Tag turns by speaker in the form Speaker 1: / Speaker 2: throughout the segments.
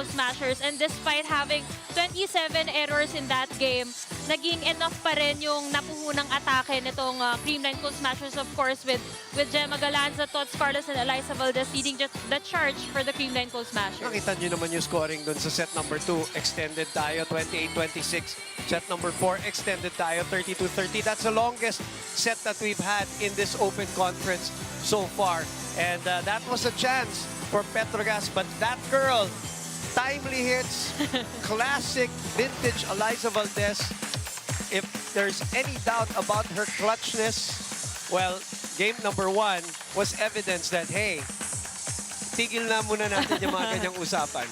Speaker 1: Cool Smashers. And despite having 27 errors in that game, naging enough pa rin yung napuhunang atake nitong Creamline Cool Smashers, of course, with Gemma Galanza, Tots Carlos, and Eliza Valdez leading just the charge for the Creamline Cool Smashers.
Speaker 2: Nakita nyo naman yung scoring dun sa set number 2. Extended tayo, 28-26. Set number 4, extended tayo, 32-30. That's the longest set that we've had in this open conference so far. And that was a chance for Petro Gazz, but that girl, timely hits, classic vintage Eliza Valdez. If there's any doubt about her clutchness, well, game number 1 was evidence that, hey, tigil na muna natin yung mga ganyang usapan.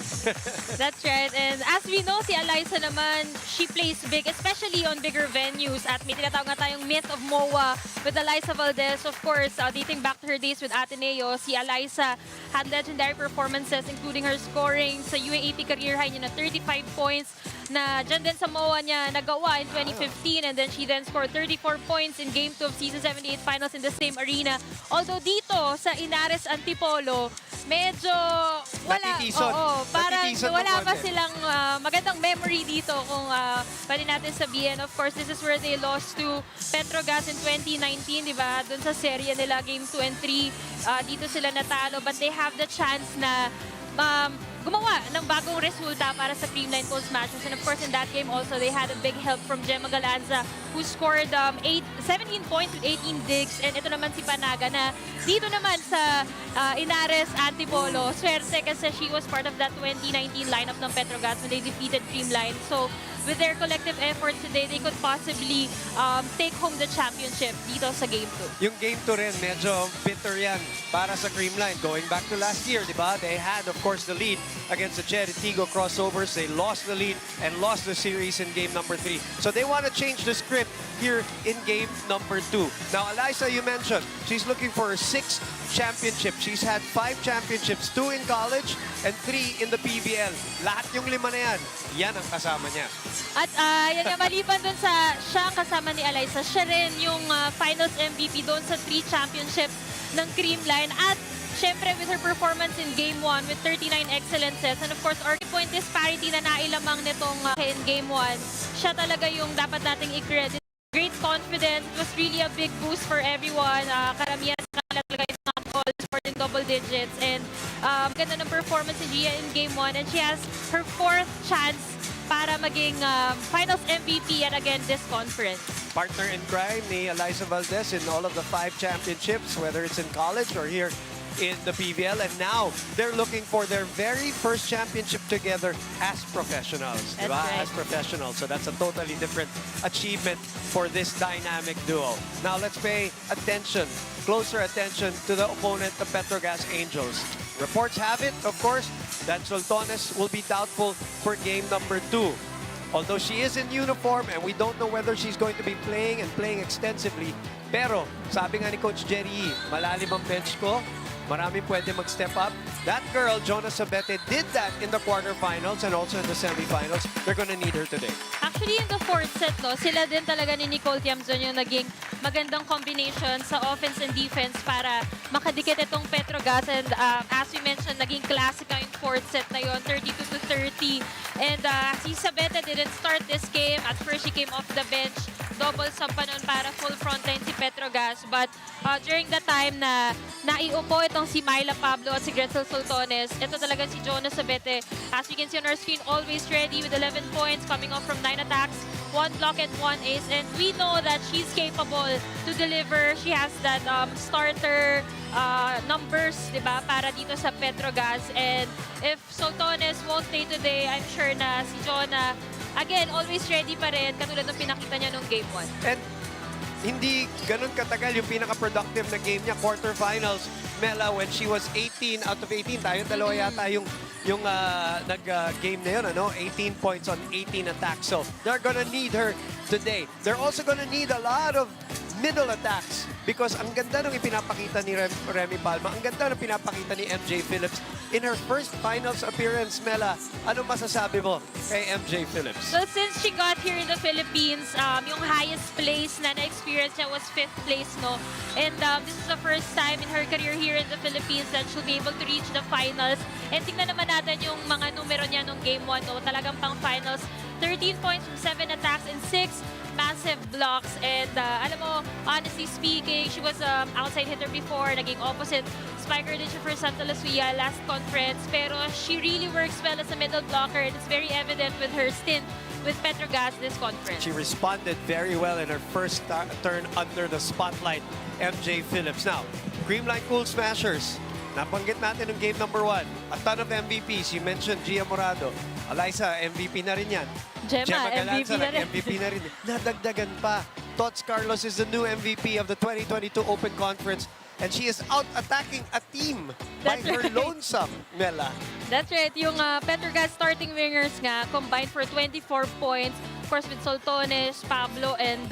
Speaker 1: That's right. And as we know, si Eliza naman, she plays big, especially on bigger venues. At may tinatawag nga tayong myth of MOA with Eliza Valdez. Of course, dating back to her days with Ateneo, si Eliza had legendary performances, including her scoring sa UAAP career high niya na 35 points na dyan din sa MOA niya nagawa in 2015. And then she then scored 34 points in Game 2 of Season 78 Finals in the same arena. Although dito sa Inares Antipolo, medyo wala. Oo, parang wala pa silang magandang memory dito kung pwede natin sabihin. Of course, this is where they lost to Petro Gazz in 2019, di ba? Doon sa serye nila, Game 2 and 3, dito sila natalo. But they have the chance na gumawa ng bagong resulta para sa Creamline Cool Smashers. And of course, in that game also, they had a big help from Gemma Galanza, who scored 17 points with 18 digs. And ito naman si Panaga na dito naman sa Inares Antipolo, swerte kasi she was part of that 2019 lineup ng Petro Gazz when they defeated Creamline. So, with their collective efforts today, they could possibly take home the championship dito sa Game 2.
Speaker 2: Yung Game 2 rin, medyo bitter yan para sa Creamline. Going back to last year, di ba? They had, of course, the lead against the Cheritigo Crossovers. They lost the lead and lost the series in Game number 3. So they want to change the script here in Game number 2. Now, Eliza, you mentioned, she's looking for her 6th championship. She's had 5 championships, 2 in college and 3 in the PVL. Lahat yung 5 na yan ang kasama niya.
Speaker 1: At yan nga, maliban dun sa siya kasama ni Eliza, siya rin yung finals MVP doon sa 3 championships ng Creamline. At syempre, with her performance in Game 1 with 39 excellent sets, and of course, our point disparity na nailamang nitong in Game 1, siya talaga yung dapat nating i-credit. Great confidence. It was really a big boost for everyone. Karamihan sa kanila talaga is not all scored in double digits. And ganda ng performance ni Gia in Game 1. And she has her 4th chance para maging finals MVP yet again this conference.
Speaker 2: Partner in crime ni Eliza Valdez in all of the 5 championships, whether it's in college or here in the PVL, and now they're looking for their very first championship together as professionals.
Speaker 1: That's right.
Speaker 2: As professionals. So that's a totally different achievement for this dynamic duo. Now let's pay attention, closer attention to the opponent, the Petro Gazz Angels. Reports have it, of course, that Soltones will be doubtful for game number 2. Although she is in uniform and we don't know whether she's going to be playing and playing extensively. Pero, sabi nga ni Coach Jerry, malalim ang bench ko, maraming pwede mag-step up. That girl, Jonas Sabete, did that in the quarterfinals and also in the semifinals. They're gonna need her today.
Speaker 1: Actually, in the 4th set, no, sila din talaga ni Nicole Tiamzon yung naging magandang combination sa offense and defense para makadikit itong Petro Gazz. And as we mentioned, naging klasika yung 4th set na yun, 32-30. And si Sabete didn't start this game. At first, she came off the bench. Double sub pa nun para full frontline si Petro Gazz. But during the time na naiupo itong si Myla Pablo at si Gretzel Soltones, ito talaga si Jonas Sabete. As you can see on our screen, always ready with 11 points coming off from 9 attacks, 1 block and 1 ace. And we know that she's capable to deliver. She has that starter numbers, di ba, para dito sa Petro Gazz. And if Soltones won't play today, I'm sure na si Jonah, again, always ready pa rin, katulad ng pinakita niya nung Game 1.
Speaker 2: And hindi ganun katagal yung pinaka-productive na game niya, quarterfinals, Mela, when she was 18 out of 18. Tayong dalawa yata yung nag-game na yun, ano? 18 points on 18 attacks. So, they're gonna need her today. They're also gonna need a lot of middle attacks because ang ganda nung ipinapakita ni Remy Palma, ang ganda nung pinapakita ni MJ Phillips in her first finals appearance. Mela, ano masasabi mo kay MJ Phillips?
Speaker 1: So since she got here in the Philippines, yung highest place na na-experience niya was 5th place, no? And this is the first time in her career here in the Philippines that she'll be able to reach the finals. And tingnan naman natin yung mga numero niya Game 1. No? Talagang pang finals. 13 points from 7 attacks and 6 massive blocks. And alam mo, honestly speaking, she was outside hitter before. Naging opposite spiker din siya for Santa Lucia last conference. Pero she really works well as a middle blocker. And it's very evident with her stint with Petro Gazz this conference.
Speaker 2: She responded very well in her first turn under the spotlight, MJ Phillips. Now, Creamline Cool Smashers. Nabanggit natin ng game number 1. A ton of MVPs. You mentioned Gia Morado. Eliza, MVP na rin yan.
Speaker 1: Gemma
Speaker 2: Galanza,
Speaker 1: MVP na rin.
Speaker 2: MVP na rin. Nadagdagan pa. Tots Carlos is the new MVP of the 2022 Open Conference. And she is out-attacking a team by
Speaker 1: That's
Speaker 2: her
Speaker 1: right.
Speaker 2: lonesome, Mela.
Speaker 1: That's right. Yung Petro Gazz starting wingers nga combined for 24 points. Of course, with Soltones, Pablo, and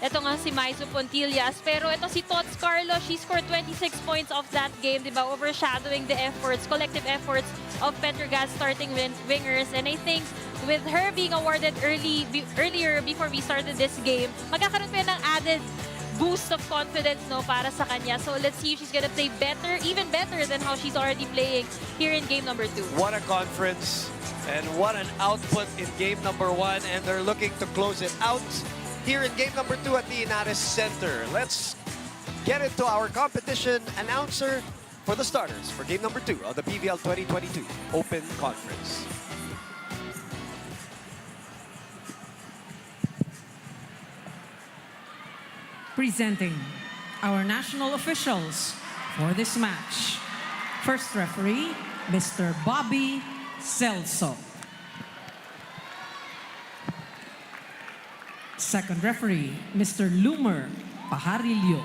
Speaker 1: ito nga si Maizo Pontillas. Pero ito si Tots Carlos, she scored 26 points of that game, di ba? Overshadowing the efforts, collective efforts of Petro Gazz starting wingers. And I think with her being awarded earlier before we started this game, magkakaroon pa ng added boost of confidence no para sa kanya. So let's see if she's gonna play better, even better than how she's already playing here in game number 2.
Speaker 2: What a conference and what an output in game number 1, and they're looking to close it out here in game number 2 at the Inares Center. Let's get into our competition announcer for the starters for game number 2 of the PVL 2022 Open Conference.
Speaker 3: Presenting our national officials for this match. First referee, Mr. Bobby Celso. Second referee, Mr. Lumer Pajarillo.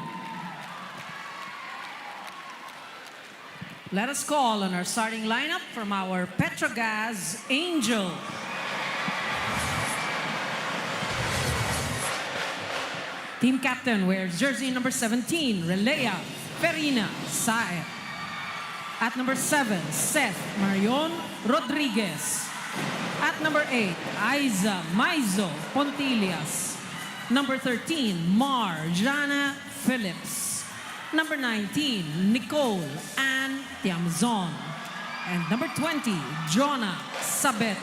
Speaker 3: Let us call on our starting lineup from our Petro Gazz Angels. Team captain wears jersey number 17, Relea Ferina Saet. At number 7, Seth Marion Rodriguez. At number 8, Aiza Maizo Pontillas. Number 13, Marjana Phillips. Number 19, Nicole Ann Tiamzon. And number 20, Jonah Sabete.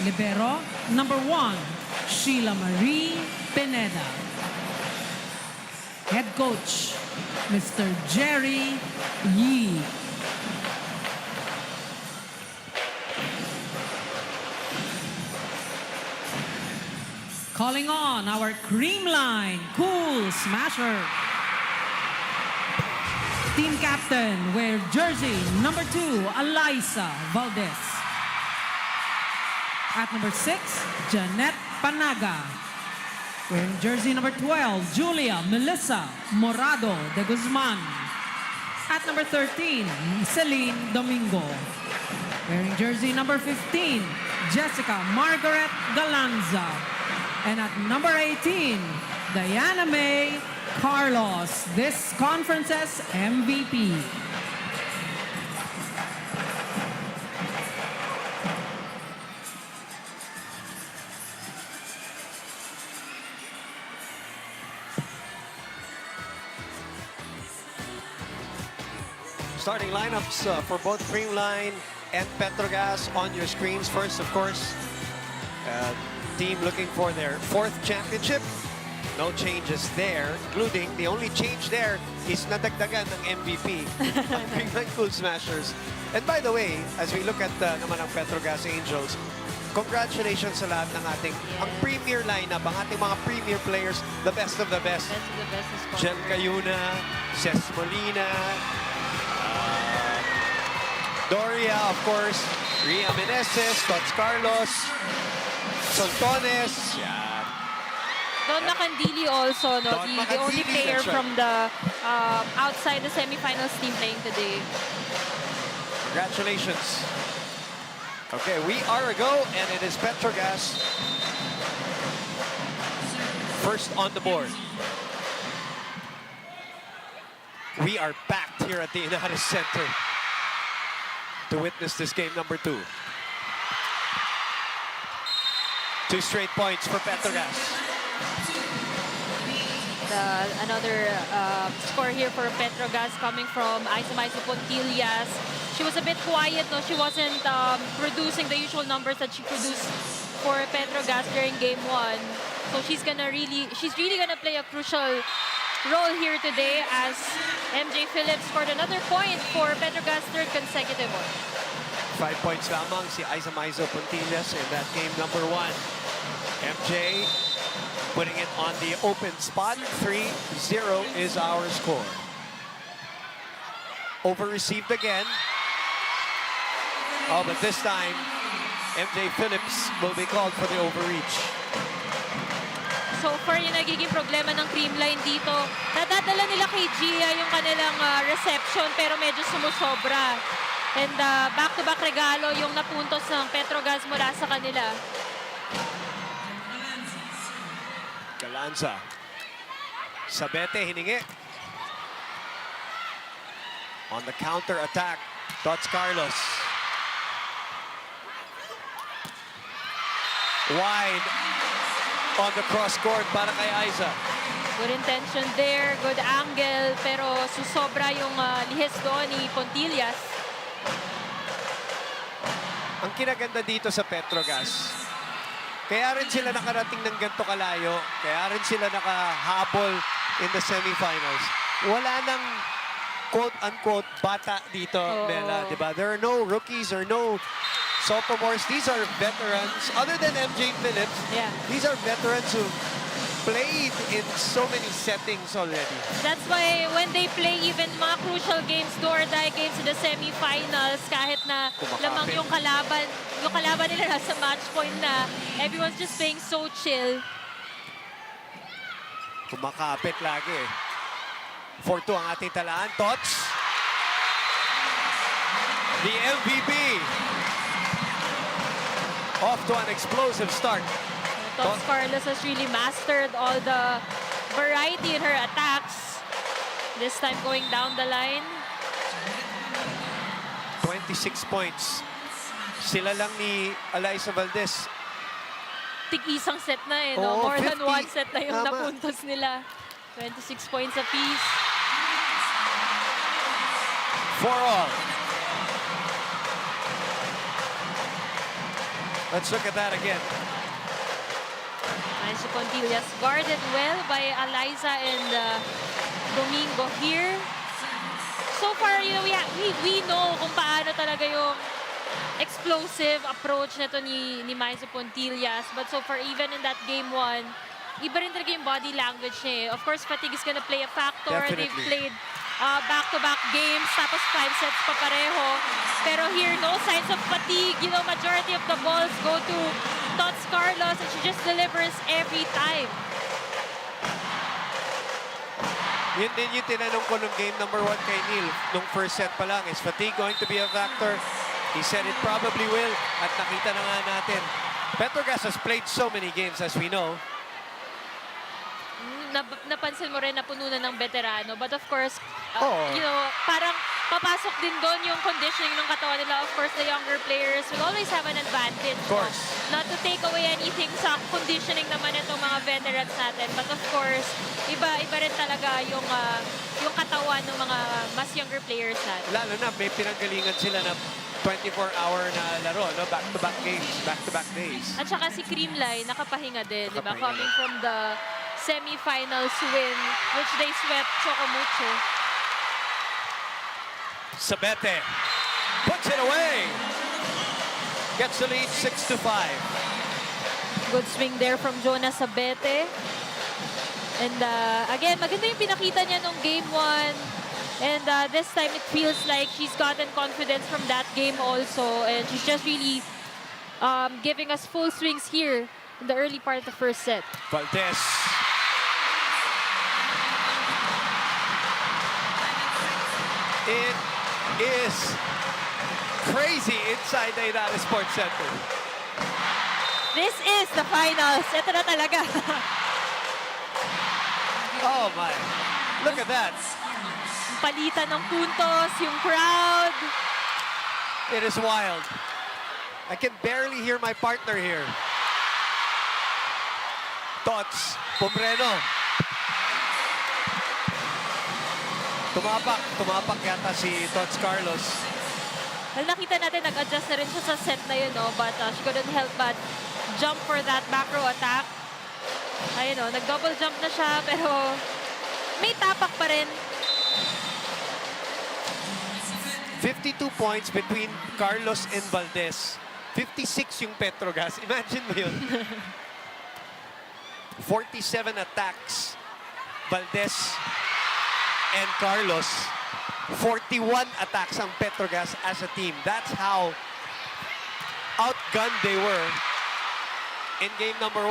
Speaker 3: Libero, number 1, Sheila Marie Pineda. Head coach, Mr. Jerry Yee. Calling on our Creamline Cool Smasher. Team captain, wear jersey number 2, Eliza Valdez. At number 6, Janet Panaga. Wearing jersey number 12, Julia Melissa Morado de Guzman. At number 13, Celine Domingo. Wearing jersey number 15, Jessica Margaret Galanza. And at number 18, Diana May Carlos, this conference's MVP.
Speaker 2: Starting lineups for both Creamline and Petro Gazz on your screens. First, of course, team looking for their 4th championship. No changes there, including the only change there is nadagdagan ng MVP ang Creamline Cool Smashers. And by the way, as we look at naman ang Petro Gazz Angels, congratulations sa lahat ng ating ang premier lineup, ang ating mga premier players, the best of the best.
Speaker 1: Best of the best is
Speaker 2: Jen Cayuna, Ces Molina, Doria, of course, Ria Meneses, Tots Carlos, Soltones, yeah.
Speaker 1: Don Macandili also, no?
Speaker 2: Don
Speaker 1: The only
Speaker 2: Macandili,
Speaker 1: player
Speaker 2: that's right.
Speaker 1: from the outside the semifinals team playing today.
Speaker 2: Congratulations. Okay, we are a go, and it is Petro Gazz first on the board. We are packed here at the Inares Center to witness this game number 2. 2 straight points for Petro Gazz.
Speaker 1: another score here for Petro Gazz coming from Isa Pontillas. She was a bit quiet, no? She wasn't producing the usual numbers that she produced for Petro Gazz during game 1. So she's really gonna play a crucial role here today as MJ Phillips scored another point for Petro Gazz third consecutive one.
Speaker 2: 5 points lamang si Isa Pontillas in that game number 1. MJ putting it on the open spot. 3-0 is our score. Over-received again. Oh, but this time, MJ Phillips will be called for the overreach.
Speaker 1: So far, yung nagiging problema ng Creamline dito, nadadala nila kay Gia yung kanilang reception pero medyo sumusobra. And back-to-back regalo yung napuntos ng Petro Gazz mula sa kanila.
Speaker 2: Galanza. Sabete hiningi. On the counter-attack, Tots Carlos. Wide on the cross court para kay Isa.
Speaker 1: Good intention there, good angle, pero susobra yung lihis doon ni Pontillas.
Speaker 2: Ang kinaganda dito sa Petro Gazz, kaya rin sila nakarating ng ganito kalayo, kaya rin sila nakahabol in the semifinals. Wala nang quote-unquote bata dito, Bella, di ba? There are no rookies or no sophomores. These are veterans. Other than MJ Phillips, these are veterans who played in so many settings already.
Speaker 1: That's why when they play even mga crucial games, do-or-die games in the semifinals, kahit na lamang yung kalaban nila nasa match point na, everyone's just playing so chill.
Speaker 2: Kumakapit lagi. 4-2 ang ating talaan. Tots. The MVP. Off to an explosive start.
Speaker 1: Tots Carlos has really mastered all the variety in her attacks. This time going down the line.
Speaker 2: 26 points. Sila lang ni Alyssa Valdez.
Speaker 1: Tig-isang set na eh, no?
Speaker 2: Oo,
Speaker 1: More than
Speaker 2: 50.
Speaker 1: one set na yung
Speaker 2: Tama.
Speaker 1: napuntos nila. 26 points apiece.
Speaker 2: For all. Let's look at that again.
Speaker 1: Nice Pontillas guarded well by Eliza and Domingo here. So far, you know, we know kung paano talaga yung explosive approach nito ni Maiza Pontillas. But so far, even in that game 1, iba rin talaga yung body language niya. Of course, fatigue is gonna play a factor.
Speaker 2: Definitely.
Speaker 1: They've played back-to-back games, tapos 5 sets pa pareho. Pero here, no signs of fatigue. You know, majority of the balls go to Tots Carlos and she just delivers every time.
Speaker 2: Yun din yung tinanong ko nung game number 1 kay Neil. Nung first set pa lang, is fatigue going to be a factor? He said it probably will. At nakita na nga natin. Petro Gazz has played so many games as we know.
Speaker 1: Napansin mo rin na puno na ng veterano. But of course,
Speaker 2: Oo.
Speaker 1: you know, parang papasok din doon yung conditioning ng katawan nila. Of course, the younger players will always have an advantage.
Speaker 2: Of course.
Speaker 1: No? Not to take away anything sa conditioning naman itong mga veterans natin. But of course, iba rin talaga yung katawan ng mga mas younger players natin.
Speaker 2: Lalo na may pinanggalingan sila na 24-hour na laro, no? Back-to-back games, back-to-back days.
Speaker 1: At saka si Creamline, nakapahinga din, di ba?
Speaker 2: Nakapahinga.
Speaker 1: Coming from the semifinals win, which they swept Chocomucho.
Speaker 2: Sabete puts it away. Gets the lead 6-5.
Speaker 1: Good swing there from Jonas Sabete. And again, maganda yung pinakita niya nung game 1. And this time it feels like she's gotten confidence from that game also. And she's just really giving us full swings here in the early part of the first set.
Speaker 2: Valdez. It is crazy inside the Inada Sports Center.
Speaker 1: This is the finals. Ito na talaga.
Speaker 2: Oh my. Look at that.
Speaker 1: Palitan ng puntos, yung crowd.
Speaker 2: It is wild. I can barely hear my partner here. Tots, Pombreno. Tumapak yata si Tots Carlos.
Speaker 1: Well, nakita natin, nag-adjust na rin siya sa set na yun, no? But she couldn't help but jump for that back row attack. Ayun, no? Nag-double jump na siya, pero may tapak pa rin.
Speaker 2: 52 points between Carlos and Valdez. 56 yung Petro Gazz. Imagine mo yun. 47 attacks. Valdez and Carlos. 41 attacks ang Petro Gazz as a team. That's how outgunned they were in game number 1.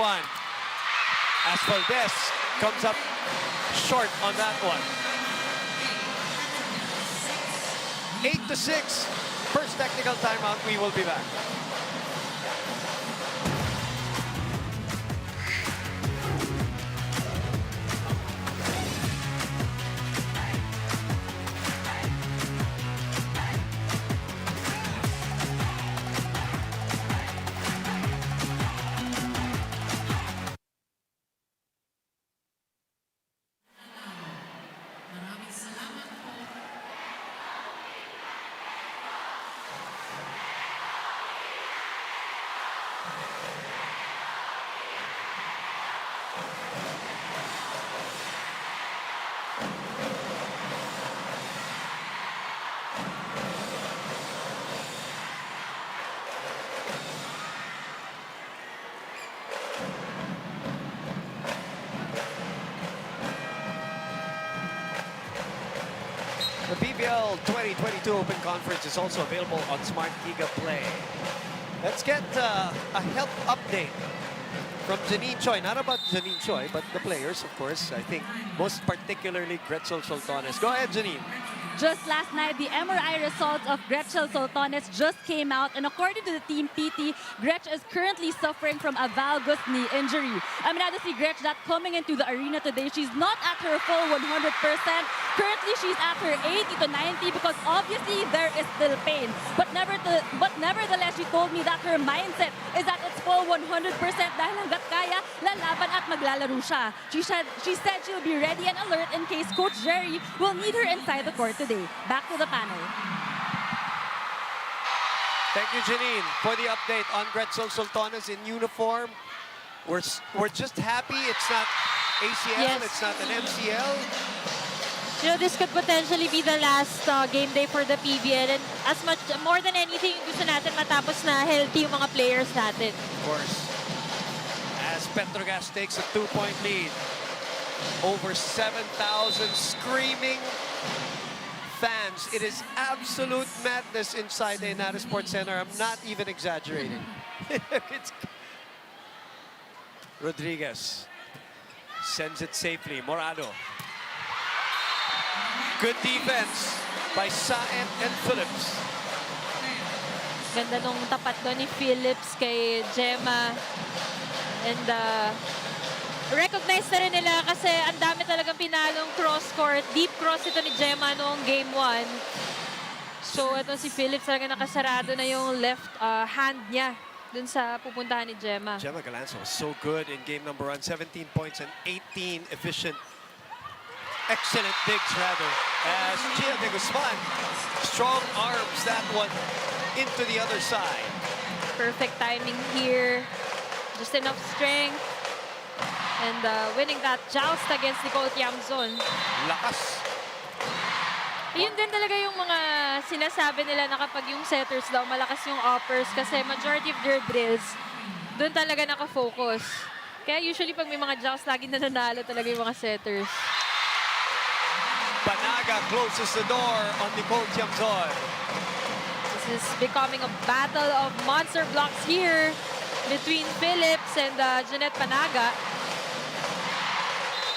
Speaker 2: As Valdez comes up short on that one. 8-6. First technical timeout. We will be back. The PVL 2022 Open Conference is also available on Smart Giga Play. Let's get a health update from Janine Choi. Not about Janine Choi, but the players, of course. I think most particularly Gretzel Soltones. Go ahead, Janine.
Speaker 4: Just last night, the MRI results of Gretzel Soltones just came out, and according to the team PT, Gretch is currently suffering from a valgus knee injury. Aminado si Gretch that coming into the arena today, she's not at her full 100%. Currently, she's at her 80 to 90 because obviously there is still pain. But nevertheless, she told me that her mindset is at its full 100% dahil hanggat kaya, lalaban at maglalaro siya. She said she'll be ready and alert in case Coach Jerry will need her inside the court today. Back to the panel.
Speaker 2: Thank you, Janine, for the update on Gretzel Soltones in uniform. We're just happy it's not ACL,
Speaker 1: Yes.
Speaker 2: it's not an MCL.
Speaker 1: You know, this could potentially be the last game day for the PVL. And more than anything, gusto natin matapos na healthy yung mga players natin.
Speaker 2: Of course. As Petro Gazz takes a 2-point lead. Over 7,000 screaming fans. It is absolute madness inside the Inata Sports Center. I'm not even exaggerating. It's... Rodriguez sends it safely. Morado. Good defense by Saen and Phillips.
Speaker 1: Ganda nung tapat doon ni Phillips kay Gemma. And recognize na rin nila kasi ang dami talagang pinalong cross-court. Deep cross ito ni Gemma noong game 1. So ito si Phillips talaga nakasarado na yung left hand niya dun sa pupuntahan ni Gemma.
Speaker 2: Gemma Galanzo was so good in game number 1. 17 points and 18 efficient. Excellent digs, rather, as Gia de Guzman strong arms that one into the other side.
Speaker 1: Perfect timing here. Just enough strength. And winning that joust against Nicole Tiamzon.
Speaker 2: Lakas.
Speaker 1: Yun din talaga yung mga sinasabi nila na kapag yung setters daw, malakas yung uppers kasi majority of their drills, doon talaga nakafocus. Kaya usually pag may mga joust, lagi nananalo talaga yung mga setters.
Speaker 2: Panaga closes the door on Nicole Tiamzon.
Speaker 1: This is becoming a battle of monster blocks here between Phillips and Jeanette Panaga.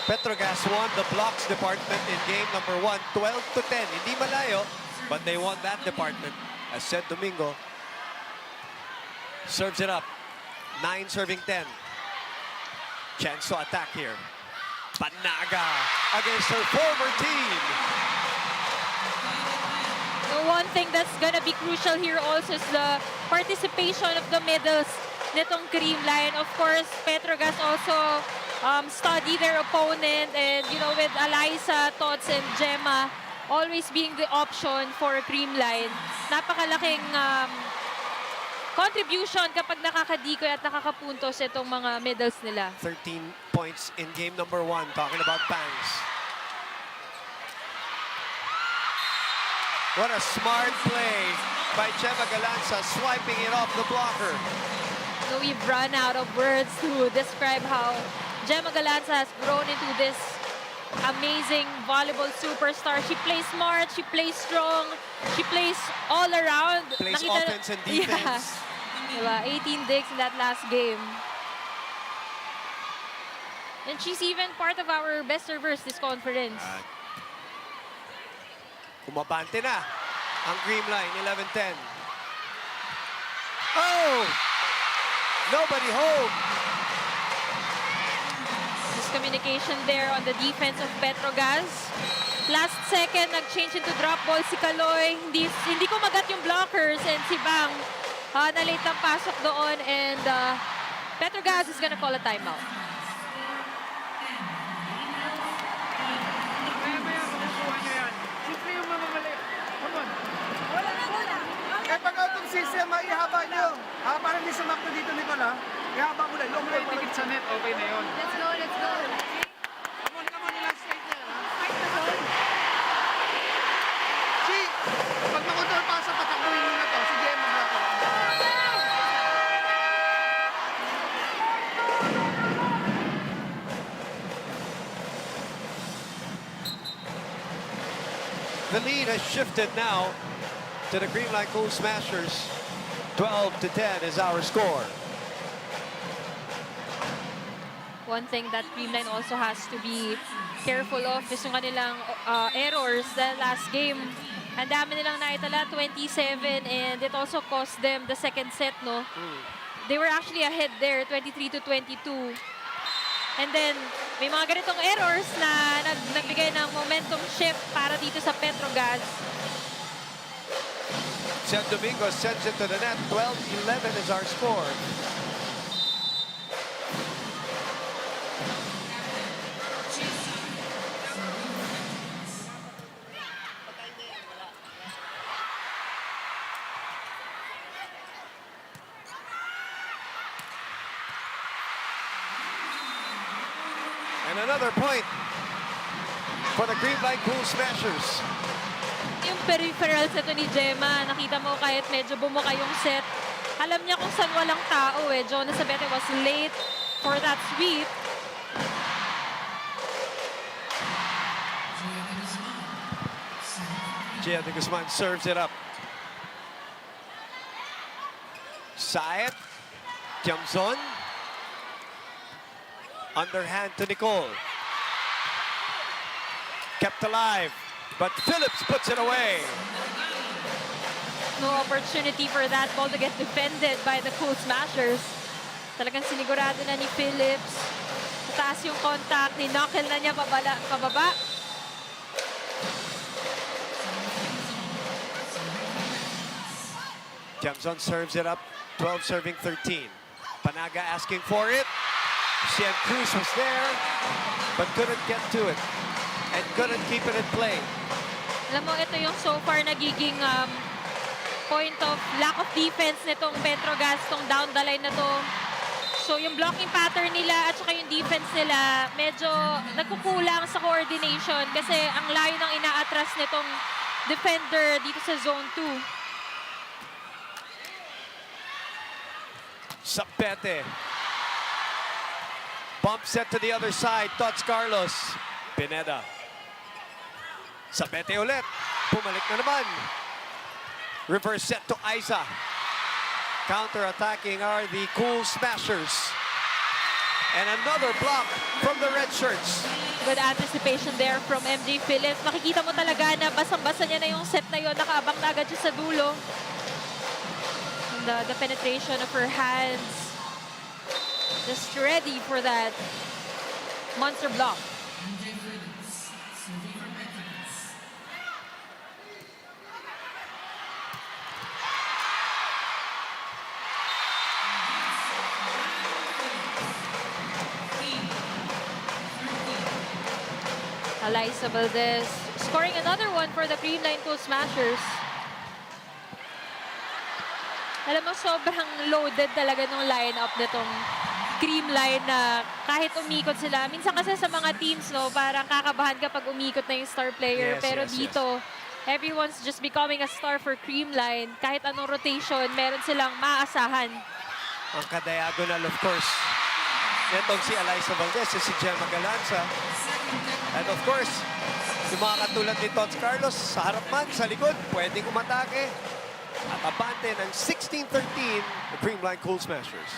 Speaker 2: Petro Gazz won the blocks department in game number 1, 12-10. Hindi malayo, but they won that department. As said Domingo, serves it up. 9 serving 10. Chance to attack here. Panaga against her former team.
Speaker 1: The one thing that's gonna be crucial here also is the participation of the middles nitong Creamline. Of course, Petro Gazz also study their opponent, and you know, with Eliza, Tots, and Gemma always being the option for Creamline. Napakalaking contribution kapag nakakadikoy at nakakapuntos itong mga middles nila.
Speaker 2: 13 points in game number 1, talking about Pangs. What a smart play by Gemma Galanza, swiping it off the blocker.
Speaker 1: So we've run out of words to describe how Gemma Galanza has grown into this amazing volleyball superstar. She plays smart, she plays strong, she plays all around.
Speaker 2: Plays offense and defense.
Speaker 1: Yeah. Diba? 18 digs in that last game. And she's even part of our best servers this conference.
Speaker 2: Umabante na ang Creamline, 11-10. Oh! Nobody home.
Speaker 1: Miscommunication there on the defense of Petro Gazz. Last second, nag-change into drop ball si Kaloy. Hindi ko magat yung blockers, and si Bang na-late ang pasok doon, and Petro Gazz is gonna call a timeout.
Speaker 5: Eh, pag out of system, maihaba nyo. Para hindi sumakto dito, Nicola. Ihaba mo lang. Yung may dikit sa net, okay na yun.
Speaker 4: Let's go, let's go.
Speaker 5: Come on, ilang straight there, ha? Si, pag mag-control pa sa patakbuhin nyo na to, si Gemma Black.
Speaker 2: The lead has shifted now to the Creamline Cool Smashers. 12-10 is our score.
Speaker 1: One thing that Creamline also has to be careful of is yung kanilang errors the last game. Ang dami nilang naitala, 27, and it also cost them the second set, no? They were actually ahead there, 23-22. And then, may mga ganitong errors na nagbigay ng momentum shift para dito sa Petro Gazz.
Speaker 2: San Domingo sends it to the net. 12-11 is our score. And another point for the Creamline Cool Smashers.
Speaker 1: Yung peripherals ito ni Gemma, nakita mo kahit medyo bumuka yung set, alam niya kung saan walang tao eh. Jonas Sabete was late for that sweep.
Speaker 2: Gia de Guzman serves it up. Saet, Tiamzon. Underhand to Nicole. Kept alive, but Phillips puts it away.
Speaker 1: No opportunity for that ball to get defended by the Cool Smashers. Talagang sinigurado na ni Phillips. Mataas yung contact, ni knuckle na niya pababa.
Speaker 2: Tiamzon serves it up, 12 serving 13. Panaga asking for it. Shem Cruz was there, but couldn't get to it and couldn't keep it in play.
Speaker 1: Alam mo, ito yung so far nagiging point of lack of defense nitong Petro Gazz, tong down the line na to. So yung blocking pattern nila at saka yung defense nila, medyo nagkukulang sa coordination kasi ang layo ng inaatras nitong defender dito sa zone 2.
Speaker 2: Sabete. Bump set to the other side. Tots Carlos. Pineda. Sabete ulit. Pumalik na naman. Reverse set to Aiza. Counter-attacking are the Cool Smashers. And another block from the red shirts.
Speaker 1: Good anticipation there from MJ Phillips. Makikita mo talaga na basang-basa niya na yung set na yun. Nakaabang na agad siya sa dulo. And the penetration of her hands. Just ready for that monster block. Alyssa Valdez scoring another one for the Creamline Cool Smashers. Alam mo, sobrang loaded talaga nung lineup nitong Creamline na kahit umikot sila. Minsan kasi sa mga teams, no, parang kakabahan kapag umikot na yung star player.
Speaker 2: Yes,
Speaker 1: Pero
Speaker 2: yes,
Speaker 1: dito, everyone's just becoming a star for Creamline. Kahit anong rotation, meron silang maaasahan.
Speaker 2: Ang ka-diagonal, of course. Itong si Alyssa Valdez, si Gemma Galanza. And of course, yung mga katulad ni Tots Carlos, sa harap man, sa likod, pwedeng umatake. At abante ng 16-13, the Creamline Cool Smashers.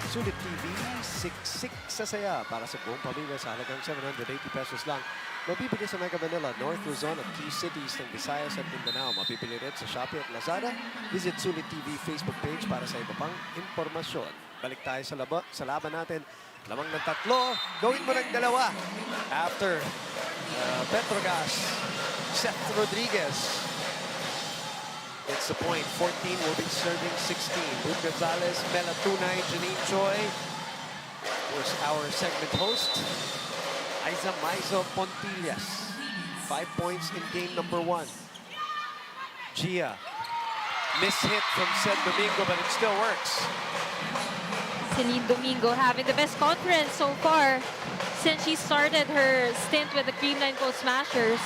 Speaker 2: Sulit TV, siksik sa saya para sa buong pamilya sa halagang 780 pesos lang. Mabibili sa Mega Manila, North Luzon at key cities ng Visayas at Mindanao. Mabibili rin sa Shopee at Lazada. Visit Sulit TV Facebook page para sa iba pang impormasyon. Balik tayo sa laban natin. Lamang ng 3, gawin mo ng 2. After Petro Gazz, Seth Rodriguez. It's the point. 14 will be serving 16. Ruth Gonzalez, Mela Tunay, Janine Choi was our segment host. Aiza Maizo Pontillas. 5 points in game number 1. Gia. Miss hit from Seth Domingo, but it still works.
Speaker 1: Celine Domingo having the best conference so far since she started her stint with the Creamline Cool Smashers.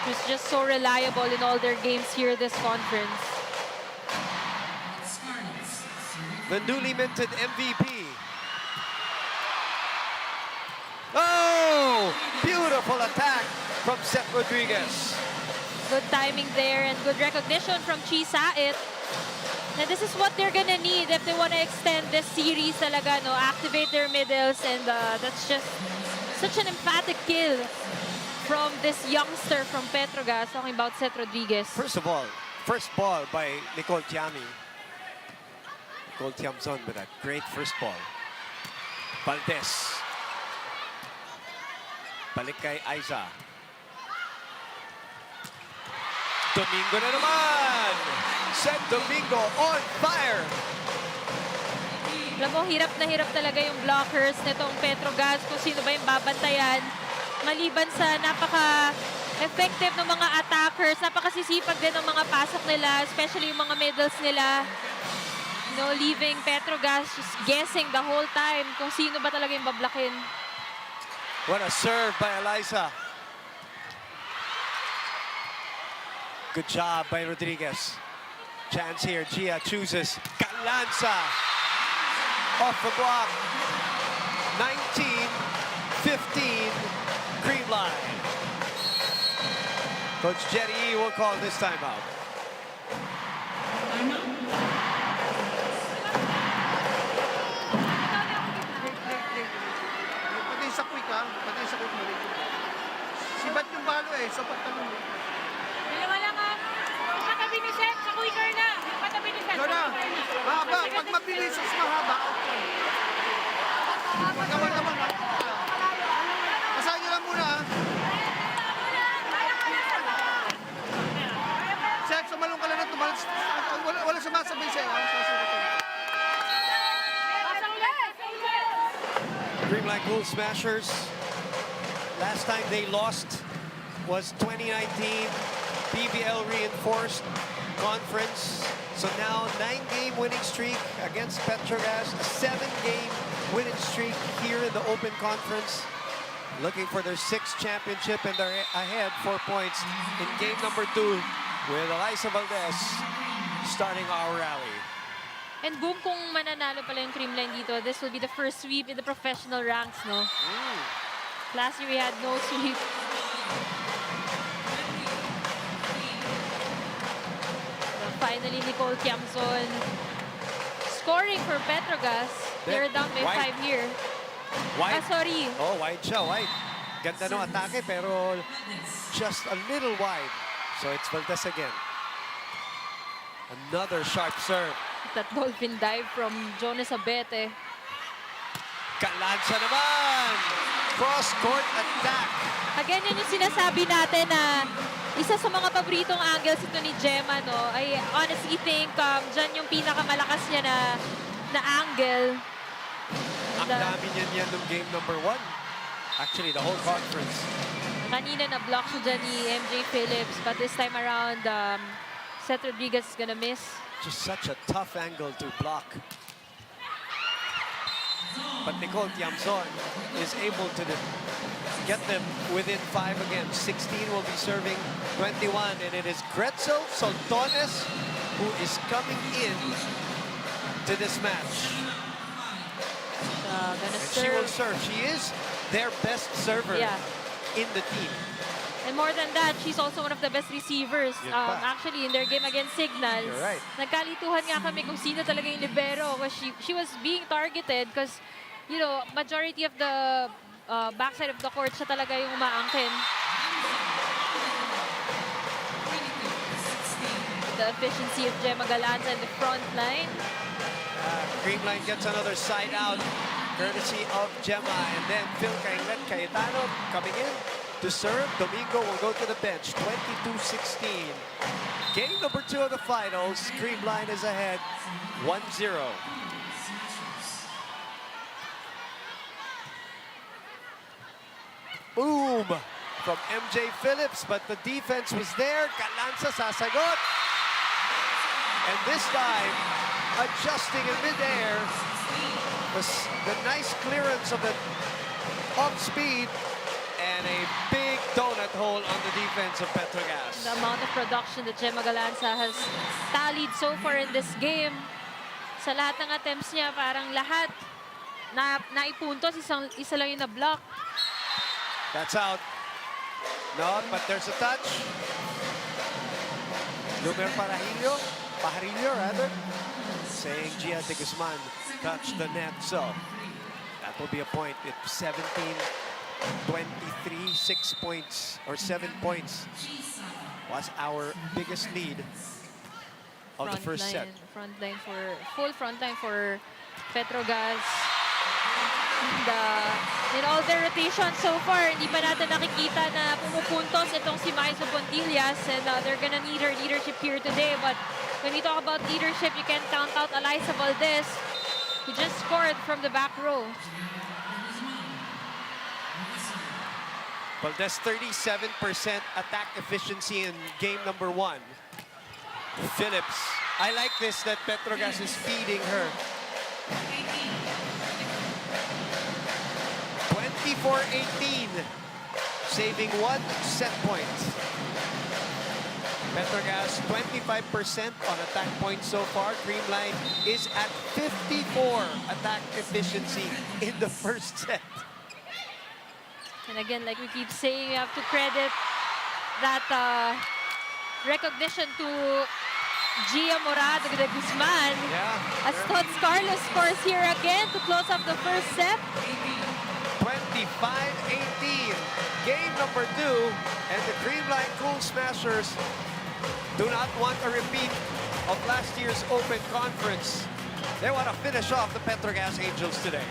Speaker 1: She's just so reliable in all their games here this conference.
Speaker 2: The newly minted MVP. Oh! Beautiful attack from Seth Rodriguez.
Speaker 1: Good timing there and good recognition from Chi Sait. Now this is what they're gonna need if they want to extend this series talaga, no? Activate their middles, and that's just such an emphatic kill from this youngster from Petro Gazz, talking about Seth Rodriguez.
Speaker 2: First of all, first ball by Nicole Tiami. Nicole Tiamzon with a great first ball. Valdez. Balik kay Aiza. Domingo na naman! Seth Domingo on fire!
Speaker 1: Alam mo, hirap na hirap talaga yung blockers nitong Petro Gazz kung sino ba yung babantayan. Maliban sa napaka-effective ng mga attackers, napakasisipag din ng mga pasok nila, especially yung mga middles nila. You know, leaving Petro Gazz just guessing the whole time kung sino ba talaga yung bablakin.
Speaker 2: What a serve by Alyssa. Good job by Rodriguez. Chance here. Gia chooses. Galanza. Off the block. 19-15. Creamline. Coach Jetty will call this timeout.
Speaker 5: Pati sa quick mo rin. Sibat yung balo sa pagtanong mo.
Speaker 6: Dalawa lang katabi ni Seth, sa quicker na. Katabi ni Seth, sa
Speaker 5: Dona,
Speaker 6: quicker na.
Speaker 5: mahaba. Pag mabilis, mas mahaba. Pagkawan naman, Basahin nyo lang muna, Seth, sumalong ka lang na tumalas. Wala sumasabay sa'yo,
Speaker 2: Creamline Cool Smashers. Last time they lost was 2019 PVL reinforced conference. So now 9-game winning streak against Petro Gazz, a 7-game winning streak here in the Open Conference. Looking for their 6th championship, and they're ahead 4 points in game number 2 with Eliza Valdez starting our rally.
Speaker 1: And boom, kung mananalo pala yung Creamline dito, this will be the first sweep in the professional ranks, no? Last year we had no sweep. Finally, Nicole Tiamson scoring for Petro Gazz. They're down by
Speaker 2: White.
Speaker 1: 5 here.
Speaker 2: White.
Speaker 1: Sorry.
Speaker 2: Oh, wide siya, wide. Ganda ng atake pero just a little wide. So it's Valdez again. Another sharp serve.
Speaker 1: That dolphin dive from Jonas Abete.
Speaker 2: Kalansa naman! Cross-court attack.
Speaker 1: Again, yun yung sinasabi natin na isa sa mga paboritong angles ito ni Gemma, no? I honestly think dyan yung pinakamalakas niya na angle.
Speaker 2: Ang dami niyan nung game number 1. Actually, the whole conference.
Speaker 1: Kanina na-block siya dyan ni MJ Phillips, but this time around, Seth Rodriguez is gonna miss.
Speaker 2: Just such a tough angle to block. But Nicole Tiamson is able to get them within 5 again. 16 will be serving 21, and it is Gretzel Soltones who is coming in to this match.
Speaker 1: Gonna
Speaker 2: And she will
Speaker 1: serve.
Speaker 2: serve. She is their best server in the team.
Speaker 1: And more than that, she's also one of the best receivers.
Speaker 2: Yun pa.
Speaker 1: Actually, in their game against Signals,
Speaker 2: You're right.
Speaker 1: nagkalituhan nga kami kung sino talaga yung libero. Because she was being targeted because, you know, majority of the backside of the court, siya talaga yung umaangkin. The efficiency of Gemma Galanza in the front line.
Speaker 2: Creamline gets another side out, courtesy of Gemma, and then Phil Cayetano coming in to serve. Domingo will go to the bench, 22-16. Game number 2 of the finals. Creamline is ahead, 1-0. Boom from MJ Phillips, but the defense was there. Galanza sasagot. And this time, adjusting in midair, the nice clearance of the off speed, and a big donut hole on the defense of Petro Gazz.
Speaker 1: The amount of production that Gemma Galanza has tallied so far in this game. Sa lahat ng attempts niya, parang lahat naipuntos, isa lang yung na-block.
Speaker 2: That's out. No, but there's a touch. Lumer Pajarillo rather, saying Gia de Guzman touched the net, so that will be a point. It's 17-23, 6 points or 7 points was our biggest lead of the first set.
Speaker 1: Full front line for Petro Gazz. And, in all their rotations so far, hindi pa natin nakikita na pumupuntos itong si Maiso Pontillas, and they're gonna need her leadership here today. But when we talk about leadership, you can't count out Eliza Valdez, who just scored from the back row.
Speaker 2: Valdez 37% attack efficiency in game number 1. Phillips, I like this that Petro Gazz is feeding her. 24-18, saving 1 set point. Petro Gazz 25% on attack points so far. Creamline is at 54 attack efficiency in the first set.
Speaker 1: And again, like we keep saying, you have to credit that recognition to Gia Morado de Guzman.
Speaker 2: Yeah.
Speaker 1: As Tots Carlos scores here again to close off the first set.
Speaker 2: 25-18, game number 2, and the Creamline Cool Smashers do not want a repeat of last year's Open Conference. They want to finish off the Petro Gazz Angels today.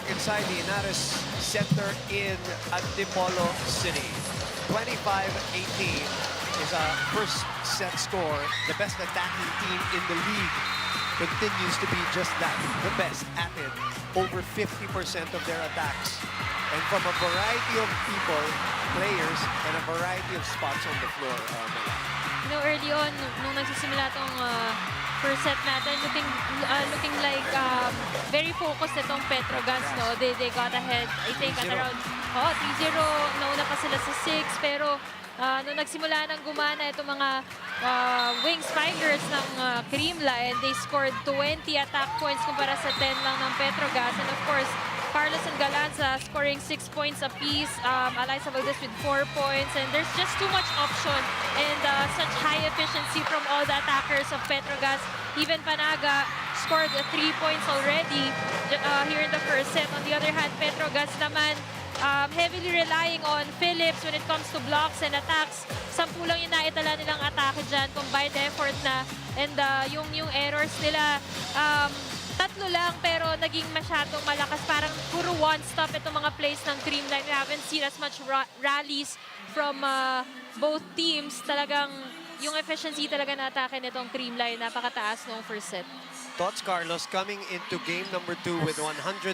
Speaker 2: inside the Inares Center in Antipolo City. 25-18 is a first set score. The best attacking team in the league continues to be just that, the best at it. Over 50% of their attacks. And from a variety of people, players, and a variety of spots on the floor.
Speaker 1: You know, early on, nung nagsisimula tong first set natin, looking like very focused itong Petro Gazz, no? They got ahead, I think, at
Speaker 2: 3-0.
Speaker 1: around 3-0. Nauna pa sila sa 6, pero nung nagsimula ng gumana itong mga wing spikers ng Creamline, they scored 20 attack points kumpara sa 10 lang ng Petro Gazz. And of course, Carlos and Galanza scoring 6 points apiece. Alyssa Valdez with 4 points. And there's just too much option and such high efficiency from all the attackers of Petro Gazz. Even Panaga scored 3 points already here in the first set. On the other hand, Petro Gazz naman heavily relying on Phillips when it comes to blocks and attacks. 10 lang yung naitala nilang atake dyan, combined effort na. And yung errors nila, 3 lang pero naging masyadong malakas. Parang puro one-stop itong mga plays ng Creamline. We haven't seen as much rallies from both teams. Talagang yung efficiency talaga na atake nitong Creamline, napakataas noong first set.
Speaker 2: Tots Carlos coming into game number 2 with 127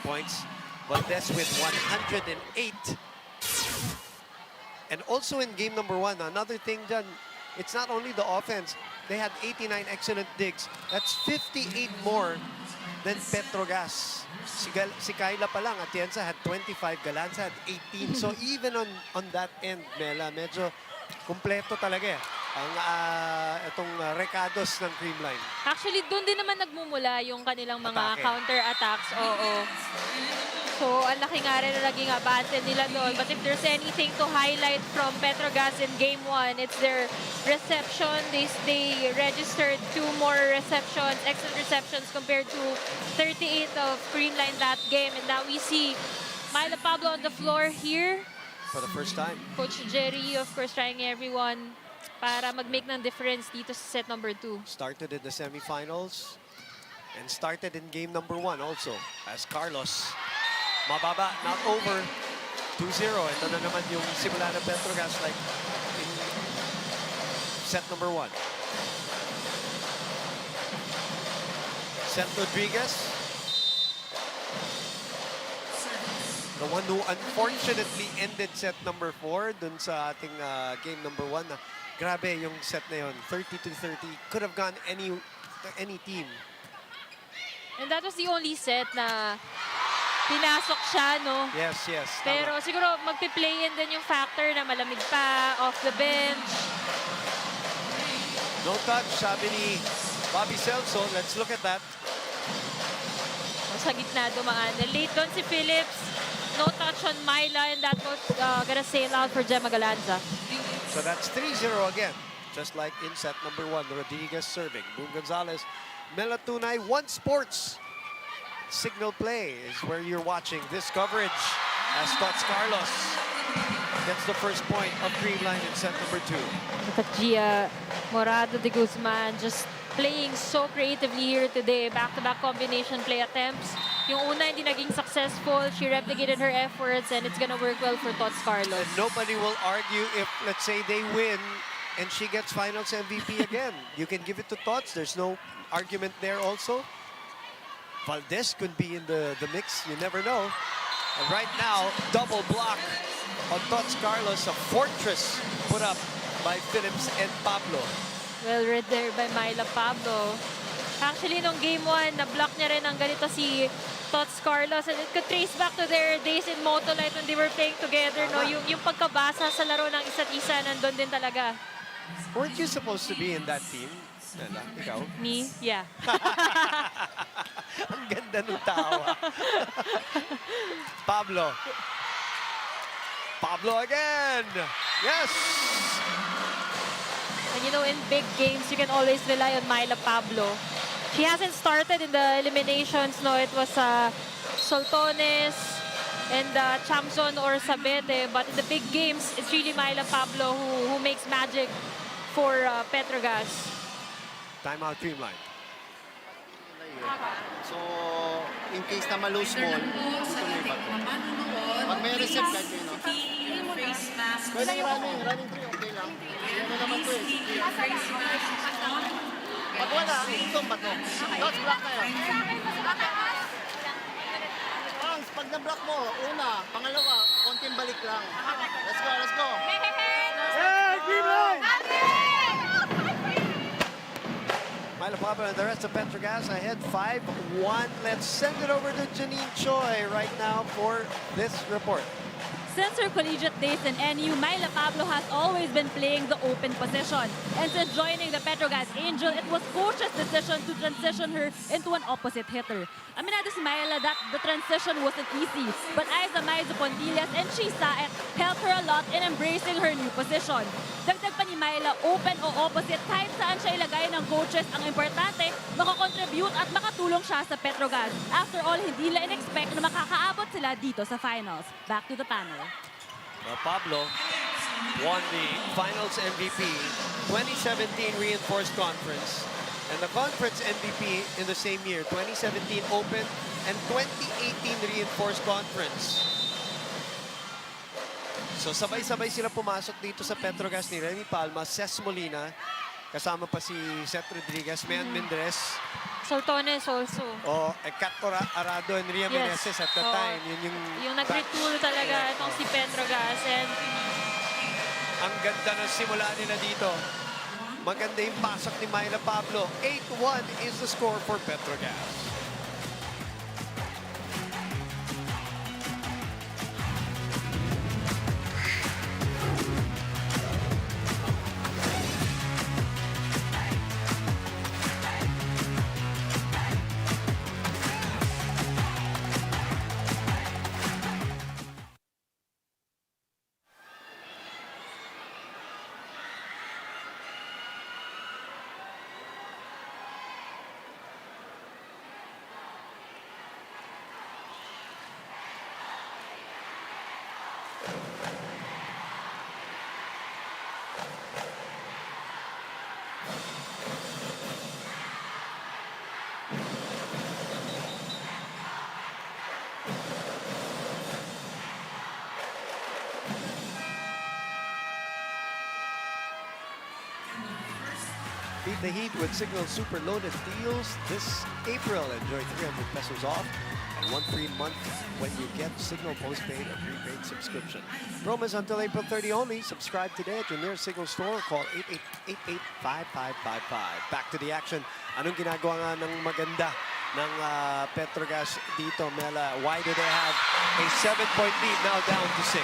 Speaker 2: points. Valdez with 108. And also in game number 1, another thing done, it's not only the offense. They had 89 excellent digs. That's 58 more than Petro Gazz. Si Kyla pa lang, Atienza had 25, Galanza had 18. So even on that end, Mela, medyo kumpleto talaga ang itong recados ng Creamline.
Speaker 1: Actually, doon din naman nagmumula yung kanilang mga
Speaker 2: Atake.
Speaker 1: counter-attacks. Oo. So, ang laki nga rin na naging abante nila doon. But if there's anything to highlight from Petro Gazz in Game 1, it's their reception. They registered 2 more receptions, excellent receptions compared to 38 of Creamline that game. And now we see Myla Pablo on the floor here.
Speaker 2: For the first time.
Speaker 1: Coach Jerry, of course, trying everyone para mag-make ng difference dito sa set number 2.
Speaker 2: Started in the semifinals and started in game number 1 also as Carlos. Mababa, not over. 2-0. Ito na naman yung simula ng Petro Gazz like in set number 1. Seth Rodriguez. The one who unfortunately ended set number 4 dun sa ating game number 1. Grabe yung set na yun. 32-30. Could have gone any team.
Speaker 1: And that was the only set na pinasok siya, no?
Speaker 2: Yes, yes.
Speaker 1: Pero
Speaker 2: Tama.
Speaker 1: siguro magpi-play in din yung factor na malamig pa, off the bench.
Speaker 2: No touch, sabi ni Bobby Celso. Let's look at that.
Speaker 1: Sa gitna dumaan. And late doon si Phillips. No touch on Myla, and that was gonna sail out for Gemma Galanza.
Speaker 2: So that's 3-0 again. Just like in set number 1, Rodriguez serving. Boom Gonzalez, Melatunay, One Sports. Signal play is where you're watching this coverage as Tots Carlos gets the first point of Creamline in set number 2.
Speaker 1: Look at Gia Morado de Guzman just playing so creatively here today. Back-to-back combination play attempts. Yung una hindi naging successful. She replicated her efforts and it's gonna work well for Tots Carlos.
Speaker 2: And nobody will argue if, let's say, they win and she gets finals MVP again. You can give it to Tots. There's no argument there also. Valdez could be in the mix. You never know. And right now, double block on Tots Carlos. A fortress put up by Phillips and Pablo.
Speaker 1: Well read there by Myla Pablo. Actually, nung game 1, na-block niya rin ang ganito si Tots Carlos. And it could trace back to their days in Motolite when they were playing together. No? Yung pagkabasa sa laro ng isa't isa, nandun din talaga.
Speaker 2: Weren't you supposed to be in that team? Nela, ikaw?
Speaker 1: Me? Yeah.
Speaker 2: Ang ganda ng tawa. Pablo. Pablo again. Yes.
Speaker 1: And you know, in big games, you can always rely on Myla Pablo. She hasn't started in the eliminations, no? It was Soltones and Chamson or Sabete. But in the big games, it's really Myla Pablo who makes magic for Petro Gazz.
Speaker 2: Timeout Creamline.
Speaker 7: supply eh. So, in case na malose mo, tuloy ba ito? Pag may receive kahit yun, no? Pwede running free, okay lang. Ano naman to eh. Pag wala, itong ba to? Dots, block tayo. Pag na-block mo, una, pangalawa, konting balik lang. Let's go, let's go.
Speaker 5: Hey, Creamline!
Speaker 2: Myla Pablo and the rest of Petro Gazz ahead 5-1. Let's send it over to Janine Choi right now for this report.
Speaker 4: Since her collegiate days in NU, Myla Pablo has always been playing the open position. And since joining the Petro Gazz Angels, it was coach's decision to transition her into an opposite hitter. Aminado si Myla that the transition wasn't easy, but Aiza Maizo Pontillas and Shisa helped her a lot in embracing her new position. Dagdag pa ni Myla, open o opposite, kahit saan siya ilagay ng coaches, ang importante, makakontribute at makatulong siya sa Petro Gazz. After all, hindi nila in-expect na makakaabot sila dito sa finals. Back to the panel.
Speaker 2: Well, Pablo won the finals MVP, 2017 Reinforced Conference, and the conference MVP in the same year, 2017 Open and 2018 Reinforced Conference. So sabay-sabay sila pumasok dito sa Petro Gazz ni Remy Palma, Ces Molina, kasama pa si Seth Rodriguez, Mayan Mendres,
Speaker 1: Sortones also.
Speaker 2: Kat Arado and Ria Meneses at the time. Yun
Speaker 1: yung nag-retool talaga itong si Petro Gazz. And
Speaker 2: ang ganda ng simula nila dito. Maganda yung pasok ni Myla Pablo. 8-1 is the score for Petro Gazz. Beat the heat with Signal Super Loaded deals this April. Enjoy 300 pesos off and 1 free month when you get Signal postpaid or prepaid subscription. Promos until April 30 only. Subscribe today at your nearest Signal store or call 8888-5555. Back to the action. Anong ginagawa nga ng maganda ng Petro Gazz dito, Mela? Why do they have a 7-point lead now down to 6?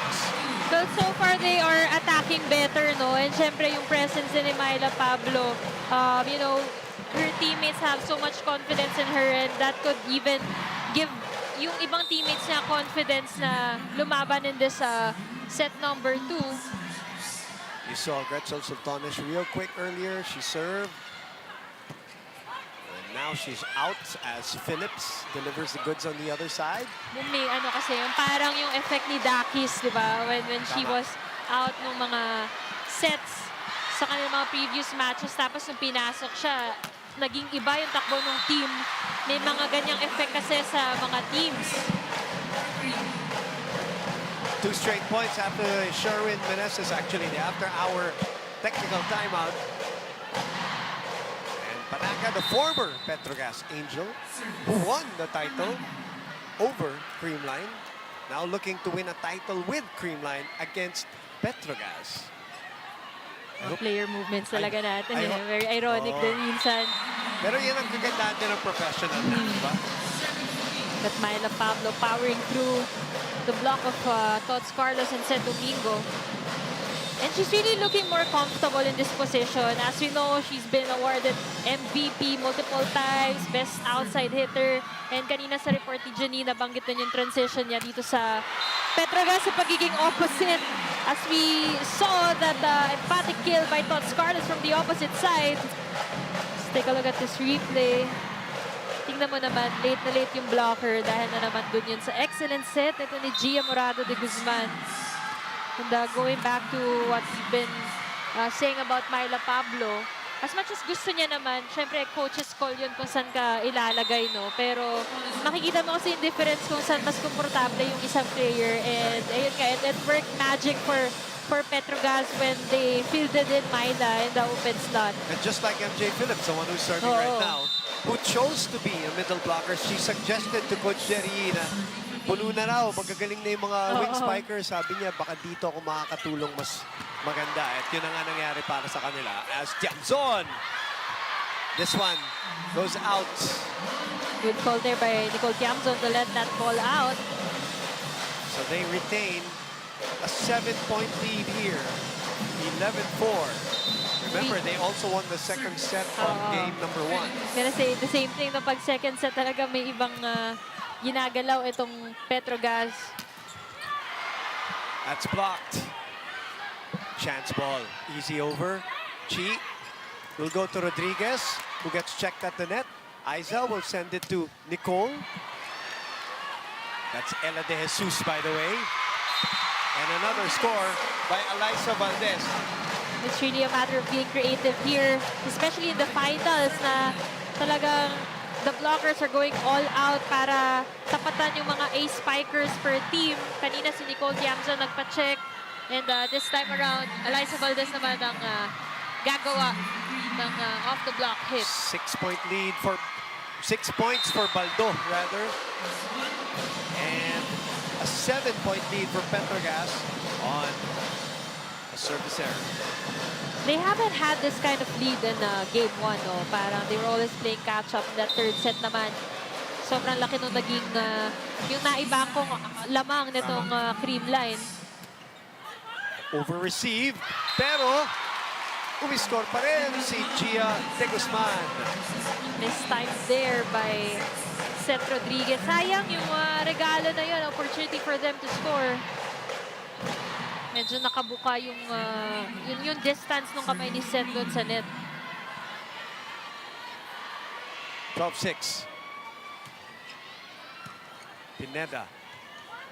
Speaker 1: well, so far they are attacking better, no? And syempre yung presence ni Myla Pablo, you know, her teammates have so much confidence in her, and that could even give yung ibang teammates niya confidence na lumaban in this set number 2.
Speaker 2: You saw Gretchen Sultanes real quick earlier. She served. Now she's out as Phillips delivers the goods on the other side.
Speaker 1: Then may ano kasi, yung parang yung effect ni Dakis, di ba? When she was out ng mga sets sa kanilang mga previous matches, tapos nung pinasok siya, naging iba yung takbo ng team. May mga ganyang effect kasi sa mga teams.
Speaker 2: 2 straight points after Sherwin Meneses, actually the after-hour technical timeout. Panaka, the former Petro Gazz Angel, who won the title over Creamline, now looking to win a title with Creamline against Petro Gazz.
Speaker 1: Player movements talaga natin.
Speaker 2: I hope-
Speaker 1: Very ironic din minsan.
Speaker 2: Pero yan ang kagandahan din ng professional na, di ba?
Speaker 1: But Myla Pablo powering through the block of Tots Carlos and Seth Domingo. And she's really looking more comfortable in this position. As we know, she's been awarded MVP multiple times, best outside hitter. And kanina sa report ni Janine, nabanggit din yung transition niya dito sa Petro Gazz sa pagiging opposite. As we saw that emphatic kill by Tots Carlos from the opposite side. Let's take a look at this replay. Tingnan mo naman, late na late yung blocker dahil na naman dun yun sa excellent set. Ito ni Gia Morado de Guzman. And going back to what we've been saying about Myla Pablo, As much as gusto niya naman, syempre coach's call yun kung saan ka ilalagay, no? Pero makikita mo kasi yung difference kung saan mas komportable yung isang player. And ayun nga, it worked magic for Petro Gazz when they fielded in Myla in the open slot.
Speaker 2: And just like MJ Phillips, the one who's starting right now, who chose to be a middle blocker, she suggested to Coach Jerry na puno na raw, magagaling na yung mga wing spikers. Sabi niya, baka dito ako makakatulong mas maganda. At yun ang nga nangyari para sa kanila. As Tiamzon, this one goes out.
Speaker 1: Good call there by Nicole Tiamzon to let that ball out.
Speaker 2: So they retain a 7-point lead here. 11-4. Remember, they also won the second set of game number 1.
Speaker 1: Gonna say the same thing no pag second set talaga may ibang ginagalaw itong Petro Gazz.
Speaker 2: That's blocked. Chance ball. Easy over. Chi will go to Rodriguez, who gets checked at the net. Aiza will send it to Nicole. That's Ella De Jesus, by the way. And another score by Alyssa Valdez.
Speaker 1: It's really a matter of being creative here, especially in the finals na talagang the blockers are going all out para tapatan yung mga ace spikers per team. Kanina si Nicole Tiamzon nagpa-check. And this time around, Alyssa Valdez naman ang gagawa ng off-the-block hit.
Speaker 2: 6-point lead for 6 points for Baldo, rather. And a 7-point lead for Petro Gazz on a service error.
Speaker 1: They haven't had this kind of lead in game 1, no? Parang they were always playing catch-up. In that third set naman, sobrang laki nung naging yung naibangkong lamang nitong Creamline.
Speaker 2: Over-received, pero umiscore pa rin si Gia De Guzman.
Speaker 1: Mistimed there by Seth Rodriguez. Sayang yung regalo na yun, opportunity for them to score. Medyo nakabuka yung distance ng kamay ni Seth doon sa net.
Speaker 2: 12-6. Pineda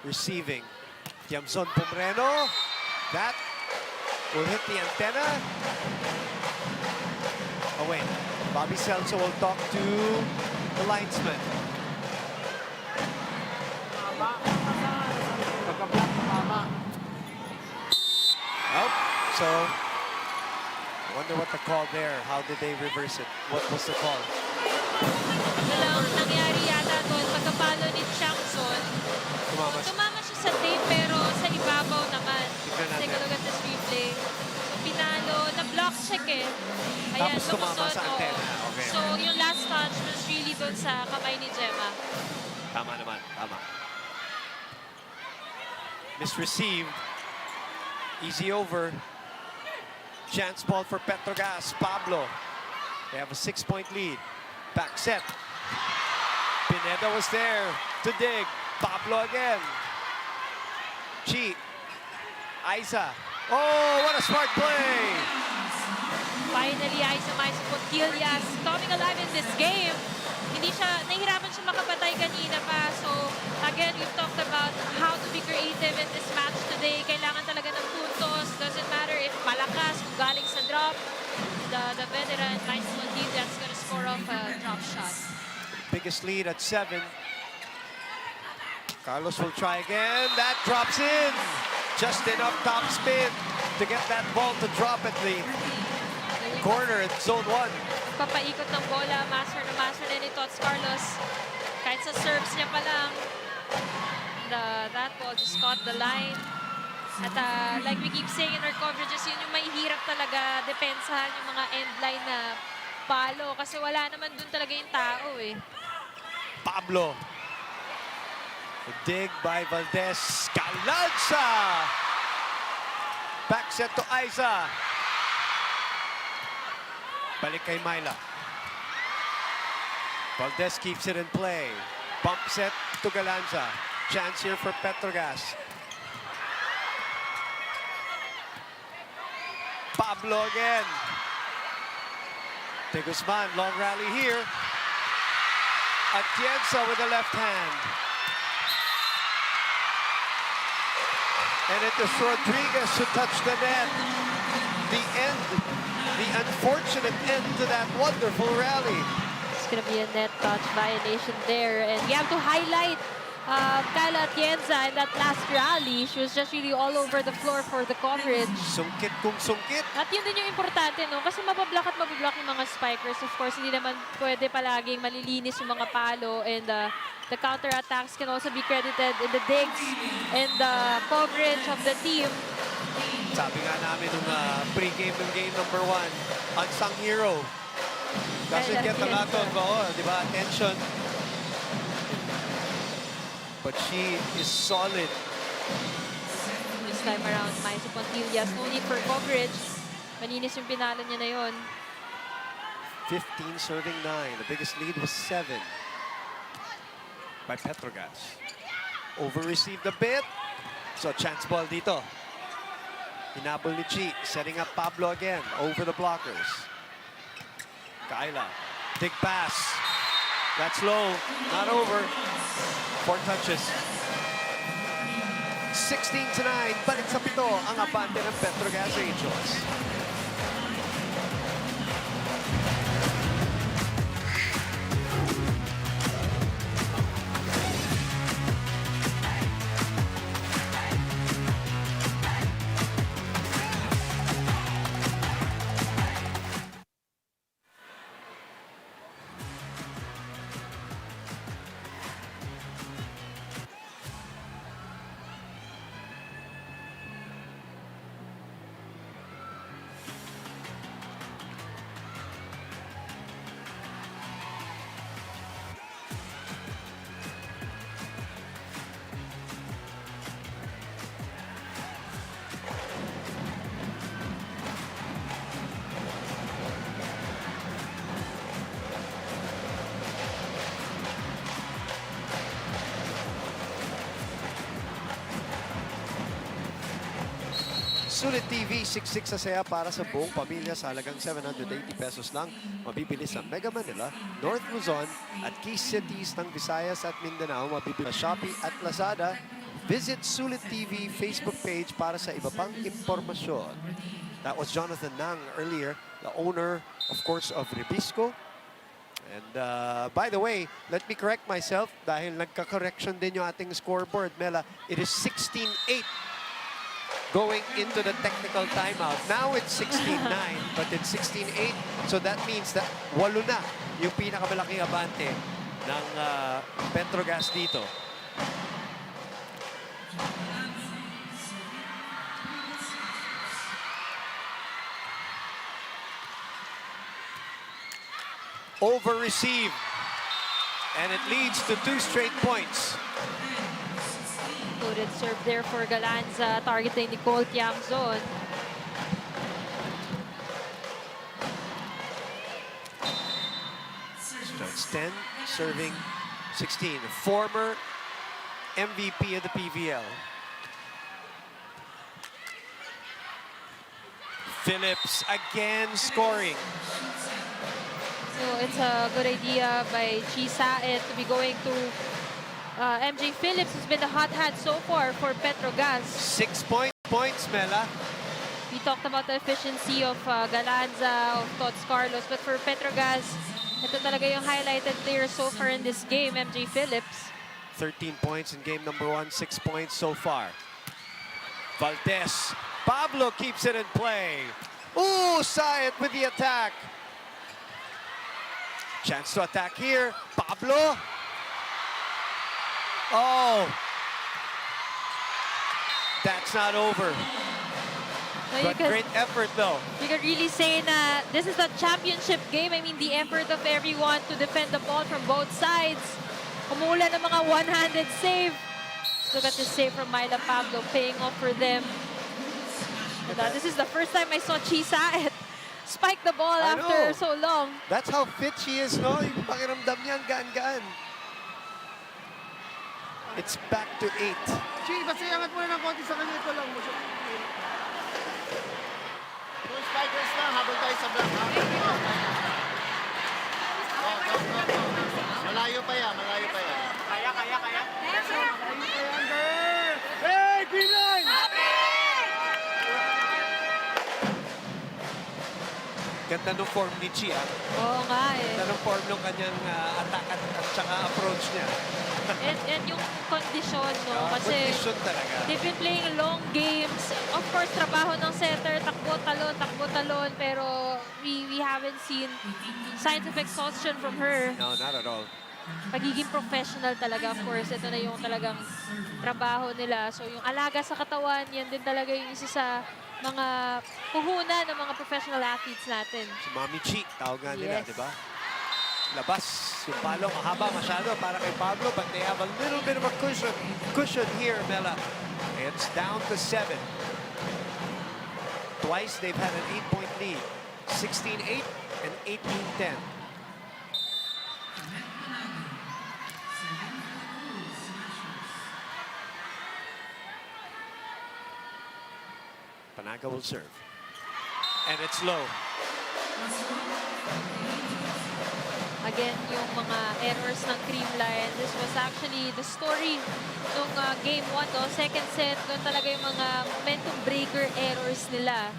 Speaker 2: receiving. Tiamzon Pomreno. That will hit the antenna. Oh wait, Bobby Celso will talk to the linesman. Oh, so I wonder what the call there. How did they reverse it? What was the call?
Speaker 1: Walang nangyari yata doon. Pagkapalo ni Tiamzon, tumama siya sa tape pero sa ibabaw naman. Take a look at this replay. So, pinalo, na-block check eh. Ayan,
Speaker 2: Tapos tumama sa
Speaker 1: oo.
Speaker 2: antena. Okay.
Speaker 1: So, yung last touch was really doon sa kamay ni Gemma.
Speaker 2: Tama naman, tama. Misreceived. Easy over. Chance ball for Petro Gazz. Pablo. They have a 6-point lead. Back set. Pineda was there to dig. Pablo again. Chi. Aiza. Oh, what a smart play.
Speaker 1: Finally, Aiza Puntillas coming alive in this game. Nahihirapan siya makapatay kanina pa. So, again, we've talked about how to be creative in this match today. Kailangan talaga ng puntos. Doesn't matter if malakas, kung galing sa drop. The veteran, Aiza Puntillas, is gonna score off a drop shot.
Speaker 2: Biggest lead at 7. Carlos will try again. That drops in. Just enough top spin to get that ball to drop at the corner at zone 1.
Speaker 1: Papaikot ng bola, master na ni Tots Carlos. Kahit sa serves niya pa lang, that ball just caught the line. At like we keep saying in our coverages, yun yung mahihirap talaga depensahan yung mga end line na palo. Kasi wala naman dun talaga yung tao eh.
Speaker 2: Pablo. The dig by Valdez. Calanza! Back set to Aiza. Balik kay Myla. Valdez keeps it in play. Bump set to Galanza. Chance here for Petro Gazz. Pablo again. De Guzman, long rally here. Atienza with the left hand. And it is Rodriguez who touched the net. The unfortunate end to that wonderful rally.
Speaker 1: It's going to be a net touch violation there. And we have to highlight Kyla Atienza in that last rally. She was just really all over the floor for the coverage.
Speaker 2: Sungkit kung sungkit.
Speaker 1: At yun din yung importante, no? Kasi mabablock yung mga spikers. Of course, hindi naman pwede palaging malilinis yung mga palo. And the counter-attacks can also be credited in the digs and the coverage of the team.
Speaker 2: Sabi nga namin nung pre-game ng game number 1, unsung hero. Doesn't get a lot of di ba, attention. But she is solid.
Speaker 1: This time around, Maisa Pontillas, no need for coverage. Maninis yung pinalo niya na yun.
Speaker 2: 15 serving 9. The biggest lead was 7 by Petro Gazz. Over-received a bit. So chance ball dito. Hinabol ni Chi, setting up Pablo again over the blockers. Kyla, big pass. That's low, not over. 4 touches. 16-9, balik sa 7 ang abante ng Petro Gazz Angels. Sulit TV, 6-6 sa saya para sa buong pamilya sa halagang 780 pesos lang. Mabibili sa Mega Manila, North Luzon at key cities ng Visayas at Mindanao. Mabibili sa Shopee at Lazada. Visit Sulit TV Facebook page para sa iba pang impormasyon. That was Jonathan Nang earlier, the owner, of course, of Ribisco. And by the way, let me correct myself dahil nagka-correction din yung ating scoreboard, Mela. It is 16-8. Going into the technical timeout. Now it's 16-9, but it's 16-8. So that means that 8 na yung pinakamalaking abante ng Petro Gazz dito. Over-received. And it leads to 2 straight points.
Speaker 1: Good serve there for Galanza, targeting Nicole Tiamzon.
Speaker 2: Starts 10, serving 16. Former MVP of the PVL. Phillips again scoring.
Speaker 1: So it's a good idea by Chi Saet to be going to MJ Phillips, who's been the hot hand so far for Petro Gazz.
Speaker 2: 6 points, Mela.
Speaker 1: We talked about the efficiency of Galanza, of Tots Carlos, but for Petro Gazz, ito talaga yung highlighted player so far in this game, MJ Phillips.
Speaker 2: 13 points in game number 1, 6 points so far. Valdez. Pablo keeps it in play. Ooh, Sayed with the attack. Chance to attack here. Pablo. Oh. That's not over.
Speaker 1: So
Speaker 2: But great effort though.
Speaker 1: You can really say na this is a championship game. I mean, the effort of everyone to defend the ball from both sides. Kumula ng mga one-handed save. Look at the save from Myla Pablo, paying off for them. And, this is the first time I saw Chi Saet spike the ball after so long.
Speaker 2: That's how fit she is, no? Yung pakiramdam niya, gaan-gaan. It's back to 8.
Speaker 5: Chi, basta iangat mo na ng konti sa kanya. Ito lang.
Speaker 7: Two spikers lang, habol tayo sa block. Malayo pa yan, malayo pa yan.
Speaker 6: Kaya.
Speaker 5: Hey, Creamline!
Speaker 2: Ganda ng form ni Chi, ah.
Speaker 1: Oo nga eh.
Speaker 2: Ganda ng form ng kanyang attack at saka approach niya.
Speaker 1: And yung kondisyon, no? Kasi
Speaker 2: Condition talaga.
Speaker 1: they've been playing long games. Of course, trabaho ng setter, takbo, talon. Pero we haven't seen signs of exhaustion from her.
Speaker 2: No, not at all.
Speaker 1: Pagiging professional talaga, of course. Ito na yung talagang trabaho nila. So yung alaga sa katawan, yan din talaga yung isa sa mga puhunan ng mga professional athletes natin.
Speaker 2: Si Mami Chi, tawag nga nila,
Speaker 1: Yes.
Speaker 2: di ba? Labas, yung palo, mahaba masyado para kay Pablo, but they have a little bit of a cushion here, Mela. It's down to 7. Twice they've had an 8-point lead. 16-8 and 18-10. Panaga will serve. And it's low.
Speaker 1: Again, yung mga errors ng Creamline. This was actually the story nung game 1, no? Second set, doon talaga yung mga momentum breaker errors nila.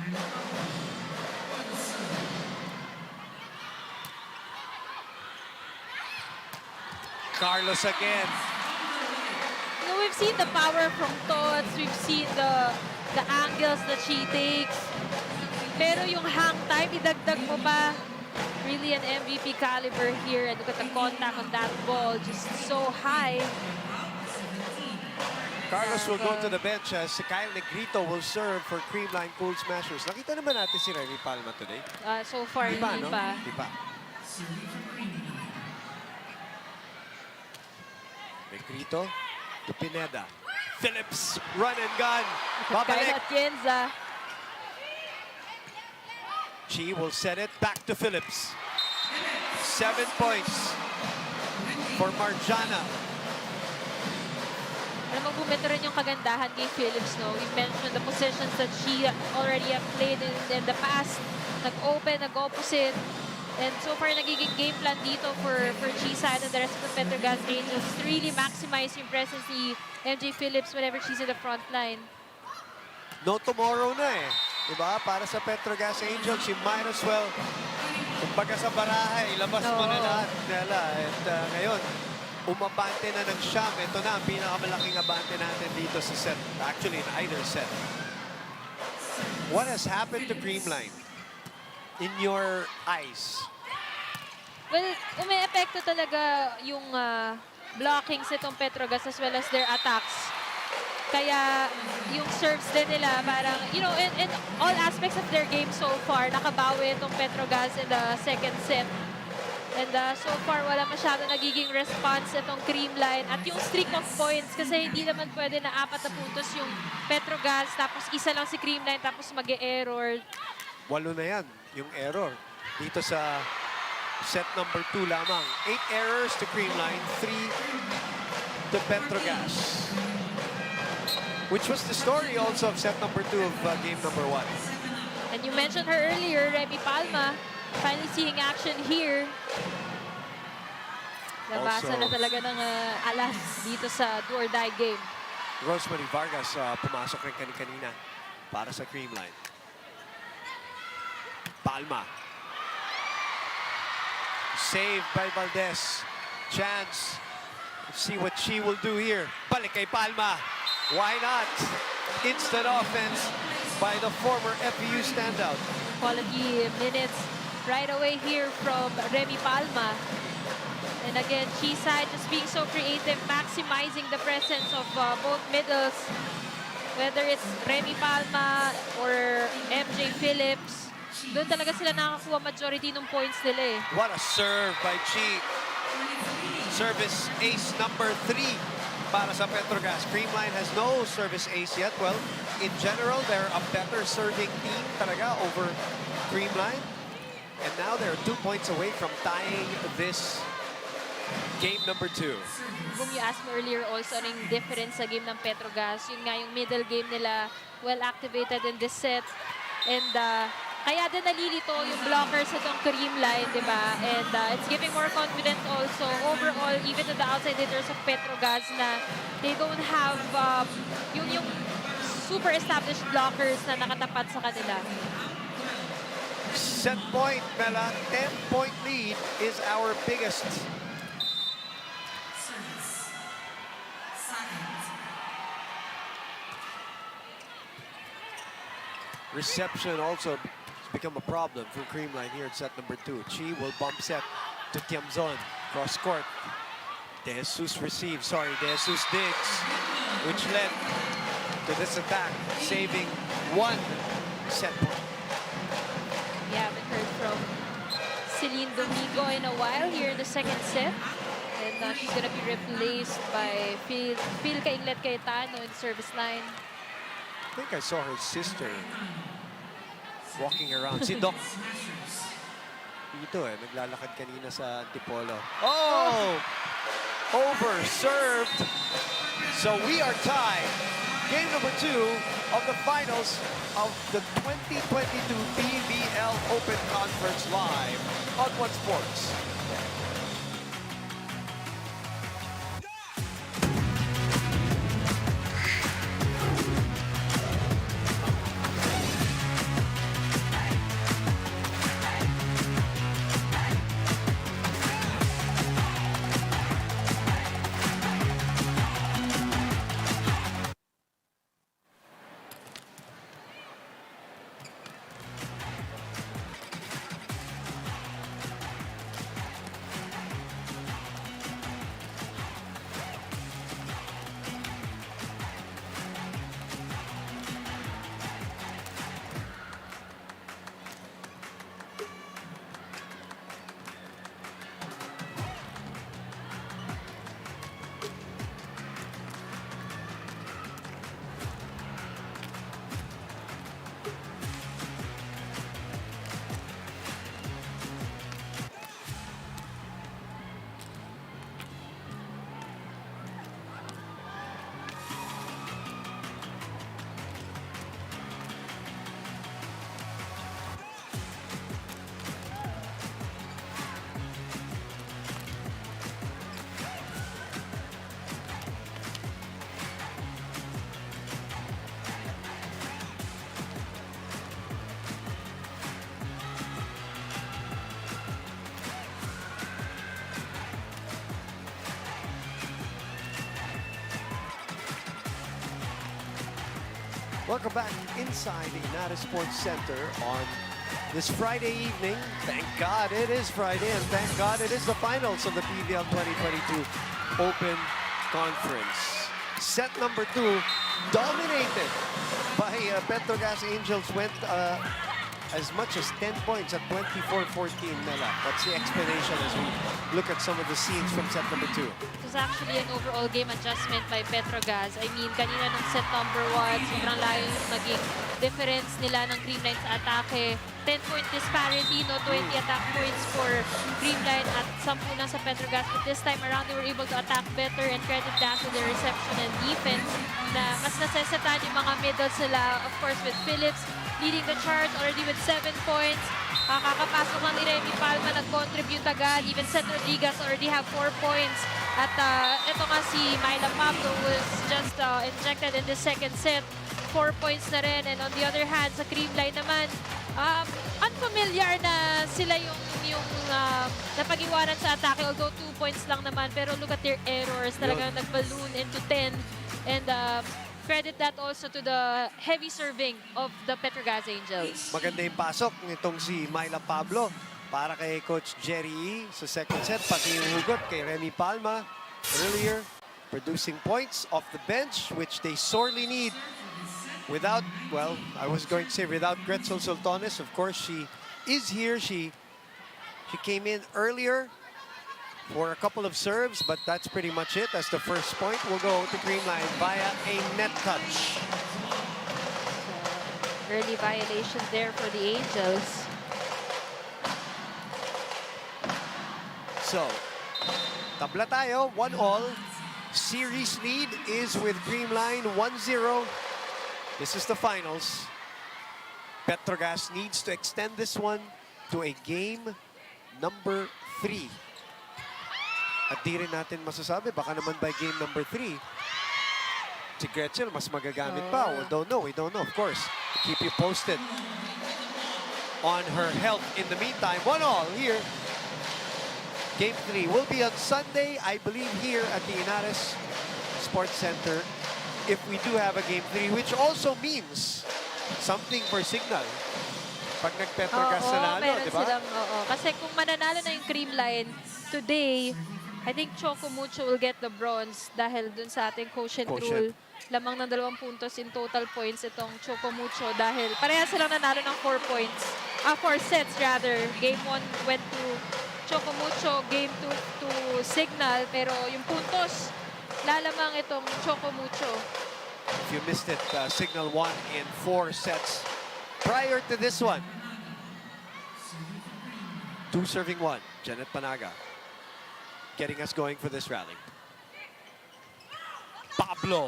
Speaker 2: Carlos again.
Speaker 1: You know, we've seen the power from Tots, we've seen the angles that she takes. Pero yung hang time, idagdag mo pa. Really an MVP caliber here. And look at the contact on that ball, just so high.
Speaker 2: Carlos will go to the bench as Kyle Negrito will serve for Creamline Cool Smashers. Nakita naman natin si Remy Palma today.
Speaker 1: So far,
Speaker 2: Di ba,
Speaker 1: hindi
Speaker 2: no?
Speaker 1: pa.
Speaker 2: Di pa. Negrito to Pineda. Phillips, run and gun.
Speaker 1: Kyle
Speaker 2: Babalik.
Speaker 1: Atienza.
Speaker 2: Chi will set it back to Phillips. 7 points for Marjana.
Speaker 1: Alam mo, bumito rin yung kagandahan kay Phillips, no? We mentioned the positions that she already have played in the past. Nag-open, nag-opposite. And so far, nagiging game plan dito for G-side and the rest of the Petro Gazz Angels to really maximize yung presence ni MJ Phillips whenever she's in the front line.
Speaker 2: No tomorrow na eh. Diba? Para sa Petro Gazz Angels, you might as well, kumbaga sa baraha, ilabas mo na
Speaker 1: Oo.
Speaker 2: lahat nila. At ngayon, umabante na ng siyam. Ito na ang pinakamalaking abante natin dito sa set. Actually, in either set. What has happened to Creamline in your eyes?
Speaker 1: Well, umi-epekto talaga yung blockings itong Petro Gazz as well as their attacks. Kaya yung serves din nila parang, you know, in all aspects of their game so far, nakabawi itong Petro Gazz in the second set. And so far, wala masyado nagiging response itong Creamline. At yung streak of points, kasi hindi naman pwede na 4 na puntos yung Petro Gazz, tapos isa lang si Creamline, tapos mag-e-error.
Speaker 2: 8 na yan, yung error. Dito sa set number 2 lamang. 8 errors to Creamline, 3 to Petro Gazz. Which was the story also of set number 2 of game number 1.
Speaker 1: And you mentioned her earlier, Remy Palma, finally seeing action here. Labasan na talaga ng alas dito sa do-or-die game.
Speaker 2: Rosemary Vargas pumasok rin kanina para sa Creamline. Palma. Saved by Valdez. Chance. Let's see what she will do here. Balik kay Palma. Why not? Instant offense by the former FEU standout.
Speaker 1: Quality minutes right away here from Remy Palma. And again, G-side just being so creative, maximizing the presence of both middles. Whether it's Remy Palma or MJ Phillips, doon talaga sila nakakuha majority ng points nila eh.
Speaker 2: What a serve by Chi. Service ace number 3 para sa Petro Gazz. Creamline has no service ace yet. Well, in general, they're a better serving team talaga over Creamline. And now they're 2 points away from tying this game number 2.
Speaker 1: Kung you asked me earlier also, ano yung difference sa game ng Petro Gazz, yun nga yung middle game nila, well activated in this set. And kaya din nalilito yung blockers sa itong Creamline, di ba? And it's giving more confidence also overall, even to the outside hitters of Petro Gazz na they don't have yung super established blockers na nakatapat sa kanila.
Speaker 2: Set point, Mela. 10-point lead is our biggest. Reception also has become a problem for Creamline here in set number 2. Chi will bump set to Tiamzon. Cross court. De Jesus receives, De Jesus digs, which led to this attack, saving 1 set point.
Speaker 1: We haven't heard from Celine Domingo in a while here in the second set. And she's gonna be replaced by Phil Kainglet Cayetano in the service line.
Speaker 2: I think I saw her sister walking around. Si Doc. Dito naglalakad kanina sa Antipolo. Oh! Over served. So we are tied. Game number 2 of the finals of the 2022 PVL Open Conference live on One Sports. Welcome back inside the United Sports Center on this Friday evening. Thank God it is Friday, and thank God it is the finals of the PVL 2022 Open Conference. Set number 2 dominated by Petro Gazz Angels, went as much as 10 points at 24-14, Mela. What's the explanation as we look at some of the scenes from set number 2?
Speaker 1: It was actually an overall game adjustment by Petro Gazz. I mean, kanina nung set number 1, sobrang layo yung naging difference nila ng Creamline sa atake. 10-point disparity, no? 20 attack points for Creamline at 10 lang sa Petro Gazz. But this time around, they were able to attack better, and credit that to their reception and defense na mas nasesetan yung mga middles nila. Of course, with Phillips leading the charge already with 7 points. Kakapasok lang ni Remy Palma, nag-contribute agad. Even Seth Rodriguez already have 4 points. At ito nga si Myla Pablo was just injected in the second set. 4 points na rin. And on the other hand, sa Creamline naman, unfamiliar na sila yung napag-iwanan sa atake. Although 2 points lang naman. Pero look at their errors. Talagang nag-balloon into 10. And credit that also to the heavy serving of the Petro Gazz Angels.
Speaker 2: Maganda yung pasok nitong si Myla Pablo para kay Coach Jerry E. sa second set. Pati yung hugot kay Remy Palma earlier, producing points off the bench, which they sorely need. Without, well, I was going to say without Gretzel Sultones. Of course, she is here. She came in earlier for a couple of serves, but that's pretty much it. As the first point will go to Creamline via a net touch.
Speaker 1: Early violation there for the Angels.
Speaker 2: So, tabla tayo, 1-all. Series lead is with Creamline, 1-0. This is the finals. Petro Gazz needs to extend this one to a game number 3. At di rin natin masasabi, baka naman by game number 3, si Gretchen mas magagamit pa. We don't know, of course. We'll keep you posted. on her health in the meantime. 1-1 here. Game 3 will be on Sunday, I believe, here at the Inares Sports Center. If we do have a Game 3, which also means something for Signal. Pag nag-Petro Gazz nanalo,
Speaker 1: meron
Speaker 2: di ba?
Speaker 1: silang, Kasi kung mananalo na yung Creamline today, I think Choco Mucho will get the bronze dahil dun sa ating quotient rule. Lamang ng 2 puntos in total points itong Choco Mucho dahil parehas silang nanalo ng 4 points. 4 sets rather. Game 1 went to Choco Mucho, Game 2 to Signal, pero yung puntos, lalamang itong Choco Mucho.
Speaker 2: If you missed it, Signal won in 4 sets prior to this one. 2 serving 1, Janet Panaga getting us going for this rally. Pablo,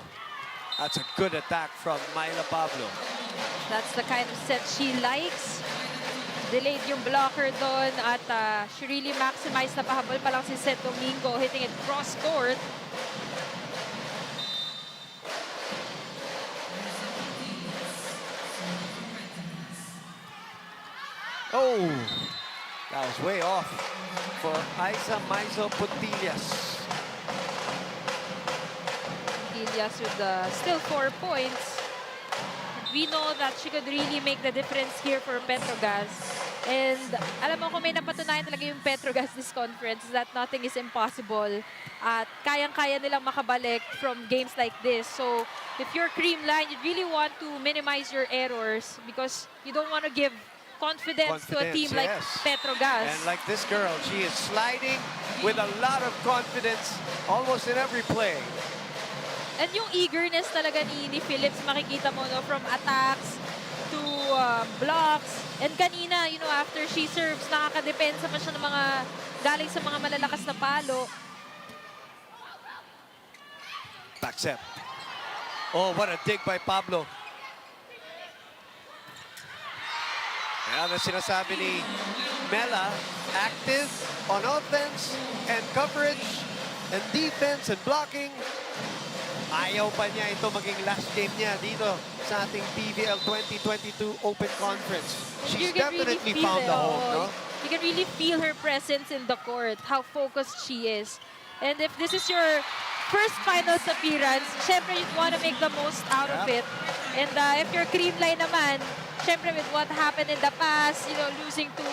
Speaker 2: that's a good attack from Myla Pablo.
Speaker 1: That's the kind of set she likes. Delayed yung blocker doon at she really maximized na pahabol pa lang si Seth Domingo, hitting it cross court.
Speaker 2: Oh, that was way off for Aiza Maizo Putillas.
Speaker 1: Ilias with still 4 points. We know that she could really make the difference here for Petro Gazz. And alam mo kung may napatunayan talaga yung Petro Gazz this conference that nothing is impossible. At kayang-kaya nilang makabalik from games like this. So if you're Creamline, you really want to minimize your errors because you don't want to give confidence to a team like Petro Gazz.
Speaker 2: And like this girl, she is sliding with a lot of confidence almost in every play.
Speaker 1: And yung eagerness talaga ni Phillips, makikita mo, no, from attacks to blocks. And kanina, you know, after she serves, nakakadepensa pa siya ng mga galing sa mga malalakas na palo.
Speaker 2: Back set. Oh, what a dig by Pablo. Ayan ang sinasabi ni Mela, active on offense and coverage and defense and blocking. Ayaw pa niya ito maging last game niya dito sa ating PVL 2022 Open Conference. She's definitely found the home, no?
Speaker 1: You can really feel her presence in the court, how focused she is. And if this is your first finals appearance, syempre you'd want to make the most out of it. And if you're Creamline naman, syempre with what happened in the past, you know, losing to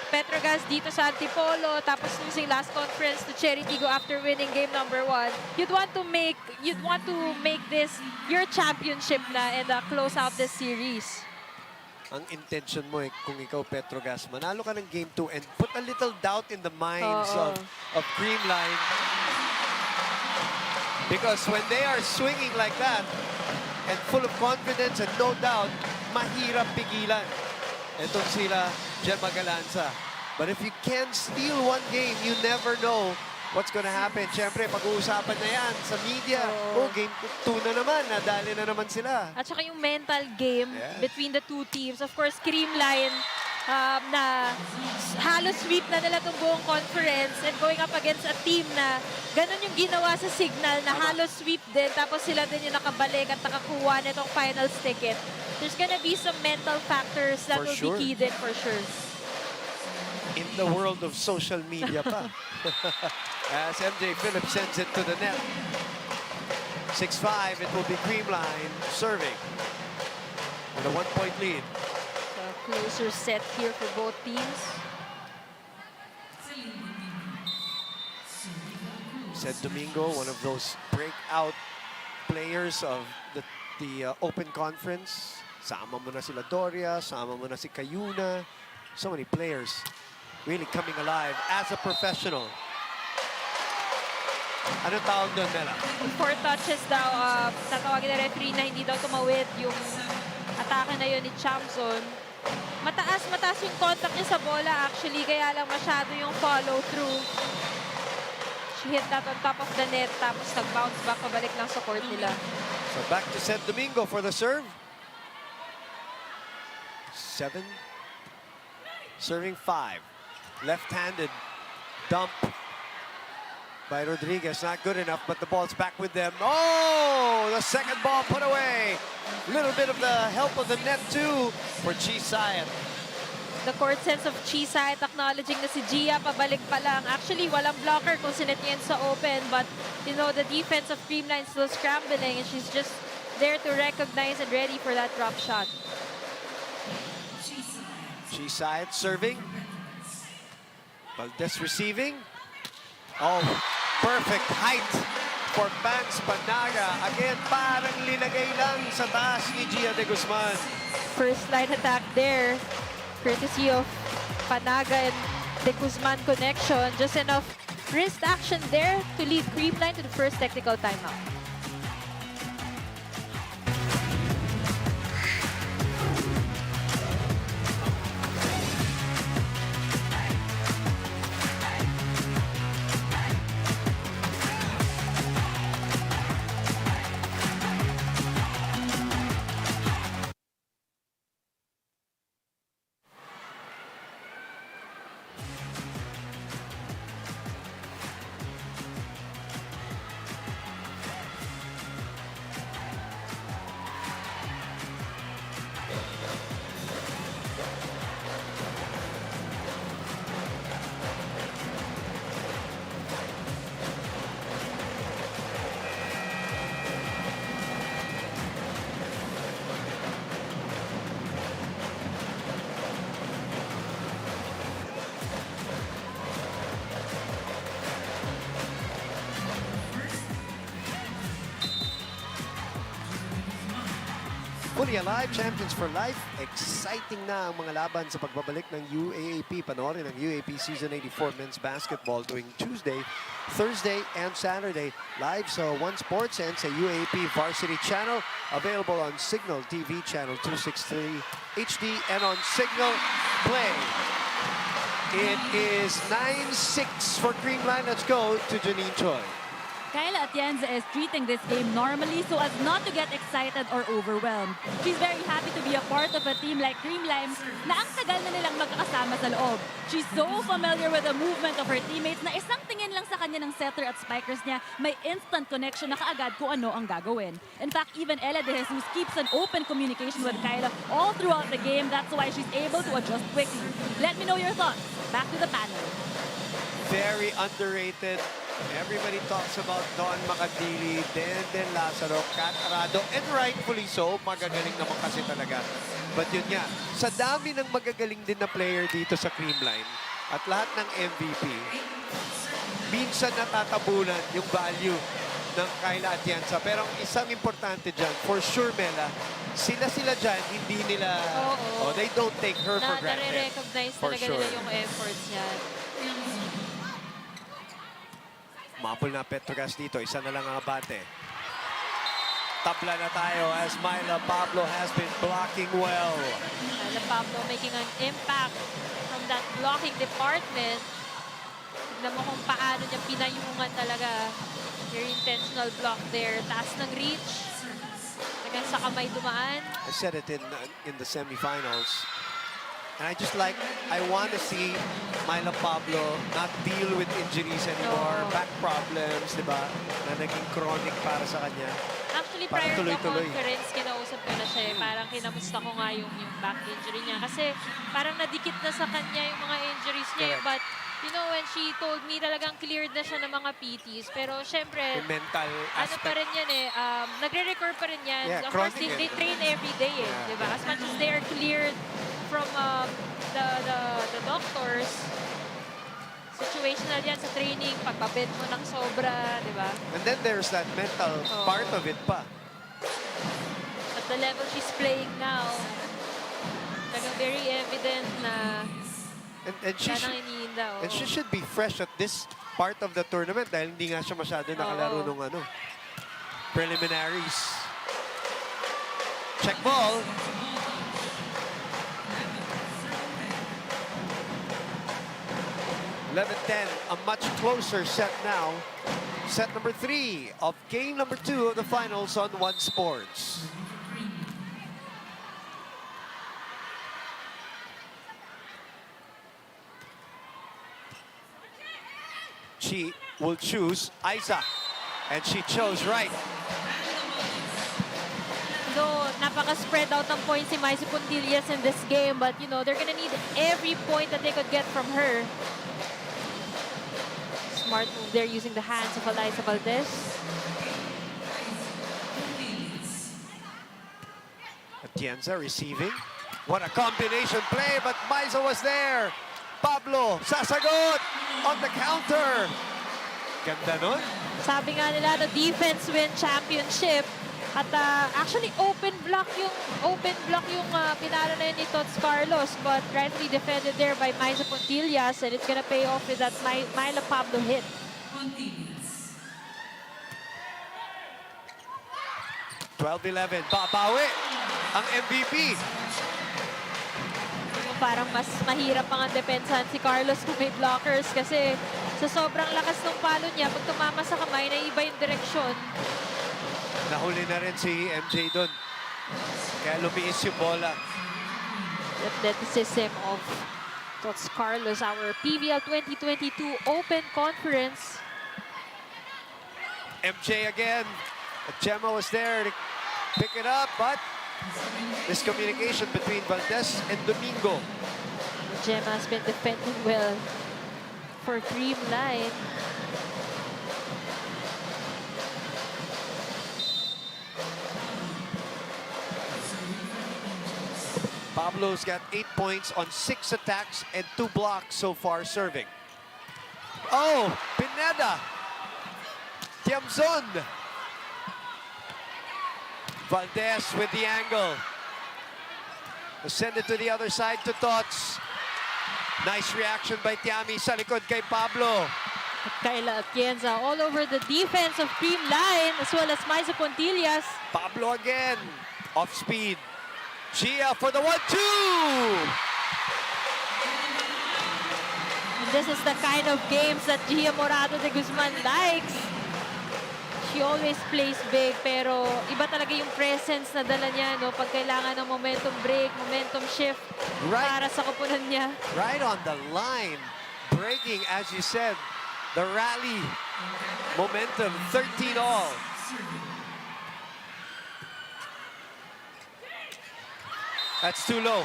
Speaker 1: Petro Gazz dito sa Antipolo, tapos losing last conference to Cherry Tigo after winning game number 1, you'd want to make this your championship na and close out this series.
Speaker 2: Ang intention mo kung ikaw Petro Gazz, manalo ka ng game 2 and put a little doubt in the minds of Creamline. Because when they are swinging like that and full of confidence and no doubt, mahirap pigilan. Ito sila, Jen Magalanza. But if you can steal one game, you never know what's gonna happen. Siyempre, pag-uusapan na yan sa media. Oh, game 2 na naman, nadali na naman sila.
Speaker 1: At saka yung mental game between the two teams. Of course, Creamline na halos sweep na nila itong buong conference and going up against a team na ganun yung ginawa sa Signal na halos sweep din. Tapos sila din yung nakabalik at nakakuha na itong finals ticket. There's gonna be some mental factors that will be keyed in for sure.
Speaker 2: In the world of social media pa. As MJ Phillips sends it to the net. 6-5, it will be Creamline serving with a 1-point lead.
Speaker 1: So, closer set here for both teams.
Speaker 2: Said Domingo, one of those breakout players of the Open Conference. Sama mo na sila Doria, sama mo na si Cayuna. So many players really coming alive as a professional. Anong tawag doon, Mela?
Speaker 1: 4 touches daw, tatawagin na referee na hindi daw tumawid yung atake na yun ni Chamson. Mataas yung contact niya sa bola actually, kaya lang masyado yung follow through. She hit that on top of the net, tapos nag-bounce back, pabalik lang sa court nila.
Speaker 2: So back to St. Domingo for the serve. 7. Serving 5. Left-handed dump by Rodriguez. Not good enough, but the ball's back with them. Oh, the second ball put away. A little bit of the help of the net, too, for Chi Sayat.
Speaker 1: The court sense of Chisite acknowledging na si Gia pabalik pa lang. Actually, walang blocker kung sinet niya yun sa open. But, you know, the defense of Creamline still scrambling and she's just there to recognize and ready for that drop shot.
Speaker 2: Chisite serving. Valdez receiving. Oh, perfect height for Pans Panaga. Again, parang linagay lang sa taas ni Gia de Guzman.
Speaker 1: First line attack there, courtesy of Panaga and de Guzman connection. Just enough wrist action there to lead Creamline to the first technical timeout.
Speaker 2: Fully alive, champions for life. Exciting na ang mga laban sa pagbabalik ng UAAP. Panoorin ang UAAP Season 84 Men's Basketball tuwing Tuesday, Thursday, and Saturday. Live sa One Sports and sa UAAP Varsity Channel. Available on Signal TV Channel 263 HD and on Signal Play. It is 9-6 for Creamline. Let's go to Janine Choi.
Speaker 4: Kayla Atienza is treating this game normally so as not to get excited or overwhelmed. She's very happy to be a part of a team like Creamline na ang tagal na nilang magkakasama sa loob. She's so familiar with the movement of her teammates na isang tingin lang sa kanya ng setter at spikers niya, may instant connection na kaagad kung ano ang gagawin. In fact, even Ella De Jesus keeps an open communication with Kayla all throughout the game. That's why she's able to adjust quickly. Let me know your thoughts. Back to the panel.
Speaker 2: Very underrated. Everybody talks about Don Macadili, Den Lazaro, Kat Arado, and rightfully so. Magagaling naman kasi talaga. But yun nga, sa dami ng magagaling din na player dito sa Creamline at lahat ng MVP, minsan natatabunan yung value ng Kayla Atienza. Pero ang isang importante dyan, for sure, Mela, sila dyan, hindi nila, they don't take her for granted.
Speaker 1: Nare-recognize talaga nila yung efforts niya.
Speaker 2: Mapul na Petro Gazz dito. Isa na lang ang abante. Tabla na tayo as Myla Pablo has been blocking well.
Speaker 1: Myla Pablo making an impact from that blocking department. Tignan mo kung paano niya pinayungan talaga. Very intentional block there. Taas ng reach. Hanggang sa kamay dumaan.
Speaker 2: I said it in the semifinals. And I just I want to see Myla Pablo not deal with injuries anymore, back problems, di ba? Na naging chronic para sa kanya.
Speaker 1: Actually,
Speaker 2: Parang
Speaker 1: prior to the
Speaker 2: tuloy-tuloy.
Speaker 1: conference, kinausap ko na siya. Parang kinamusta ko nga yung back injury niya. Kasi parang nadikit na sa kanya yung mga injuries niya.
Speaker 2: Correct.
Speaker 1: But, you know, when she told me, talagang cleared na siya ng mga PTs. Pero, syempre,
Speaker 2: Yung mental
Speaker 1: ano pa
Speaker 2: aspect.
Speaker 1: rin yan nagre-recur pa rin yan.
Speaker 2: Yeah,
Speaker 1: Of course,
Speaker 2: chronic
Speaker 1: they train every day
Speaker 2: Yeah.
Speaker 1: diba? As much as they are cleared from the doctors, situational yan sa training, pagbabed mo ng sobra, diba?
Speaker 2: And then there's that mental part of it pa.
Speaker 1: At the level she's playing now, talagang very evident na
Speaker 2: And she
Speaker 1: yan ang iniinda.
Speaker 2: And she should be fresh at this part of the tournament dahil hindi nga siya masyado nakalaro nung preliminaries. Check ball. A much closer set now. Set number 3 of game number 2 of the finals on One Sports. She will choose Isa, and she chose right.
Speaker 1: No, napaka-spread out ng points si Maisy Puntillas in this game. But, you know, they're gonna need every point that they could get from her. Smart move there using the hands of Eliza Valdez.
Speaker 2: Atienza receiving. What a combination play, but Maiza was there. Pablo, sasagot on the counter. Ganda nun.
Speaker 1: Sabi nga nila, the defense win championship. At actually open block yung pinalo na yun ni Tots Carlos, but rightly defended there by Maisa Puntillas, and it's gonna pay off with that Myla Pablo hit.
Speaker 2: 12-11, babawi ang MVP.
Speaker 1: Parang mas mahirap pang ang depensahan si Carlos kung may blockers kasi sa sobrang lakas ng palo niya, pag tumama sa kamay, naiba yung direksyon.
Speaker 2: Nahuli na rin si MJ doon. Kaya lumiis yung bola.
Speaker 1: The athleticism of Tots Carlos, our PVL 2022 Open Conference.
Speaker 2: MJ again. Gemma was there to pick it up, but miscommunication between Valdez and Domingo.
Speaker 1: Gemma has been defending well for Creamline.
Speaker 2: Pablo's got 8 points on 6 attacks and 2 blocks so far serving. Oh, Pineda. Tiamzon. Valdez with the angle. Send it to the other side to Tots. Nice reaction by Tiami sa likod kay Pablo.
Speaker 1: At Kayla Atienza all over the defense of Creamline as well as Maisa Puntillas.
Speaker 2: Pablo again. Off speed. Gia for the 1-2.
Speaker 1: And this is the kind of games that Gia Morado de Guzman likes. She always plays big, pero iba talaga yung presence na dala niya, no? Pag kailangan ng momentum break, momentum shift para sa koponan niya.
Speaker 2: Right on the line. Breaking, as you said, the rally momentum, 13 all. That's too low.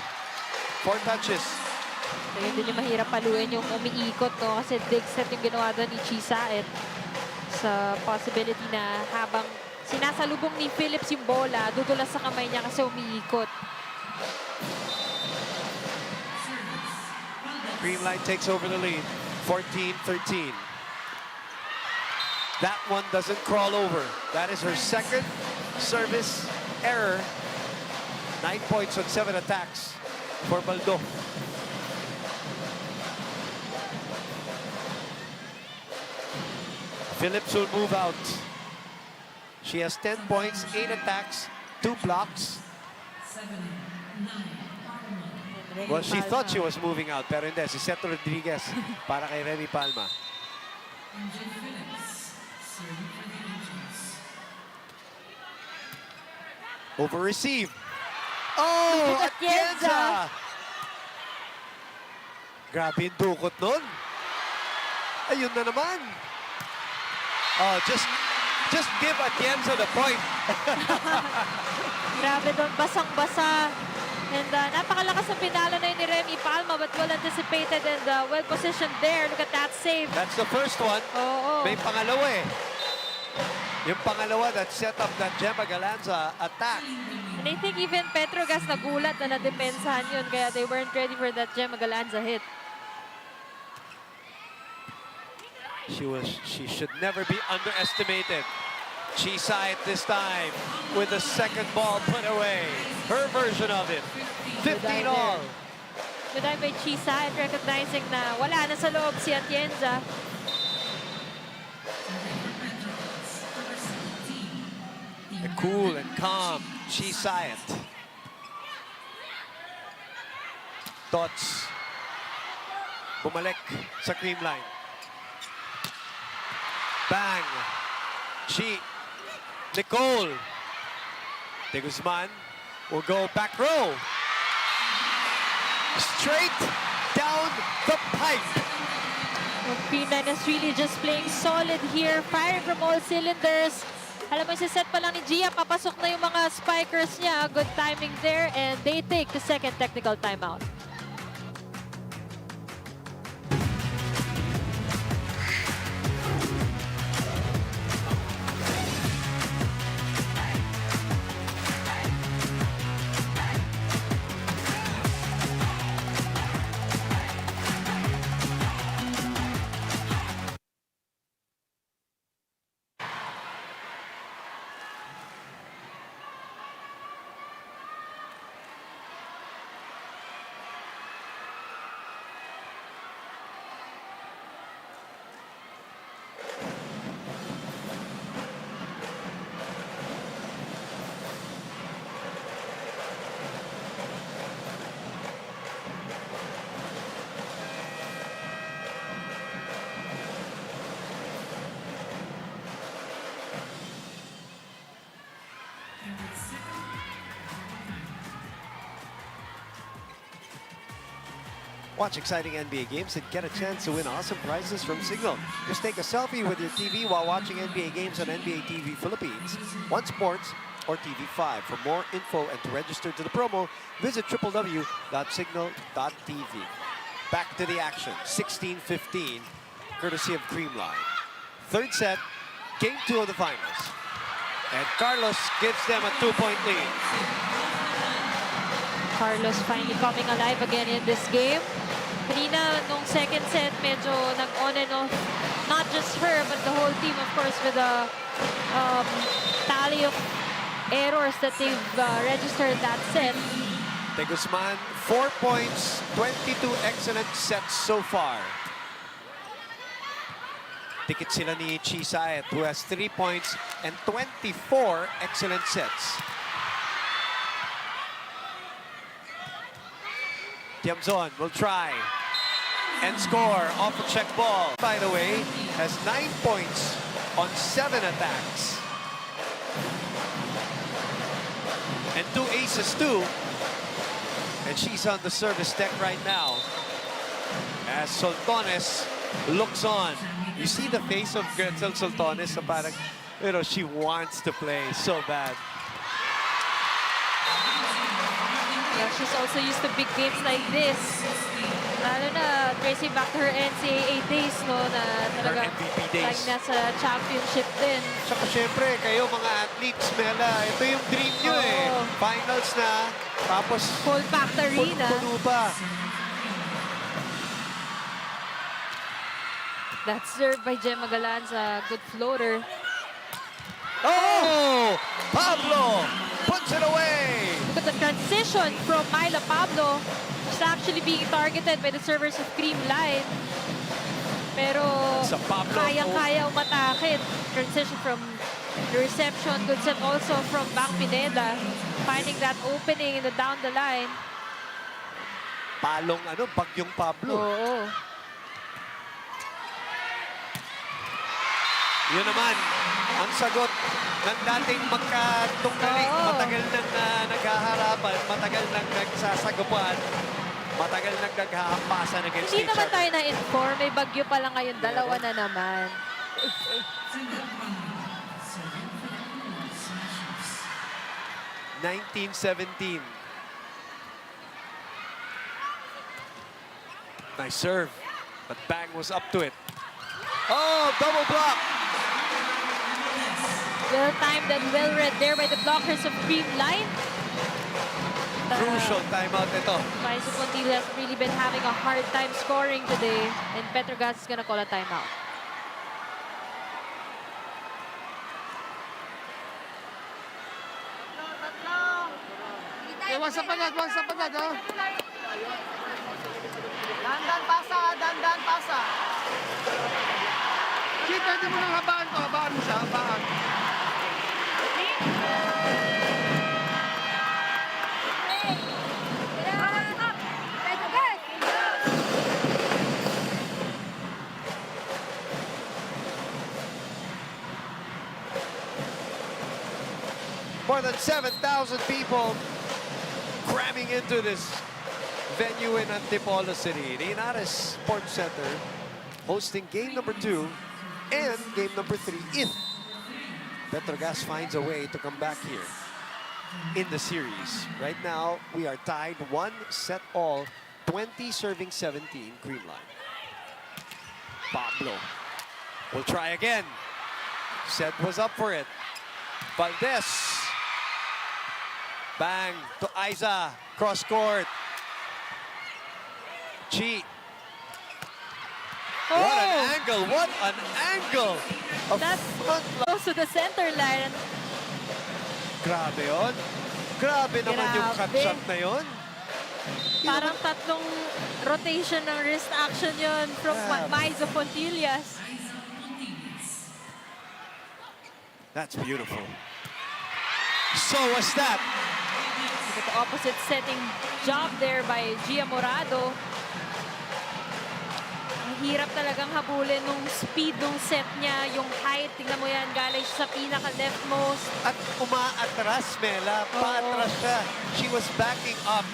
Speaker 2: 4 touches.
Speaker 1: So yun din yung mahirap paluin yung umiikot, no? Kasi dig set yung ginawa doon ni Chisaet. Sa possibility na habang sinasalubong ni Phillips yung bola, dudulas sa kamay niya kasi umiikot.
Speaker 2: Creamline takes over the lead, 14-13. That one doesn't crawl over. That is her second service error. 9 points on 7 attacks for Baldo. Phillips will move out. She has 10 points, 8 attacks, 2 blocks. Well, she thought she was moving out, pero hindi. Si Seto Rodriguez para kay Remy Palma. Over receive. Oh, Atienza! Grabe yung dukot nun. Ayun na naman. Oh, just give Atienza the point.
Speaker 1: Grabe doon, basang-basa. And napakalakas ng pinalo na yun ni Remy Palma, but well anticipated and well positioned there. Look at that save.
Speaker 2: That's the first one.
Speaker 1: Oo.
Speaker 2: May pangalawa eh. Yung pangalawa that set up that Gemma Galanza attack.
Speaker 1: And I think even Petro Gazz nagulat na nadepensahan yun, kaya they weren't ready for that Gemma Galanza hit.
Speaker 2: She should never be underestimated. She saw it this time with the second ball put away. Her version of it. 15 all.
Speaker 1: Good eye by Chisa at recognizing na wala na sa loob si Atienza.
Speaker 2: Cool and calm. She saw it. Tots. Bumalik sa Creamline. Bang. Nicole de Guzman will go back row. Straight down the pipe.
Speaker 1: Creamline is really just playing solid here, firing from all cylinders. Alam mo, set pa lang ni Gia, papasok na yung mga spikers niya. Good timing there, and they take the second technical timeout.
Speaker 2: Watch exciting NBA games and get a chance to win awesome prizes from Signal. Just take a selfie with your TV while watching NBA games on NBA TV Philippines, One Sports, or TV5. For more info and to register to the promo, visit www.signal.tv. Back to the action, 16-15, courtesy of Creamline. Third set, game 2 of the finals. And Carlos gives them a 2-point lead.
Speaker 1: Carlos finally coming alive again in this game. Kanina, nung second set, medyo nag-on and off. Not just her, but the whole team, of course, with a tally of errors that they've registered that set.
Speaker 2: De Guzman, 4 points, 22 excellent sets so far. Tikit sila ni Chisaet, who has 3 points and 24 excellent sets. Tiamzon will try and score off a check ball. By the way, has 9 points on 7 attacks. And 2 aces too. And she's on the service deck right now. As Soltones looks on. You see the face of Gretzel Soltones, parang, you know, she wants to play so bad.
Speaker 1: Yeah, she's also used to big games like this. Lalo na, tracing back to her NCAA days, no, na talaga
Speaker 2: MVP days.
Speaker 1: like nasa championship din.
Speaker 2: Saka syempre, kayo mga athletes, Mela, ito yung dream nyo eh.
Speaker 1: Oo.
Speaker 2: Finals na, tapos
Speaker 1: Full factory na.
Speaker 2: puno pa.
Speaker 1: That's served by Gemma Galan sa good floater.
Speaker 2: Oh! Pablo puts it away!
Speaker 1: Look at the transition from Myla Pablo. She's actually being targeted by the servers of Creamline. Pero
Speaker 2: Sa Pablo,
Speaker 1: kayang-kaya umatake. Transition from the reception. Good set also from Bang Pineda. Finding that opening in the down the line.
Speaker 2: Palong ano, bagyong Pablo.
Speaker 1: Oo.
Speaker 2: Yun naman, ang sagot ng dating magkatunggali.
Speaker 1: Oo.
Speaker 2: Matagal nang naghaharapan, matagal nang nagsasagupan, matagal nang naghahampasan against
Speaker 1: Hindi
Speaker 2: each
Speaker 1: naman
Speaker 2: other.
Speaker 1: tayo na-inform. May bagyo pa lang ngayon. Dalawa na naman.
Speaker 2: (1917). Nice serve, but Bang was up to it. Oh, double block.
Speaker 1: Well timed and well read there by the blockers of Creamline.
Speaker 2: Crucial timeout ito.
Speaker 1: Maisa Pontillo has really been having a hard time scoring today, and Petro Gazz is gonna call a timeout.
Speaker 5: Wag sa pagad, oh. Dandan pasa. Chief, pwede mo nang habaan to. Habaan mo siya, habaan.
Speaker 2: More than 7,000 people cramming into this venue in Antipolo City. The Inares Sports Center hosting game number 2 and game number 3 in Petro Gazz finds a way to come back here in the series. Right now, we are tied 1-all, 20 serving 17, Creamline. Pablo will try again. Set was up for it. Valdez. Bang to Aiza. Cross court. Chi. What an angle! What an angle! A
Speaker 1: That's
Speaker 2: front line.
Speaker 1: close to the center line.
Speaker 2: Grabe yun. Grabe naman yung cut
Speaker 1: Grabe.
Speaker 2: shot na yun.
Speaker 1: Parang tatlong rotation ng wrist action yon from
Speaker 2: Yeah.
Speaker 1: Maiza Pontillas.
Speaker 2: That's beautiful. So was that.
Speaker 1: With the opposite setting job there by Gia Morado. Ang hirap talagang habulin nung speed nung set niya, yung height. Tingnan mo yan, galing siya sa pinaka-leftmost.
Speaker 2: At umaatras, Mela. Paatras siya. She was backing up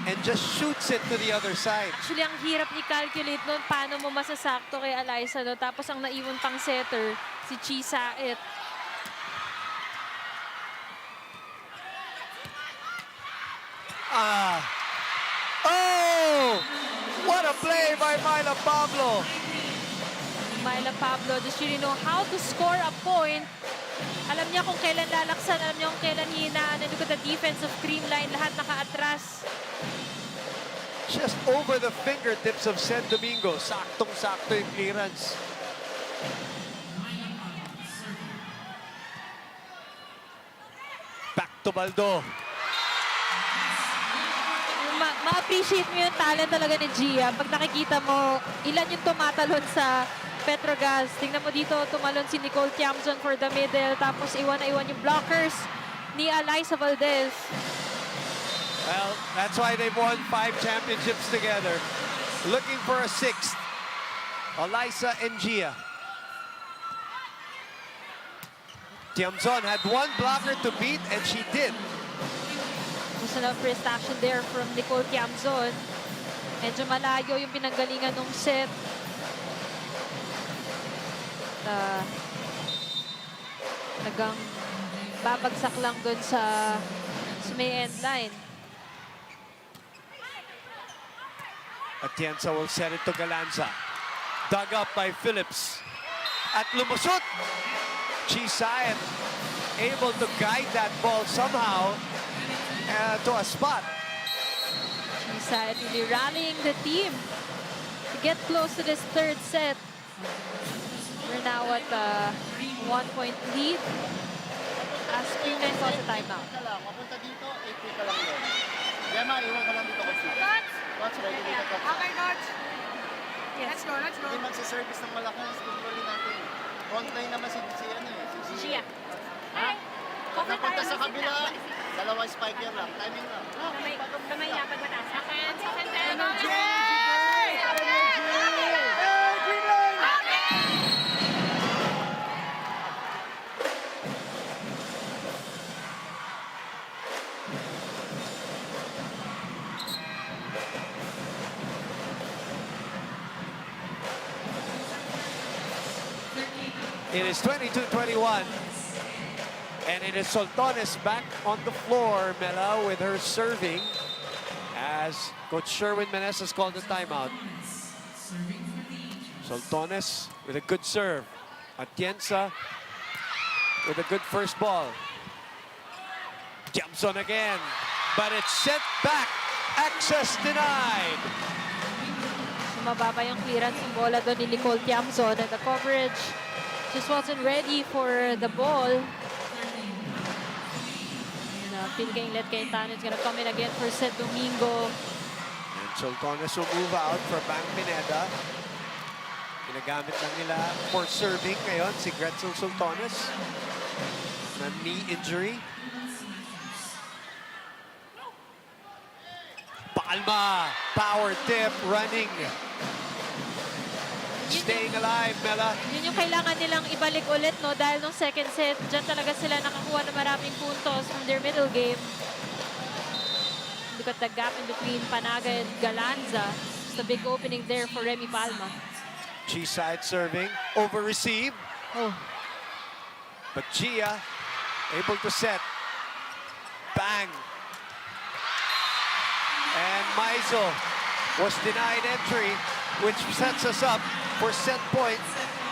Speaker 2: and just shoots it to the other side.
Speaker 1: Actually, ang hirap i-calculate nun paano mo masasakto kay Alyssa. No? Tapos ang naiwan pang setter, si Chi Saet.
Speaker 2: Oh! What a play by Myla Pablo.
Speaker 1: Myla Pablo, does she know how to score a point? Alam niya kung kailan lalaksan, alam niya kung kailan hinaan. And look at the defense of Creamline, lahat nakaatras.
Speaker 2: Just over the fingertips of Sen Domingo. Saktong-sakto yung clearance. Back to Baldo.
Speaker 1: Ma-appreciate mo yung talent talaga ni Gia. Pag nakikita mo, ilan yung tumatalon sa Petro Gazz. Tingnan mo dito, tumalon si Nicole Tiamson for the middle. Tapos iwan na iwan yung blockers ni Alyssa Valdez.
Speaker 2: Well, that's why they've won 5 championships together. Looking for a 6th. Alyssa and Gia. Tiamson had 1 blocker to beat, and she did.
Speaker 1: Gusto na first action there from Nicole Tiamson. Medyo malayo yung pinanggalingan ng set. Nagang babagsak lang dun sa may end line.
Speaker 2: Atienza will set it to Galanza. Dug up by Phillips. At lumusot. Chisaet able to guide that ball somehow to a spot.
Speaker 1: Chisaet really rallying the team to get close to this third set. We're now at a 1-point lead as Creamline calls a timeout.
Speaker 7: Mapunta dito, 8 feet ka lang doon. Gemma, iwan ka lang dito kasi.
Speaker 6: Coach!
Speaker 7: Coach, ready dito, coach.
Speaker 6: Okay, coach.
Speaker 1: Yes.
Speaker 6: Let's go, let's go.
Speaker 7: Hindi magsa-service ng malakas, kontrolin natin. Frontline naman si
Speaker 6: Gia. Hi.
Speaker 7: Pag napunta sa kabila, dalawa spiker lang, timing lang.
Speaker 6: Kamay niya pag mataas. Okay.
Speaker 2: It is 22-21. And it is Soltones back on the floor, Mela, with her serving as Coach Sherwin Meneses called the timeout. Soltones with a good serve. Atienza with a good first ball. Jumps on again, but it's sent back. Access denied.
Speaker 1: Mababa yung clearance ng bola doon ni Nicole Tiamson, and the coverage just wasn't ready for the ball. Phil Gainlet Cayetano is going to come in again for Sen Domingo.
Speaker 2: And Soltones will move out for Bang Pineda. Ginagamit lang nila for serving ngayon si Gretzel Soltones na knee injury. Palma, power tip, running. Staying alive, Mela.
Speaker 1: Yun yung kailangan nilang ibalik ulit, no? Dahil nung second set, dyan talaga sila nakakuha ng maraming puntos from their middle game. Look at the gap in between Panaga and Galanza. Just a big opening there for Remy Palma.
Speaker 2: G-side serving, over receive.
Speaker 1: Oh.
Speaker 2: But Gia able to set. Bang! And Maizo was denied entry, which sets us up for set point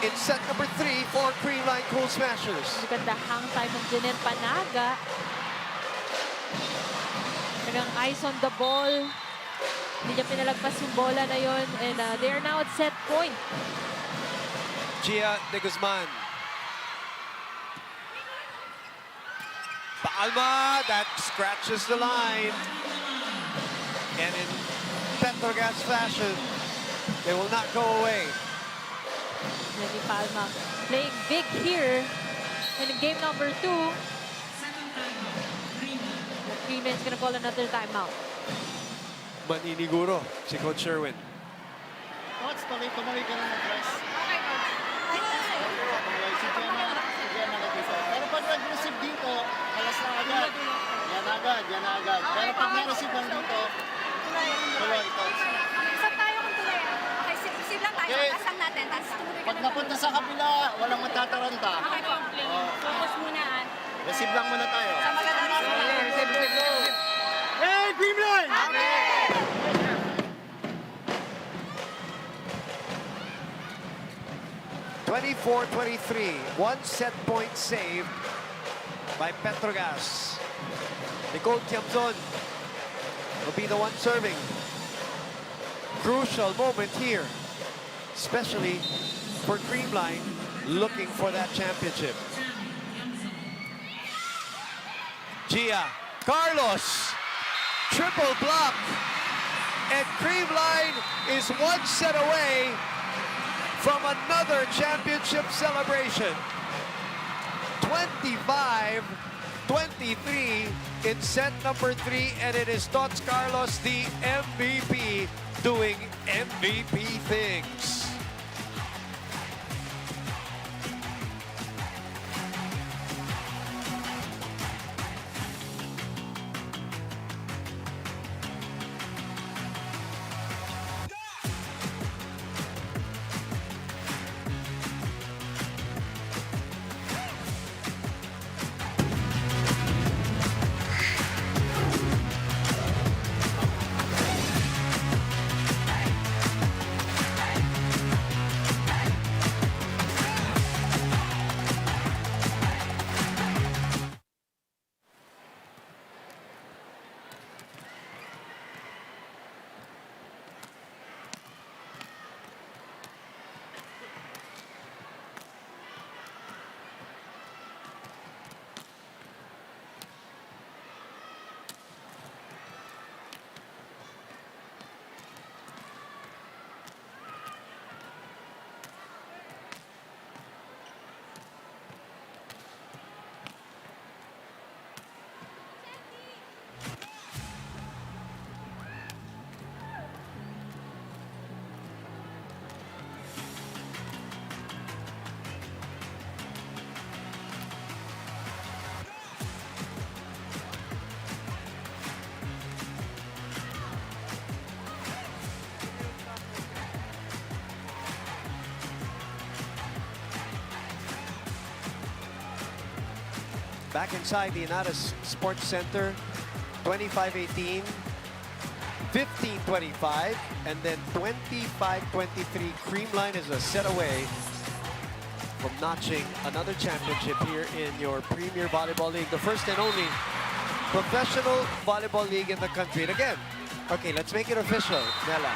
Speaker 2: in set number 3 for Creamline Cool Smashers.
Speaker 1: Maganda hang time ng Jeanette Panaga. Talagang eyes on the ball. Hindi niya pinalagpas yung bola na yun. And they are now at set point.
Speaker 2: Gia de Guzman. Palma, that scratches the line. And in Petro Gazz fashion, they will not go away.
Speaker 1: Lenny Palma playing big here in game number 2. Creamline's gonna call another timeout.
Speaker 2: Maniniguro si Coach Sherwin.
Speaker 7: Coach, tuloy ka na mag-press. Si Gemma na dito. Pero pag nag-receive dito, alas na agad. Yan agad. Pero pag may-receive lang dito, tuloy, Coach.
Speaker 6: Saan tayo kung tuloy? Okay, sip lang tayo.
Speaker 7: Okay.
Speaker 6: Asang natin. Tapos tumuloy ka
Speaker 7: Pag
Speaker 6: na.
Speaker 7: napunta sa kapila, walang matataranta.
Speaker 6: Okay po. Focus muna.
Speaker 7: Receive lang muna tayo.
Speaker 6: Sa maganda rin.
Speaker 7: Hey, Creamline!
Speaker 2: Okay. 24-23, 1 set point saved by Petro Gazz. Nicole Tiamzon will be the one serving. Crucial moment here, especially for Creamline looking for that championship. Gia, Carlos, triple block, and Creamline is 1 set away from another championship celebration. 25-23 in set number 3, and it is Tots Carlos, the MVP, doing MVP things. Back inside the Inatas Sports Center, 25-18, 15-25, and then 25-23. Creamline is a set away from notching another championship here in your Premier Volleyball League, the first and only professional volleyball league in the country. And again, okay, let's make it official, Nella.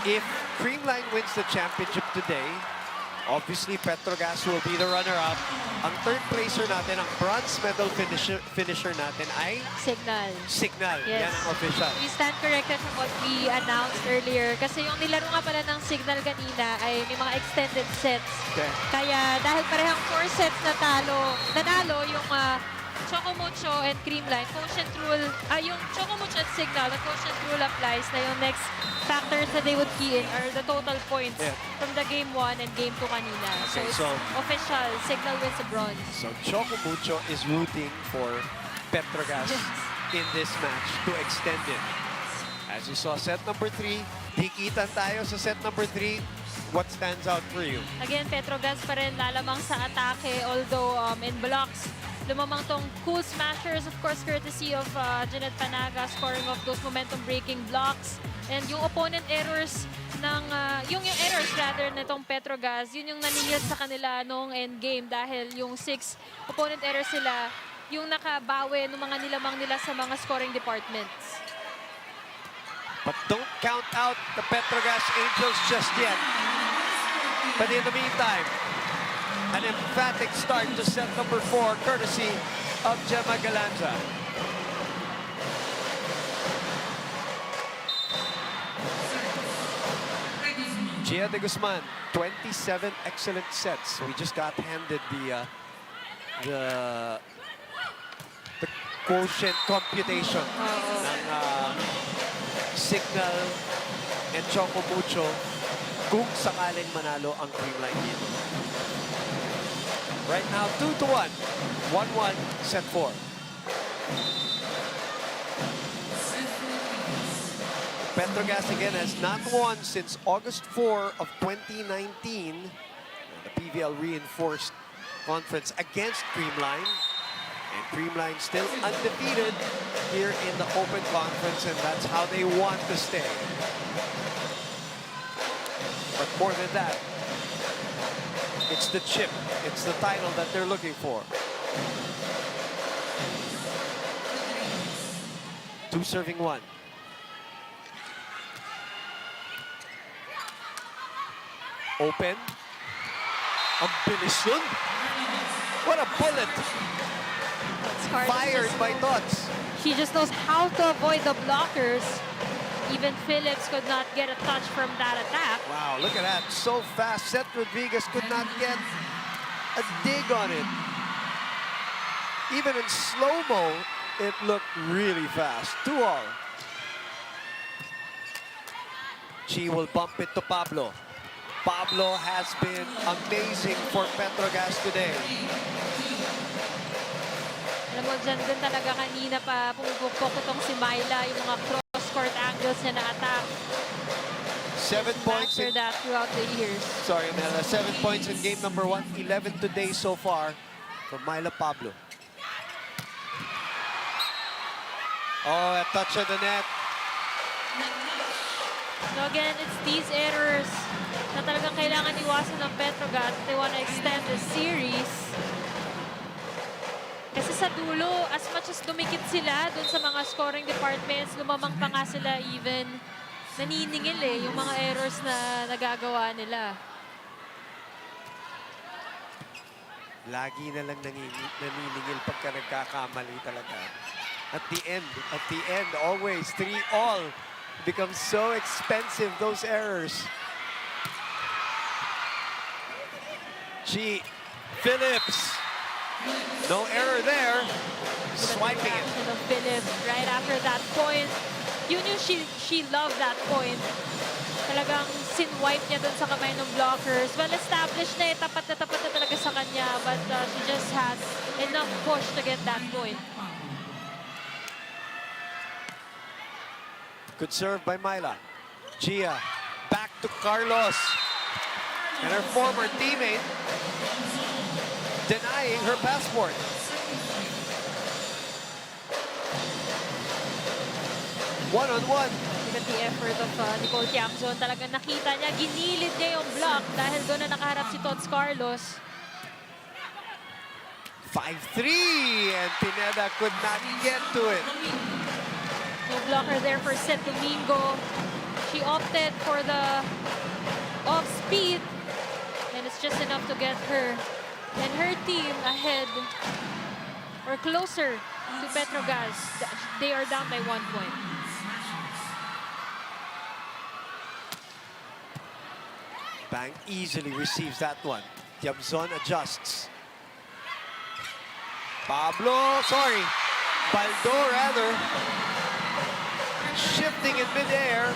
Speaker 2: If Creamline wins the championship today, obviously Petro Gazz will be the runner-up. Ang third placer natin, ang bronze medal finisher natin ay
Speaker 1: Signal.
Speaker 2: Signal.
Speaker 1: Yes.
Speaker 2: Yan ang official.
Speaker 1: We stand corrected from what we announced earlier. Kasi yung nilaro nga pala ng Signal kanina ay may mga extended sets.
Speaker 2: Okay.
Speaker 1: Kaya dahil parehang 4 sets nanalo yung Chocomucho and Creamline, quotient rule, yung Chocomucho at Signal, the quotient rule applies na yung next factors that they would key in are the total points from the game 1 and game 2 kanina.
Speaker 2: Okay,
Speaker 1: so it's official, Signal wins the bronze.
Speaker 2: So Chocomucho is rooting for Petro Gazz in this match to extend it. As you saw, set number 3, dikitan tayo sa set number 3. what stands out for you?
Speaker 1: Again, Petro Gazz pa rin lalamang sa atake, although in blocks, lumamang tong Cool Smashers, of course, courtesy of Jeanette Panaga, scoring off those momentum-breaking blocks. And yung opponent errors ng, yung errors rather nitong Petro Gazz, yun yung naningil sa kanila noong endgame dahil yung 6 opponent errors sila, yung nakabawi ng mga nilamang nila sa mga scoring departments.
Speaker 2: But don't count out the Petro Gazz Angels just yet. But in the meantime, an emphatic start to set number 4, courtesy of Gemma Galanza. Gia de Guzman, 27 excellent sets. We just got handed the quotient computation ng Signal and Choco Mucho kung sakaling manalo ang Creamline dito. Right now, 2-1. 1-1, set 4. Petro Gazz again has not won since August 4 of 2019. The PVL reinforced conference against Creamline. And Creamline still undefeated here in the Open Conference, and that's how they want to stay. But more than that, it's the chip, it's the title that they're looking for. 2 serving 1. Open. Ang bilis nun. What a bullet. Fired by Tots.
Speaker 1: He just knows how to avoid the blockers. Even Phillips could not get a touch from that attack.
Speaker 2: Wow, look at that. So fast. Seth Rodriguez could not get a dig on it. Even in slow-mo, it looked really fast. 2-all. Chi will bump it to Pablo. Pablo has been amazing for Petro Gazz today.
Speaker 1: Alam mo, dyan din talaga kanina pa pumupukpok itong si Myla, yung mga cross-court angles niya na attack.
Speaker 2: 7 points.
Speaker 1: After that throughout the years.
Speaker 2: Sorry, Mela. 7 points in game number 1. 11 today so far from Myla Pablo. Oh, a touch of the net.
Speaker 1: So again, it's these errors na talagang kailangan iwasan ng Petro Gazz if they want to extend the series. Kasi sa dulo, as much as dumikit sila dun sa mga scoring departments, lumamang pa nga sila even. Naniningil yung mga errors na nagagawa nila.
Speaker 2: Lagi na lang naniningil pagka nagkakamali talaga. At the end, always 3-all. Becomes so expensive, those errors. Phillips. No error there. Swiping it.
Speaker 1: Of Phillips right after that point. You knew she loved that point. Talagang sin-wipe niya dun sa kamay ng blockers. Well established na tapat na talaga sa kanya. But she just has enough push to get that point.
Speaker 2: Good serve by Myla. Gia back to Carlos. And her former teammate denying her passport. One-on-one.
Speaker 1: Look at the effort of Nicole Tiamzon. Talagang nakita niya, ginilid niya yung block dahil doon na nakaharap si Tots Carlos.
Speaker 2: 5-3 and Pineda could not get to it.
Speaker 1: No blocker there for Seth Domingo. She opted for the off-speed. And it's just enough to get her and her team ahead or closer to Petro Gazz. They are down by 1 point.
Speaker 2: Bang easily receives that one. Tiamzon adjusts. Baldo rather. Shifting in midair,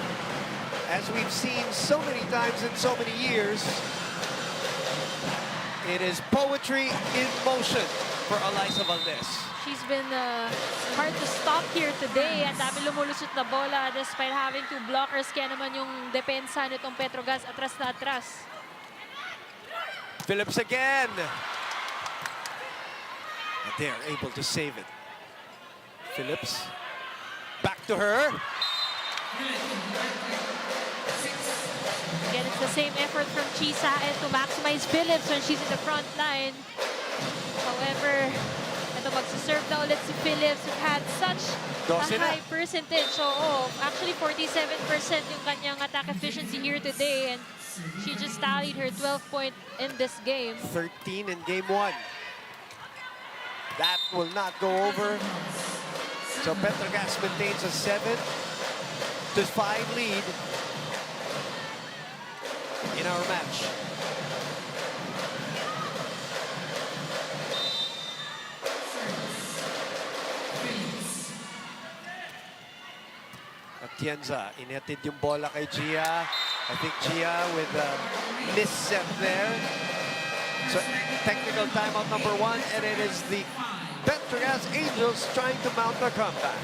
Speaker 2: as we've seen so many times in so many years. It is poetry in motion. for Alyssa Valdez.
Speaker 1: She's been hard to stop here today. Ang dami lumulusot na bola despite having two blockers. Kaya naman yung depensa nitong Petro Gazz atras na atras.
Speaker 2: Phillips again. And they're able to save it. Phillips back to her.
Speaker 1: Again, it's the same effort from Chisa and to maximize Phillips when she's in the front line. However, ito magsiserve na ulit si Phillips who had such a high percentage. So, actually 47% yung kanyang attack efficiency here today. And she just tallied her 12th point in this game.
Speaker 2: 13 in game 1. That will not go over. So Petro Gazz maintains a 7-5 lead in our match. Atienza, inetid yung bola kay Gia. I think Gia with a misstep there. So technical timeout number 1, and it is the Petro Gazz Angels trying to mount a comeback.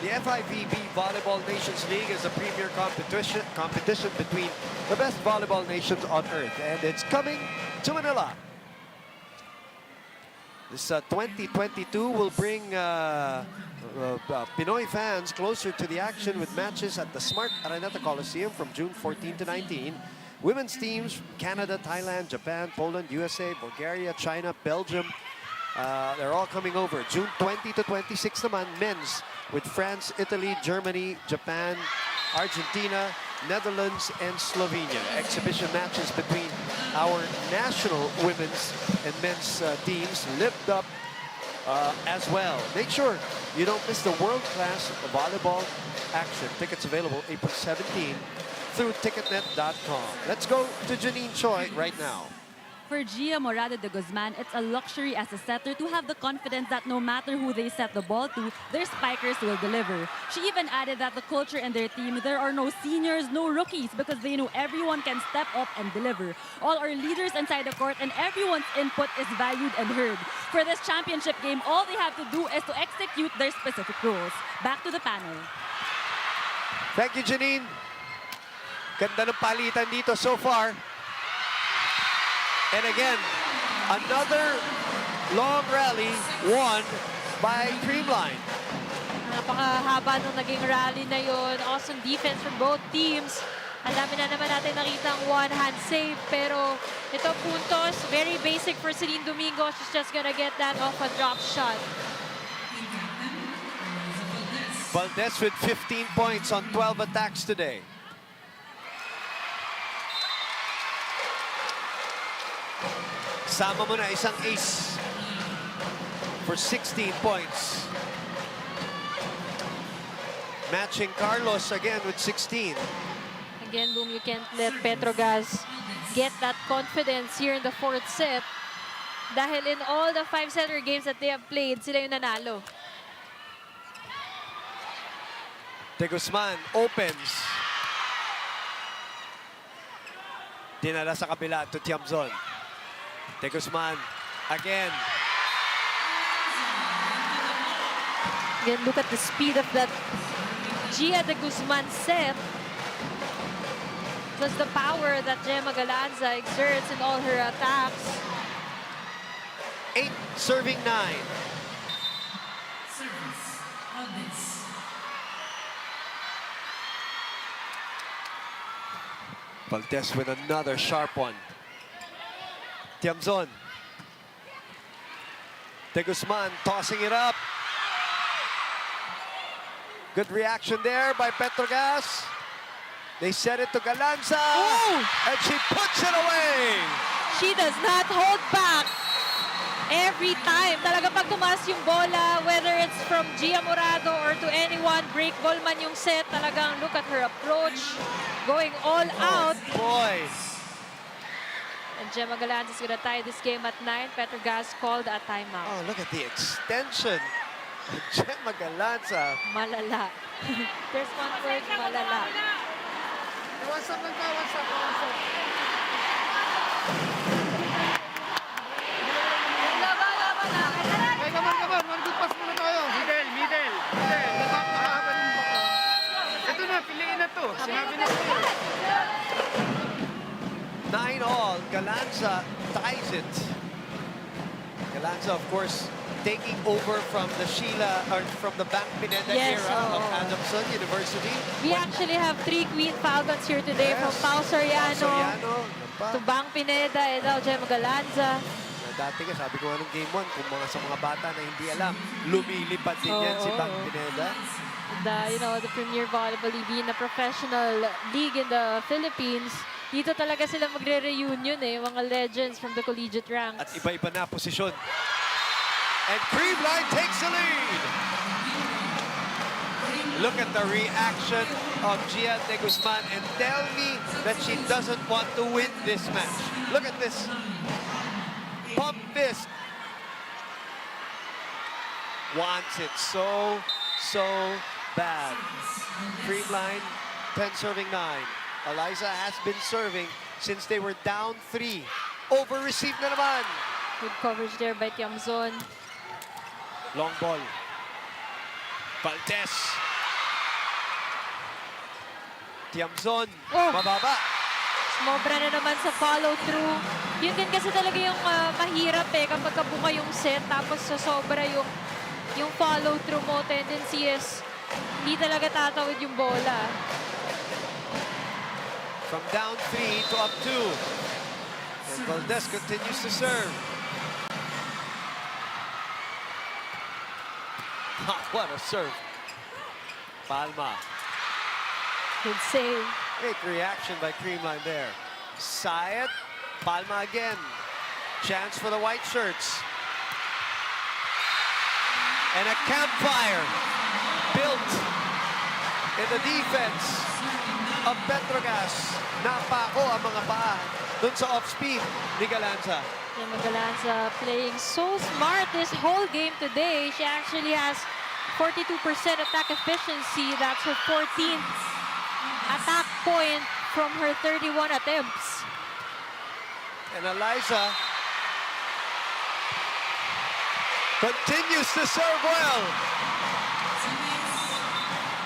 Speaker 2: The FIVB Volleyball Nations League is a premier competition between the best volleyball nations on earth, and it's coming to Manila. This 2022 will bring Pinoy fans closer to the action with matches at the Smart Araneta Coliseum from June 14 to 19. Women's teams from Canada, Thailand, Japan, Poland, USA, Bulgaria, China, Belgium, they're all coming over. June 20 to 26 naman, men's with France, Italy, Germany, Japan, Argentina, Netherlands, and Slovenia. Exhibition matches between our national women's and men's teams lived up as well. Make sure you don't miss the world-class volleyball action. Tickets available April 17 through ticketnet.com. Let's go to Janine Choi right now.
Speaker 4: For Gia Morado de Guzman, it's a luxury as a setter to have the confidence that no matter who they set the ball to, their spikers will deliver. She even added that the culture in their team, there are no seniors, no rookies, because they know everyone can step up and deliver. All are leaders inside the court and everyone's input is valued and heard. For this championship game, all they have to do is to execute their specific roles. Back to the panel.
Speaker 2: Thank you, Janine. Ganda ng palitan dito so far. And again, another long rally won by Creamline.
Speaker 1: Napakahaba nung naging rally na yun. Awesome defense from both teams. Ang dami na naman natin nakita ang one-hand save. Pero ito puntos, very basic for Celine Domingo. She's just gonna get that off a drop shot.
Speaker 2: Valdez with 15 points on 12 attacks today. Sama mo na isang ace for 16 points. Matching Carlos again with 16.
Speaker 1: Again, Boom, you can't let Petro Gazz get that confidence here in the fourth set. Dahil in all the 5-setter games that they have played, sila yung nanalo.
Speaker 2: De Guzman opens. Dinala sa kabila to Tiamzon. De Guzman again.
Speaker 1: Again, look at the speed of that Gia de Guzman set. Plus the power that Gemma Galanza exerts in all her attacks.
Speaker 2: 8 serving 9. Valdez with another sharp one. Tiamzon. De Guzman tossing it up. Good reaction there by Petro Gazz. They set it to Galanza. And she puts it away.
Speaker 1: She does not hold back. Every time, talaga pag tumaas yung bola, whether it's from Gia Morado or to anyone, break ball man yung set, talagang look at her approach, going all out.
Speaker 2: Boy.
Speaker 1: And Gemma Galanza is gonna tie this game at 9. Petro Gazz called a timeout.
Speaker 2: Oh, look at the extension. Gemma Galanza.
Speaker 1: Malala. There's one word, malala.
Speaker 5: What's up lang ka? What's up? What's up? Hey, come on, come on. One good pass muna tayo.
Speaker 6: Middle.
Speaker 5: Napakahaba ng bako.
Speaker 6: Ito na, piliin na to. Sinabi na sa'yo.
Speaker 2: 9-all. Galanza ties it. Galanza, of course, taking over from the Sheila, or from the Bank Pineda
Speaker 1: Yes,
Speaker 2: era of
Speaker 1: oo.
Speaker 2: Adamson University.
Speaker 1: We actually have 3 Queen Falcons here today, from Pao Soriano
Speaker 2: Soriano.
Speaker 1: to Bang Pineda and now Gemma Galanza.
Speaker 2: Dati ka, sabi ko nga nung game 1, kung sa mga bata na hindi alam, lumilipad din yan si Bank Pineda.
Speaker 1: The Premier Volleyball League being a professional league in the Philippines, dito talaga sila magre-reunion mga legends from the collegiate ranks.
Speaker 2: At iba-iba na posisyon. And Creamline takes the lead. Look at the reaction of Gia De Guzman and tell me that she doesn't want to win this match. Look at this. Pump fist. Wants it so bad. Creamline, 10 serving 9. Eliza has been serving since they were down 3. Over-received na naman.
Speaker 1: Good coverage there by Tiamzon.
Speaker 2: Long ball. Valdez. Tiamzon. Mababa.
Speaker 1: Mobra na naman sa follow-through. Yun din kasi talaga yung mahirap kapag kabuka yung set tapos sobra yung follow-through mo. Tendency is hindi talaga tatawid yung bola.
Speaker 2: From down 3 to up 2. And Valdez continues to serve. What a serve. Palma.
Speaker 1: Good save.
Speaker 2: Great reaction by Creamline there. Sayed. Palma again. Chance for the white shirts. And a campfire built in the defense of Petro Gazz. Napako ang mga paa dun sa off-speed ni Galanza.
Speaker 1: Gemma Galanza playing so smart this whole game today. She actually has 42% attack efficiency. That's her 14th attack point from her 31 attempts.
Speaker 2: And Eliza continues to serve well.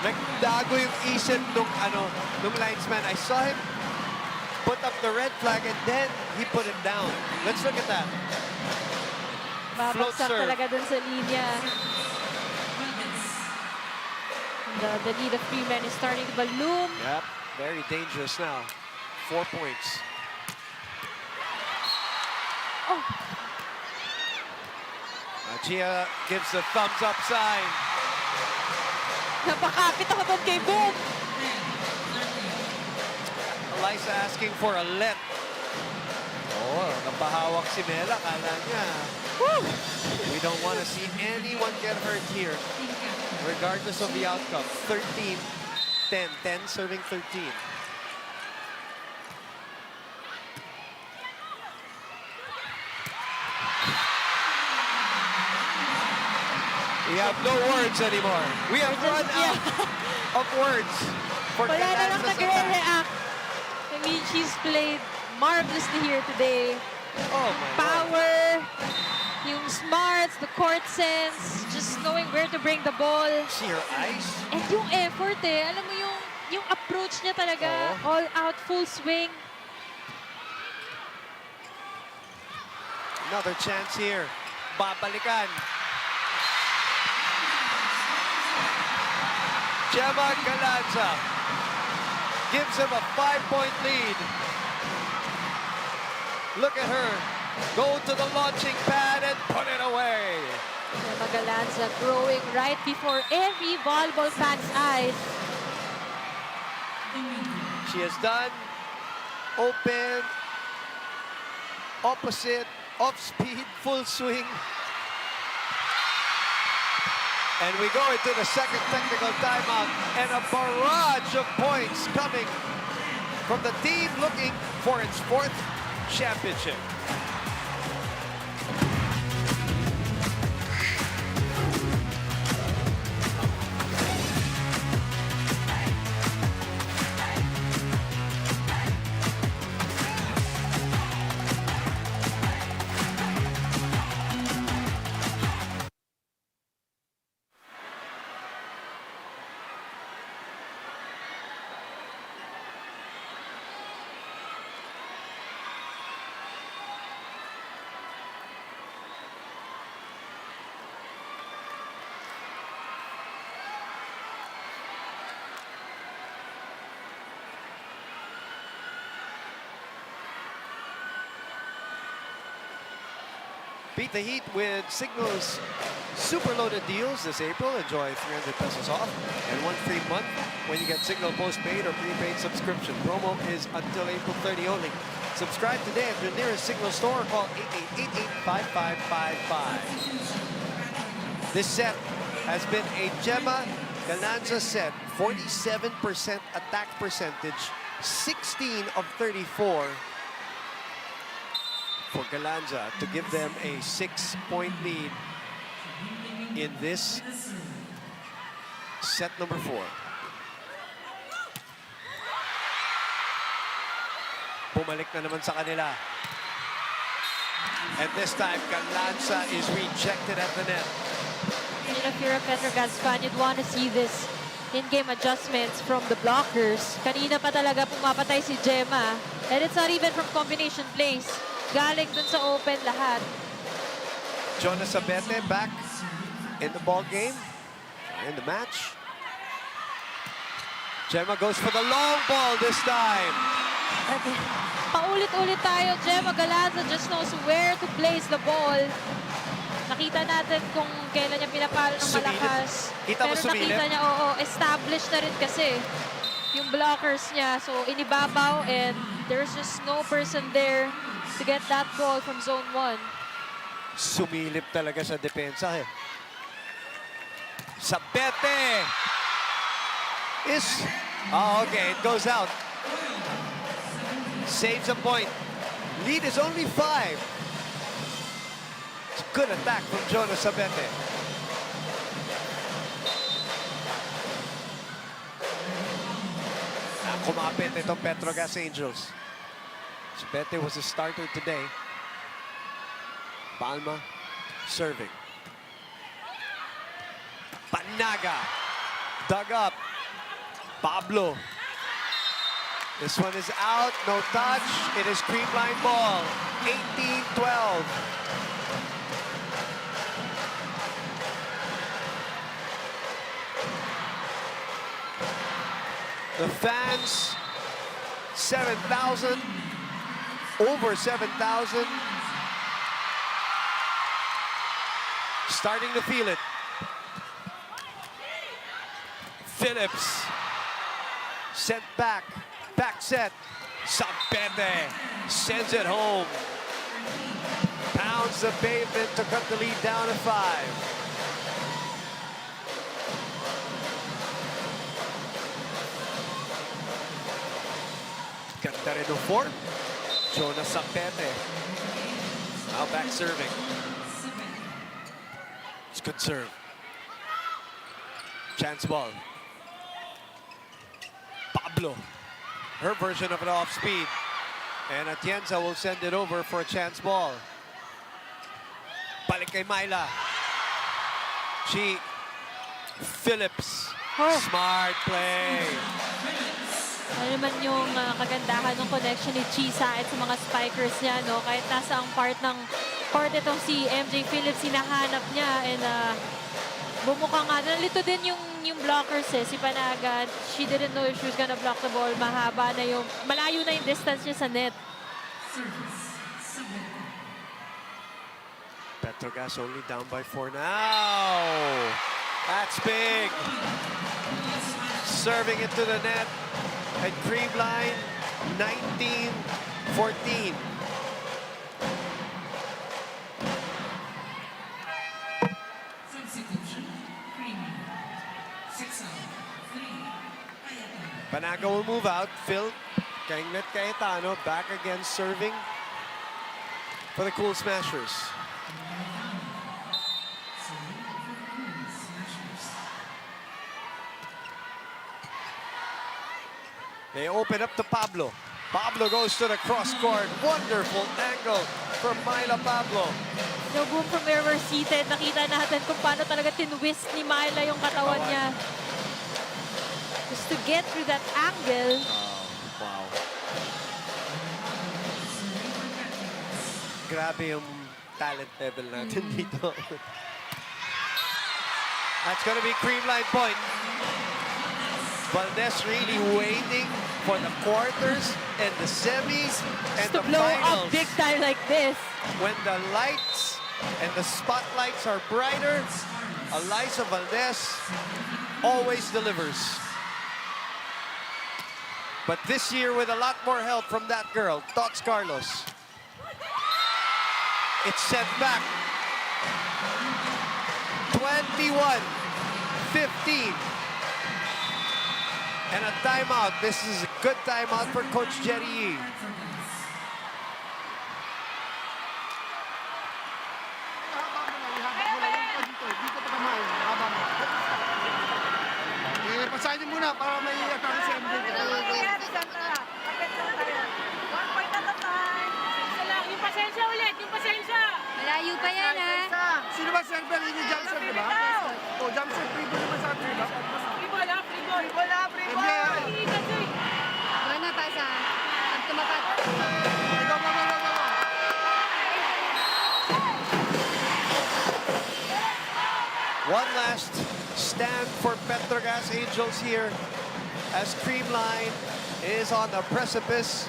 Speaker 2: Nagdago yung isip nung linesman. I saw him put up the red flag and then he put it down. Let's look at that. Float
Speaker 1: Babagsak
Speaker 2: serve.
Speaker 1: talaga dun sa linya. The lead of Freeman is starting to balloon.
Speaker 2: Yep, very dangerous now. 4 points.
Speaker 1: Oh,
Speaker 2: Gia gives the thumbs up sign.
Speaker 1: napakapit ako doon kay Boom.
Speaker 2: Eliza asking for a let. Oh, napahawak si Mela. Kala niya.
Speaker 1: Woo!
Speaker 2: We don't want to see anyone get hurt here, regardless of the outcome. 13, 10. 10 serving 13. We have no words anymore. We have run out of words for
Speaker 1: Wala na lang
Speaker 2: Galanza's attack.
Speaker 1: nagre-react. I mean, she's played marvelously here today.
Speaker 2: Oh my God.
Speaker 1: Power, yung smarts, the court sense, just knowing where to bring the ball.
Speaker 2: See her eyes?
Speaker 1: And yung effort alam mo yung approach niya talaga, all out, full swing.
Speaker 2: Another chance here. Babalikan. Gemma Galanza gives him a 5-point lead. Look at her go to the launching pad and put it away.
Speaker 1: Gemma Galanza growing right before every volleyball fan's eyes.
Speaker 2: She has done open, opposite, off speed, full swing. And we go into the second technical timeout, and a barrage of points coming from the team looking for its 4th championship. Beat the heat with Signal's super loaded deals this April. Enjoy 300 pesos off and 1 free month when you get Signal postpaid or prepaid subscription. Promo is until April 30 only. Subscribe today at your nearest Signal store or call 8888-5555. This set has been a Gemma Galanza set. 47% attack percentage, 16 of 34. For Galanza to give them a 6-point lead in this set number 4. Bumalik na naman sa kanila. And this time, Galanza is rejected at the net.
Speaker 1: You know, if you're a Petro Gazz fan, you'd want to see this in-game adjustments from the blockers. Kanina pa talaga pumapatay si Gemma. And it's not even from combination plays. Galing dun sa open lahat.
Speaker 2: Jonas Abete back in the ball game, in the match. Gemma goes for the long ball this time.
Speaker 1: Paulit-ulit tayo. Gemma Galanza just knows where to place the ball. Nakita natin kung kailan niya pinapalo ng malakas.
Speaker 2: Kita mo
Speaker 1: Pero
Speaker 2: sumilip?
Speaker 1: nakita niya, oo, established na rin kasi yung blockers niya. So, inibabaw and there's just no person there to get that ball from zone 1.
Speaker 2: Sumilip talaga sa depensa eh. Sabete is... Oh, okay, it goes out. Saves a point. Lead is only 5. It's a good attack from Jonas Sabete. Kumapit itong Petro Gazz Angels. Sabete was a starter today. Palma serving. Panaga dug up. Pablo. This one is out, no touch. It is Creamline ball. 18-12. The fans, 7,000, over 7,000. Starting to feel it. Phillips sent back set. Sabete sends it home. Pounds the pavement to cut the lead down to 5. Ganda rin ng 4. Jonas Sabete. Now back serving. It's good serve. Chance ball. Pablo. Her version of an off speed. And Atienza will send it over for a chance ball. Balik kay Myla. Phillips.
Speaker 1: Oh.
Speaker 2: Smart play.
Speaker 1: Ano naman yung kagandahan ng connection ni Chi sa mga spikers niya, no? Kahit nasa ang part itong si MJ Phillips, hinahanap niya and bumuka nga. Nalito din yung blockers eh. Si Panaga, she didn't know if she was gonna block the ball. Malayo na yung distance niya sa net.
Speaker 2: Petro Gazz only down by 4 now. That's big. Serving it to the net. And Creamline, 19-14. Panaga will move out. Phil Kanglet Cayetano back again serving for the Cool Smashers. They open up to Pablo. Pablo goes to the cross court. Wonderful angle from Myla Pablo.
Speaker 1: No, boom, from where we're seated, nakita natin kung paano talaga tinwist ni Myla yung katawan niya. Just to get through that angle.
Speaker 2: Wow. Grabe yung talent level natin dito. That's gonna be Creamline point. Valdez really waiting for the quarters and the semis and
Speaker 1: To
Speaker 2: the
Speaker 1: blow
Speaker 2: finals.
Speaker 1: up big time like this.
Speaker 2: When the lights and the spotlights are brighter, Alyssa Valdez always delivers. But this year with a lot more help from that girl, Tots Carlos. It's sent back. 21-15. And a timeout. This is a good timeout for Coach Jerry Yee.
Speaker 5: Ihaba mo na. Yung dito. Dito pa kamay. Ihaba mo. Pasahin niyo muna para may atake si MJ.
Speaker 6: Yung pasensya ulit, yung pasensya.
Speaker 4: Malayo pa yan, ha?
Speaker 5: Sino ba server? Yun yung jump shot, di ba? O, jump shot. Free ball naman sa atin, di ba?
Speaker 6: Free ball, ha? Free ball. Free ball.
Speaker 5: MJ,
Speaker 4: Mana pasa? Ang tumapat.
Speaker 5: go.
Speaker 2: One last stand for Petro Gazz Angels here as Creamline is on the precipice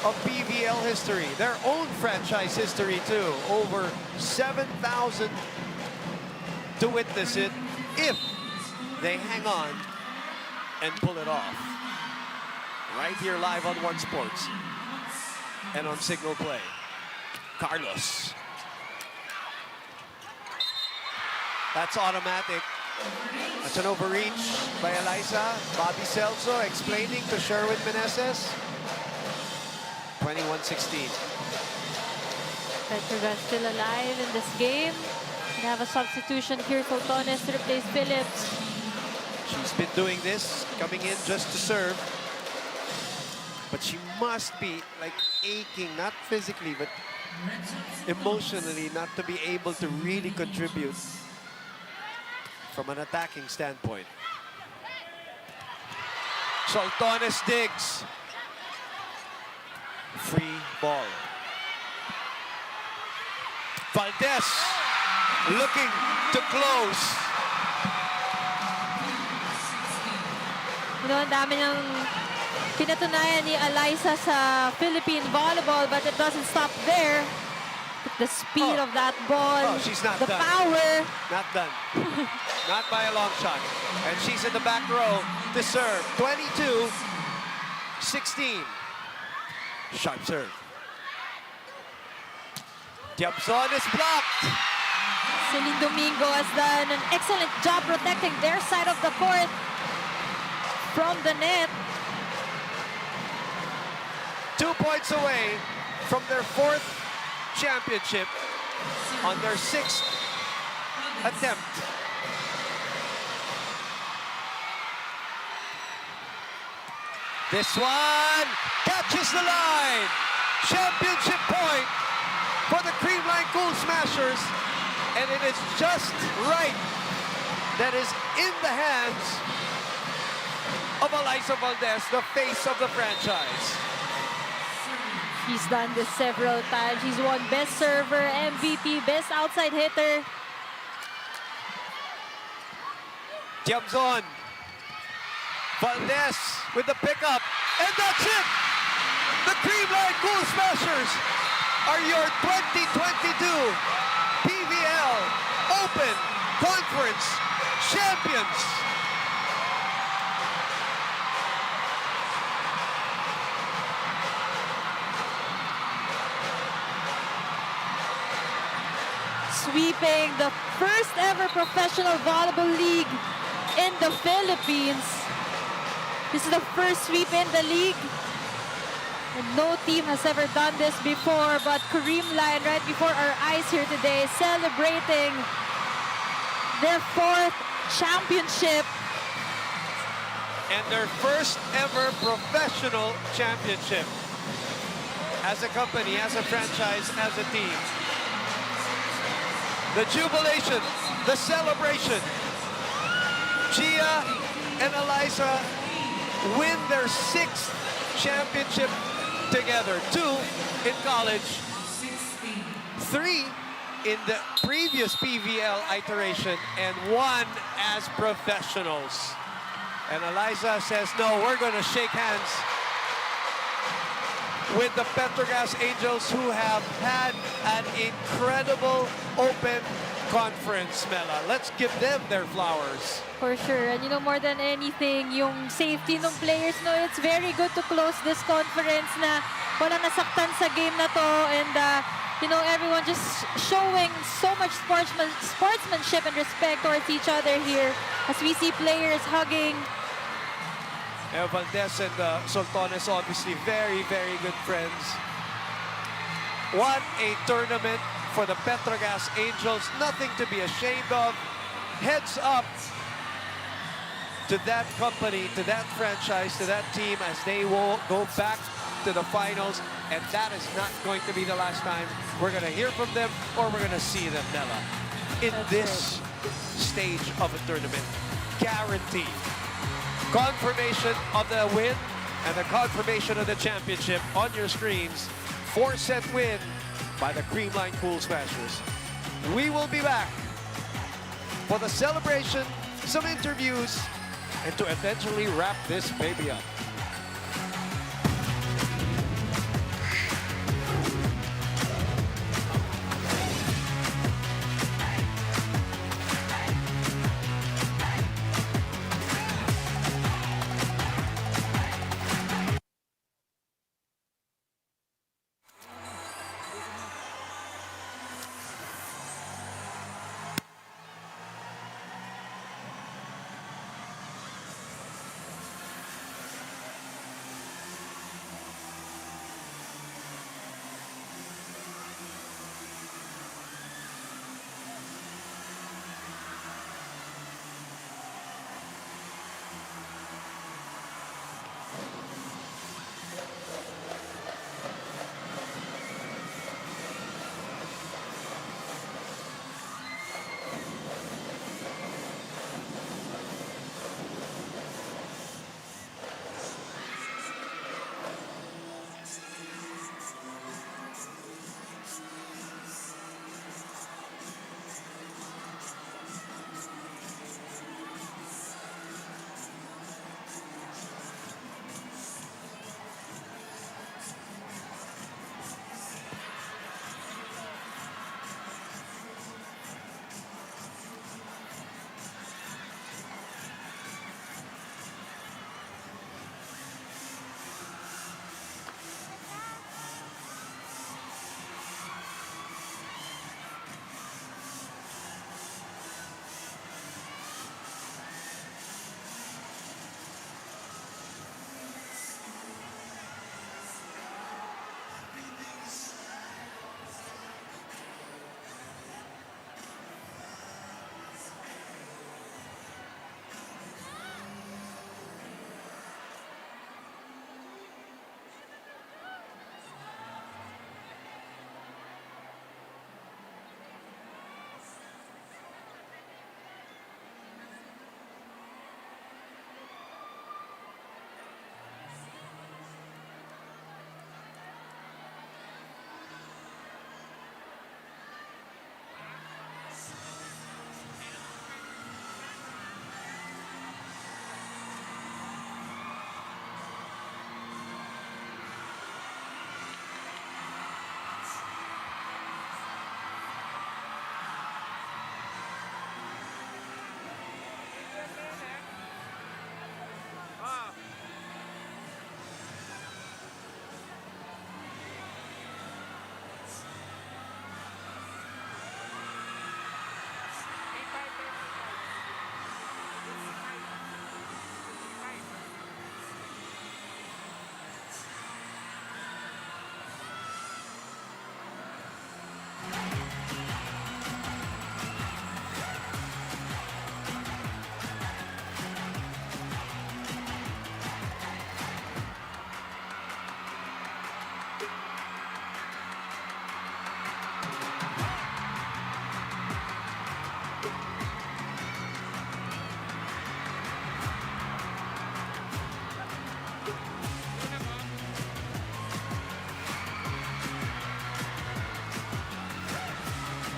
Speaker 2: of PVL history. Their own franchise history too. Over 7,000 to witness it if they hang on and pull it off. Right here live on One Sports and on Signal Play. Carlos. That's automatic. That's an overreach by Alyssa. Bobby Celso explaining to Sherwin Meneses. 21-16.
Speaker 1: Petro Gazz still alive in this game. We have a substitution here for Tones to replace Phillips.
Speaker 2: She's been doing this, coming in just to serve. But she must be like aching, not physically, but emotionally, not to be able to really contribute from an attacking standpoint. Soltones digs. Free ball. Valdez looking to close.
Speaker 1: You know, ang dami ng pinatunayan ni Alyssa sa Philippine volleyball, but it doesn't stop there. The speed of that ball,
Speaker 2: Oh, she's not
Speaker 1: the
Speaker 2: done.
Speaker 1: power.
Speaker 2: Not done. Not by a long shot. And she's in the back row to serve. 22-16. Sharp serve. Tiabzon is blocked.
Speaker 1: Celine Domingo has done an excellent job protecting their side of the court from the net.
Speaker 2: 2 points away from their 4th championship on their 6th attempt. This one catches the line. Championship point for the Creamline Cool Smashers. And it is just right that is in the hands of Alyssa Valdez, the face of the franchise.
Speaker 1: He's done this several times. He's won Best Server, MVP, Best Outside Hitter.
Speaker 2: Tiabzon. Valdez with the pickup. And that's it! The Creamline Cool Smashers are your 2022 PVL champions.
Speaker 1: Sweeping the first ever professional volleyball league in the Philippines. This is the first sweep in the league. And no team has ever done this before, but Creamline right before our eyes here today celebrating their 4th championship.
Speaker 2: And their first ever professional championship. As a company, as a franchise, as a team. The jubilation, the celebration. Gia and Eliza win their 6th championship together. 2 in college, 3 in the previous PVL iteration, and 1 as professionals. And Eliza says, no, we're going to shake hands with the Petro Gazz Angels, who have had an incredible open conference, Mela. Let's give them their flowers.
Speaker 1: For sure. And you know, more than anything, yung safety ng players, no, it's very good to close this conference na walang nasaktan sa game na to. And, you know, everyone just showing so much sportsmanship and respect towards each other here as we see players hugging.
Speaker 2: Valdez and Soltones, obviously very, very good friends. What a tournament for the Petro Gazz Angels. Nothing to be ashamed of. Heads up to that company, to that franchise, to that team as they will go back to the finals. And that is not going to be the last time we're going to hear from them or we're going to see them, Nella, in this stage of a tournament. Guaranteed. Confirmation of the win and the confirmation of the championship on your screens. 4-set win by the Creamline Cool Smashers. We will be back for the celebration, some interviews, and to eventually wrap this baby up.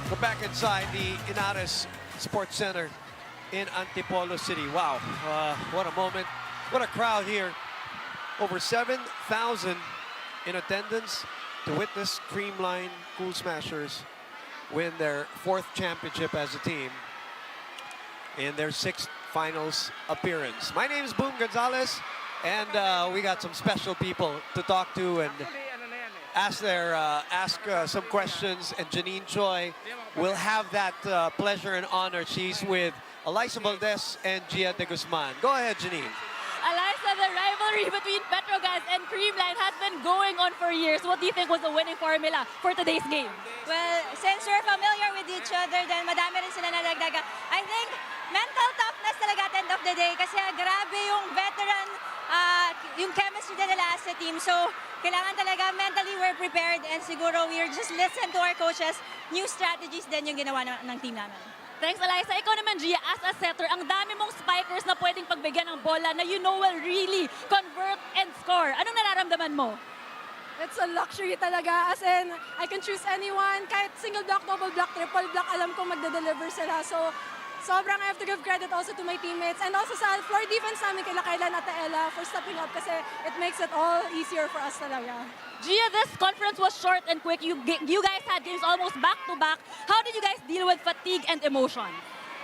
Speaker 2: We're back inside the Inares Sports Center in Antipolo City. Wow, what a moment. What a crowd here. Over 7,000 in attendance to witness Creamline Cool Smashers win their 4th championship as a team in their 6th finals appearance. My name is Boom Gonzalez, and we got some special people to talk to and ask some questions. And Janine Choi will have that pleasure and honor. She's with Alyssa Valdez and Gia de Guzman. Go ahead, Janine.
Speaker 4: Alyssa, the rivalry between Petro Gazz and Creamline has been going on for years. What do you think was the winning formula for today's game?
Speaker 8: Well, since we're familiar with each other, then madami rin sila nadagdaga. I think mental toughness talaga at the end of the day kasi grabe yung veteran, yung chemistry na nila as a team. So, kailangan talaga mentally we're prepared and siguro we're just listen to our coaches. New strategies din yung ginawa ng team namin.
Speaker 4: Thanks, Alyssa. Ikaw naman, Gia, as a setter, ang dami mong spikers na pwedeng pagbigyan ng bola na you know will really convert and score. Anong nararamdaman mo?
Speaker 9: It's a luxury talaga. As in, I can choose anyone. Kahit single block, double block, triple block, alam ko magde-deliver sila. So, sobrang I have to give credit also to my teammates. And also sa floor defense namin kila Kailan at Ella for stepping up kasi it makes it all easier for us talaga.
Speaker 4: Gia, this conference was short and quick. You guys had games almost back-to-back. How did you guys deal with fatigue and emotion?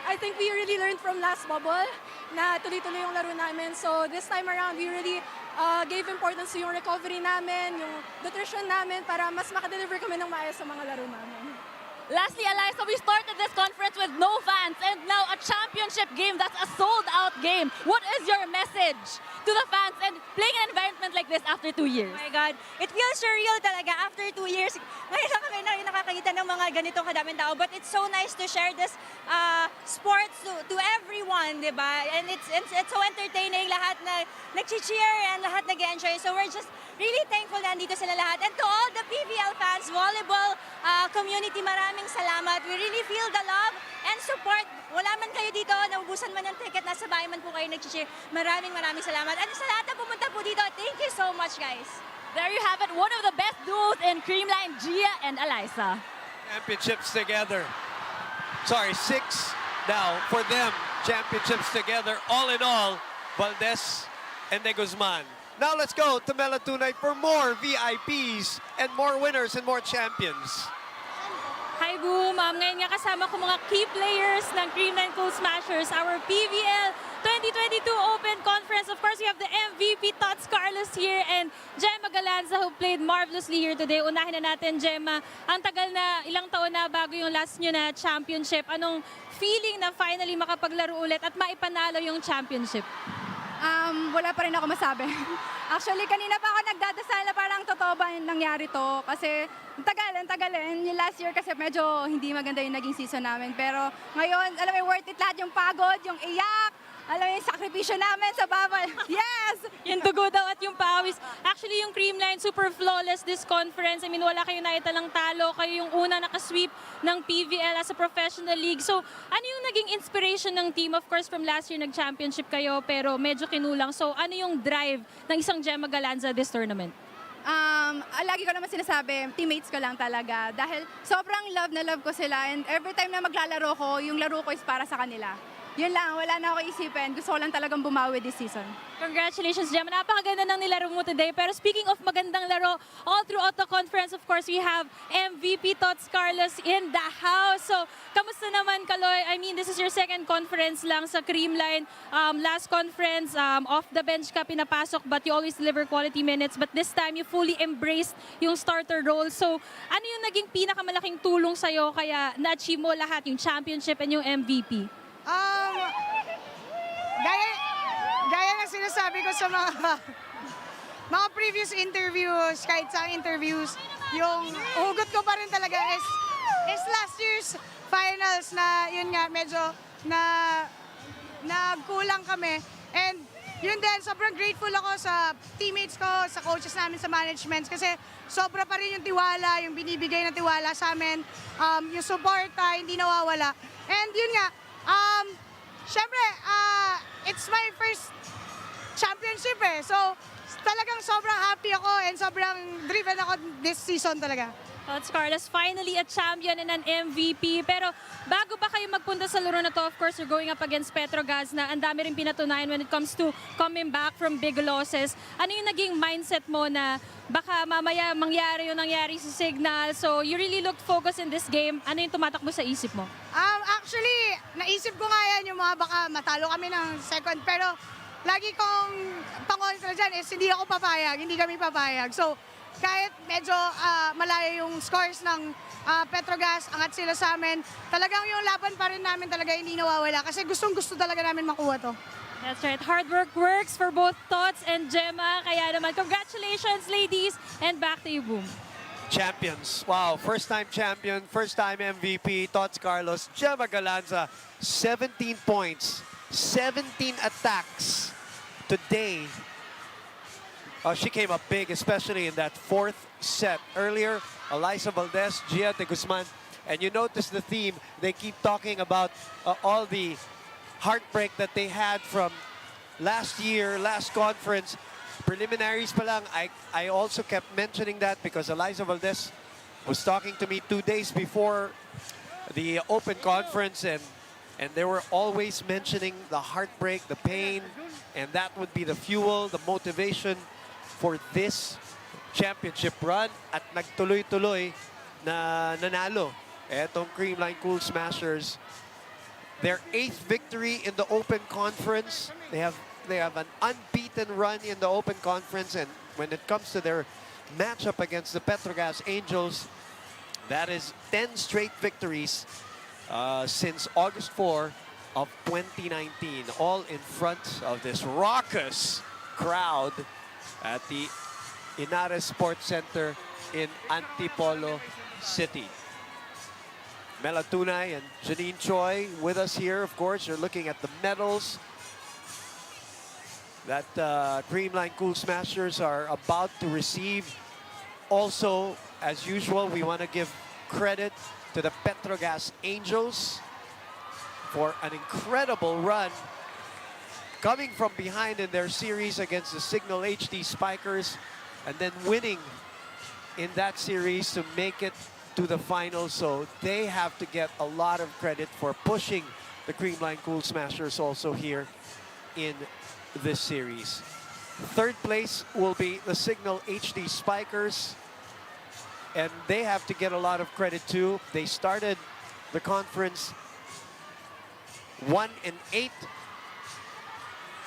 Speaker 9: I think we really learned from last bubble na tuloy-tuloy yung laro namin. So this time around, we really gave importance to yung recovery namin, yung nutrition namin para mas makadeliver kami ng maayos sa mga laro namin.
Speaker 4: Lastly, Alyssa, we started this conference with no fans and now a championship game that's a sold-out game. What is your message to the fans and playing an environment like this after 2 years?
Speaker 8: Oh my God, it feels surreal talaga after 2 years. Ngayon lang kami nakakakita ng mga ganitong kadaming tao, but it's so nice to share this sports to everyone, di ba? And it's so entertaining, lahat na nag-cheer and lahat nag-enjoy. So we're just really thankful na nandito sila lahat. And to all the PVL fans, volleyball community, maraming salamat. We really feel the love and support. Wala man kayo dito, naubusan man ng ticket, nasa bahay man po kayo nag-cheer. Maraming salamat. At sa lahat na pumunta po dito, thank you so much, guys.
Speaker 4: There you have it, one of the best duos in Creamline, Gia and Alyssa.
Speaker 2: Championships together. Sorry, 6 now for them. Championships together. All in all, Valdez and de Guzman. Now let's go to Mela tonight for more VIPs and more winners and more champions.
Speaker 1: Hi, Boom. Ngayon nga kasama ko mga key players ng Creamline Cool Smashers, our PVL 2022 Open Conference. Of course, we have the MVP, Tots Carlos here, and Gemma Galanza, who played marvelously here today. Unahin na natin, Gemma. Ang tagal na, ilang taon na bago yung last nyo na championship. Anong feeling na finally makapaglaro ulit at maipanalo yung championship?
Speaker 9: Wala pa rin ako masabi. Actually, kanina pa ako nagdadasal na parang totoo ba yung nangyari to. Kasi ang tagal. Yung last year kasi medyo hindi maganda yung naging season namin. Pero ngayon, alam mo, worth it lahat yung pagod, yung iyak, alam mo yung sakripisyo namin sa bawal. Yes!
Speaker 1: Yung dugo daw at yung pawis. Actually, yung Creamline, super flawless this conference. I mean, wala kayo naitalang talo. Kayo yung una nakasweep ng PVL as a professional league. So, ano yung naging inspiration ng team? Of course, from last year, nag-championship kayo, pero medyo kinulang. So, ano yung drive ng isang Gemma Galanza this tournament?
Speaker 9: Lagi ko naman sinasabi, teammates ko lang talaga. Dahil sobrang love na love ko sila. And every time na maglalaro ko, yung laro ko is para sa kanila. Yun lang, wala na ako isipin. Gusto ko lang talagang bumawi this season.
Speaker 1: Congratulations, Gemma. Napakaganda ng nilaro mo today. Pero speaking of magandang laro, all throughout the conference, of course, we have MVP Tots Carlos in the house. So, kamusta naman, Kaloy? I mean, this is your second conference lang sa Creamline. Last conference, off the bench ka pinapasok, but you always deliver quality minutes. But this time, you fully embraced yung starter role. So, ano yung naging pinakamalaking tulong sa'yo kaya na-achieve mo lahat, yung championship and yung MVP?
Speaker 6: Gaya ng sinasabi ko sa mga previous interviews, kahit sa interviews, yung hugot ko pa rin talaga is last year's finals na yun nga medyo nagkulang kami. And yun din, sobrang grateful ako sa teammates ko, sa coaches namin, sa management kasi sobra pa rin yung tiwala, yung binibigay na tiwala sa amin, yung suporta, hindi nawawala. And yun nga, syempre, it's my first championship So, talagang sobrang happy ako and sobrang driven ako this season talaga.
Speaker 1: Tots Carlos, finally a champion and an MVP. Pero bago ba kayo magpunta sa laro na to, of course, you're going up against Petro Gazz na ang dami rin pinatunayan when it comes to coming back from big losses. Ano yung naging mindset mo na baka mamaya mangyari yung nangyari sa Signal? So you really looked focused in this game. Ano yung tumatakbo sa isip mo?
Speaker 6: Actually, naisip ko nga yan yung mga baka matalo kami ng second. Pero lagi kong pangontra dyan is hindi ako papayag, hindi kami papayag. So kahit medyo malayo yung scores ng Petro Gazz, angat sila sa amin, talagang yung laban pa rin namin talaga hindi nawawala kasi gustong-gusto talaga namin makuha to.
Speaker 1: That's right. Hard work works for both Tots and Gemma. Kaya naman, congratulations, ladies. And back to you, Boom.
Speaker 2: Champions. Wow, first-time champion, first-time MVP, Tots Carlos, Gemma Galanza, 17 points, 17 attacks today. She came up big, especially in that fourth set. Earlier, Eliza Valdez, Gia de Guzman, and you notice the theme. They keep talking about all the heartbreak that they had from last year, last conference. Preliminaries pa lang, I also kept mentioning that because Eliza Valdez was talking to me 2 days before the open conference, and they were always mentioning the heartbreak, the pain, and that would be the fuel, the motivation for this championship run. At nagtuloy-tuloy na nanalo etong Creamline Cool Smashers. Their 8th victory in the Open Conference. They have an unbeaten run in the Open Conference, and when it comes to their matchup against the Petro Gazz Angels, that is 10 straight victories since August 4 of 2019, all in front of this raucous crowd at the Inares Sports Center in Antipolo City. Mela Tunay and Janine Choi with us here. Of course, you're looking at the medals that Creamline Cool Smashers are about to receive. Also, as usual, we want to give credit to the Petro Gazz Angels for an incredible run, coming from behind in their series against the Signal HD Spikers, and then winning in that series to make it to the final. So they have to get a lot of credit for pushing the Creamline Cool Smashers also here in this series. Third place will be the Signal HD Spikers, and they have to get a lot of credit too. They started the conference 1-8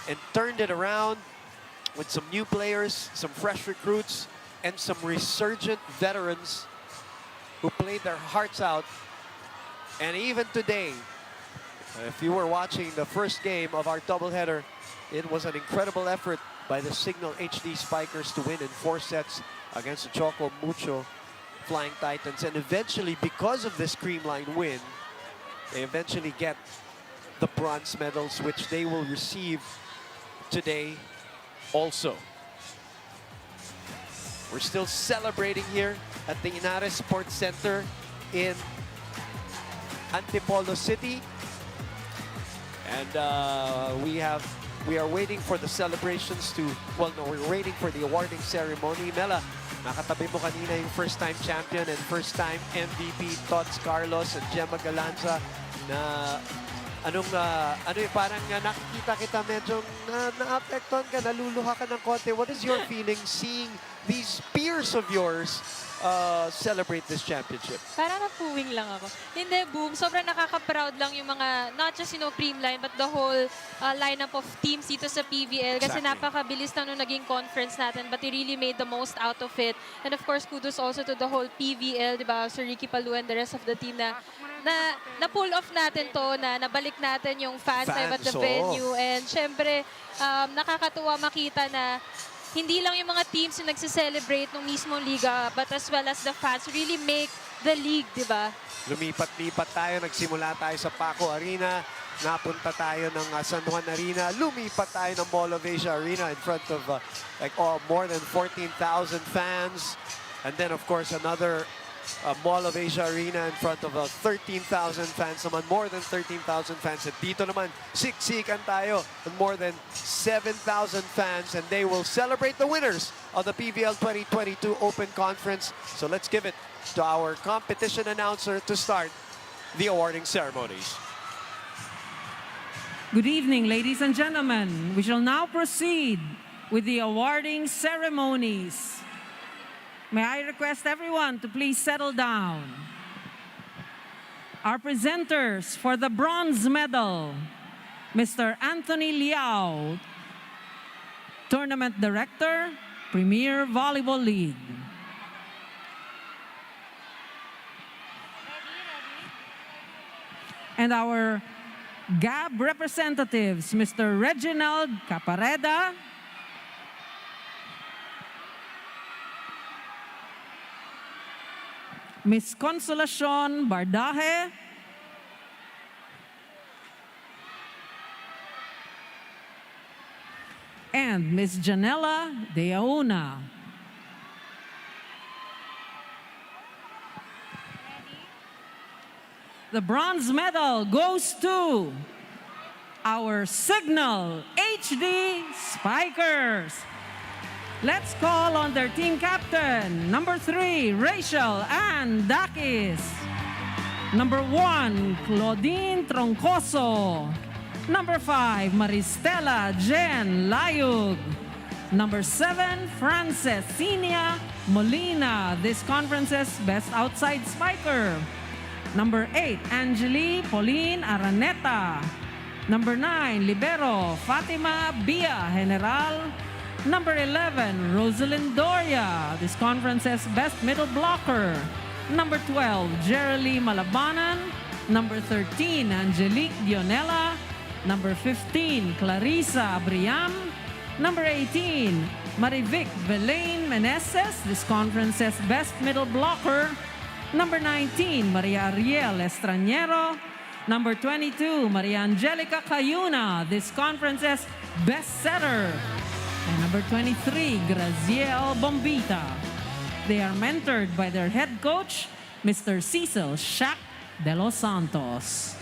Speaker 2: and turned it around with some new players, some fresh recruits, and some resurgent veterans who played their hearts out. And even today, if you were watching the first game of our doubleheader, it was an incredible effort by the Signal HD Spikers to win in 4 sets against the Choco Mucho Flying Titans. And eventually, because of this Creamline win, they eventually get the bronze medals, which they will receive today also. We're still celebrating here at the Inares Sports Center in Antipolo City. And we are waiting for the celebrations to, well, no, we're waiting for the awarding ceremony. Mela, nakatabi mo kanina yung first-time champion and first-time MVP Tots Carlos and Gemma Galanza na ano yung parang nakikita kita medyo naapektuhan ka, naluluha ka ng konti. What is your feeling seeing these peers of yours celebrate this championship?
Speaker 1: Parang napuwing lang ako. Hindi, Boom. Sobrang nakaka-proud lang yung mga, not just, Creamline, but the whole lineup of teams dito sa PVL. Kasi
Speaker 2: Exactly.
Speaker 1: napakabilis na nung naging conference natin, but they really made the most out of it. And of course, kudos also to the whole PVL, di ba? Sir Ricky Palu and the rest of the team na pull off natin to, na nabalik natin yung fans live at the
Speaker 2: oo.
Speaker 1: venue. And syempre, nakakatuwa makita na hindi lang yung mga teams yung nagse-celebrate ng mismong liga, but as well as the fans really make the league, di ba?
Speaker 2: Lumipat-lipat tayo, nagsimula tayo sa Paco Arena, napunta tayo ng San Juan Arena, lumipat tayo ng Mall of Asia Arena in front of more than 14,000 fans. And then of course another Mall of Asia Arena in front of 13,000 fans naman, more than 13,000 fans. At dito naman, siksikan tayo with more than 7,000 fans, and they will celebrate the winners of the PVL 2022 Open Conference. So let's give it to our competition announcer to start the awarding ceremonies.
Speaker 3: Good evening, ladies and gentlemen. We shall now proceed with the awarding ceremonies. May I request everyone to please settle down. Our presenters for the bronze medal, Mr. Anthony Liao, Tournament Director, Premier Volleyball League. And our GAB representatives, Mr. Reginald Capareda, Miss Consolacion Bardaje, and Miss Janela De Auna. The bronze medal goes to our Signal HD Spikers. Let's call on their team captain, number 3, Rachel Ann Dakis. Number 1, Claudine Troncoso. Number 5, Maristela Jen Layug. Number 7, Francesina Molina, this conference's best outside spiker. Number 8, Angeli Pauline Araneta. Number 9, Libero Fatima Bia General. Number 11, Rosalind Doria, this conference's best middle blocker. Number 12, Jerelie Malabanan. Number 13, Angelique Dionela. Number 15, Clarissa Briam. Number 18, Marivic Belaine Meneses, this conference's best middle blocker. Number 19, Maria Ariel Estrañero. Number 22, Maria Angelica Cayuna, this conference's best setter. And number 23, Graziel Bombita. They are mentored by their head coach, Mr. Cecil Shaq de los Santos.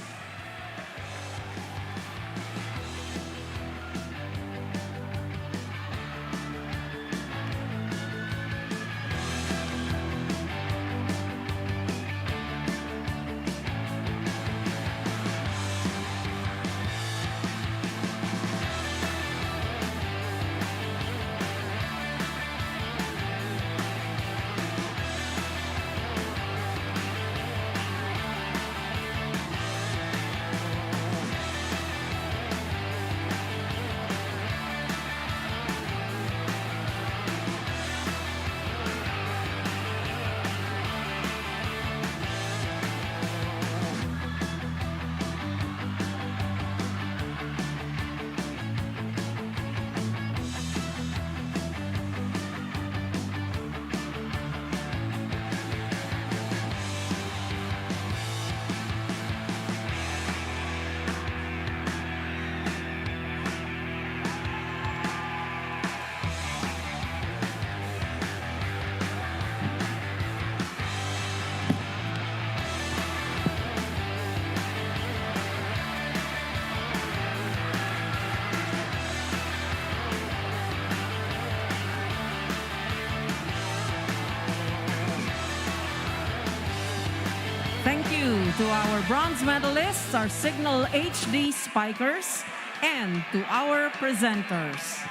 Speaker 3: Thank you to our bronze medalists, our Signal HD Spikers, and to our presenters.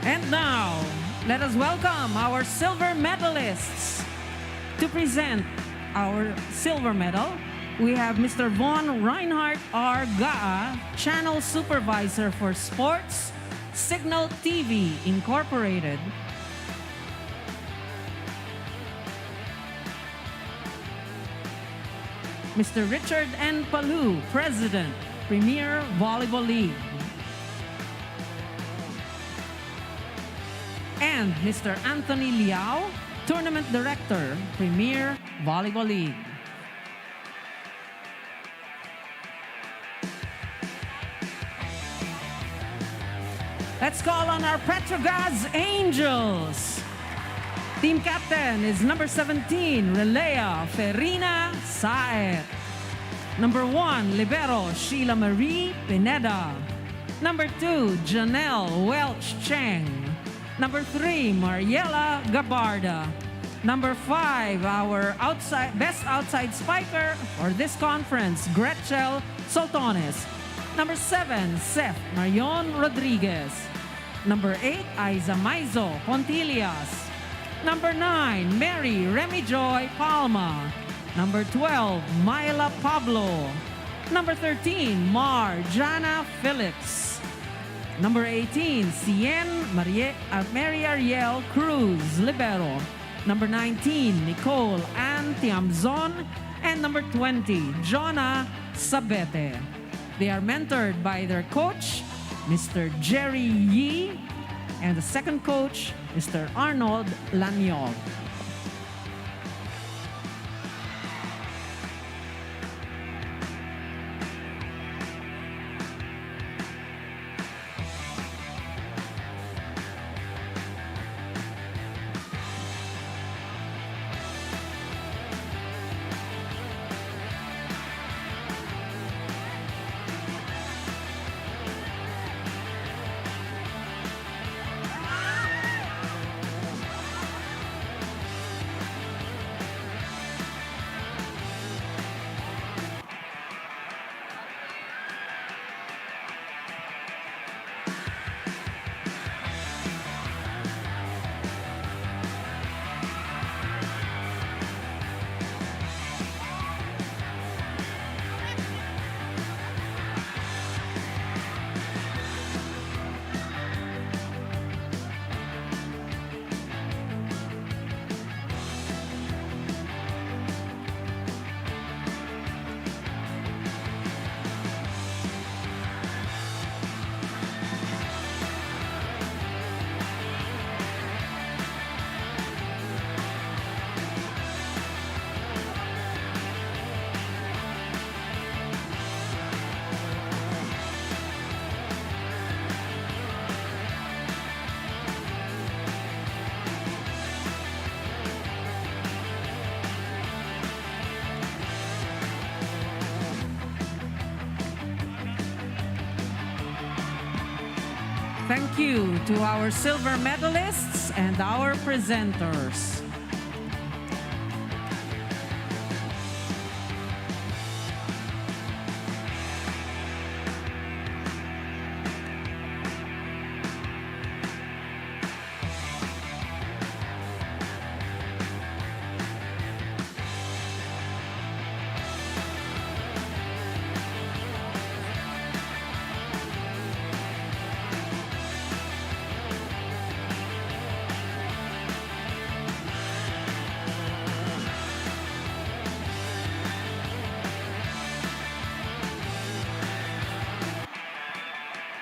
Speaker 3: And now, let us welcome our silver medalists. To present our silver medal, we have Mr. Von Reinhardt R. Gaa, Channel Supervisor for Sports, Signal TV Incorporated. Mr. Richard N. Palu, President, Premier Volleyball League. And Mr. Anthony Liao, Tournament Director, Premier Volleyball League. Let's call on our Petro Gazz Angels. Team captain is number 17, Relea Ferina Saet. Number 1, Libero Sheila Marie Pineda. Number 2, Janelle Welch Cheng. Number 3, Mariela Gabarda. Number 5, our best outside spiker for this conference, Gretchel Soltones. Number 7, Seth Marion Rodriguez. Number 8, Aiza Maizo Pontillas. Number 9, Mary Remy Joy Palma. Number 12, Myla Pablo. Number 13, Jana Phillips. Number 18, Cien Mary Ariel Cruz, Libero. Number 19, Nicole Ann Tiamzon. And number 20, Jonah Sabete. They are mentored by their coach, Mr. Jerry Yee, and the second coach, Mr. Arnold Lanyol. Thank you to our silver medalists and our presenters.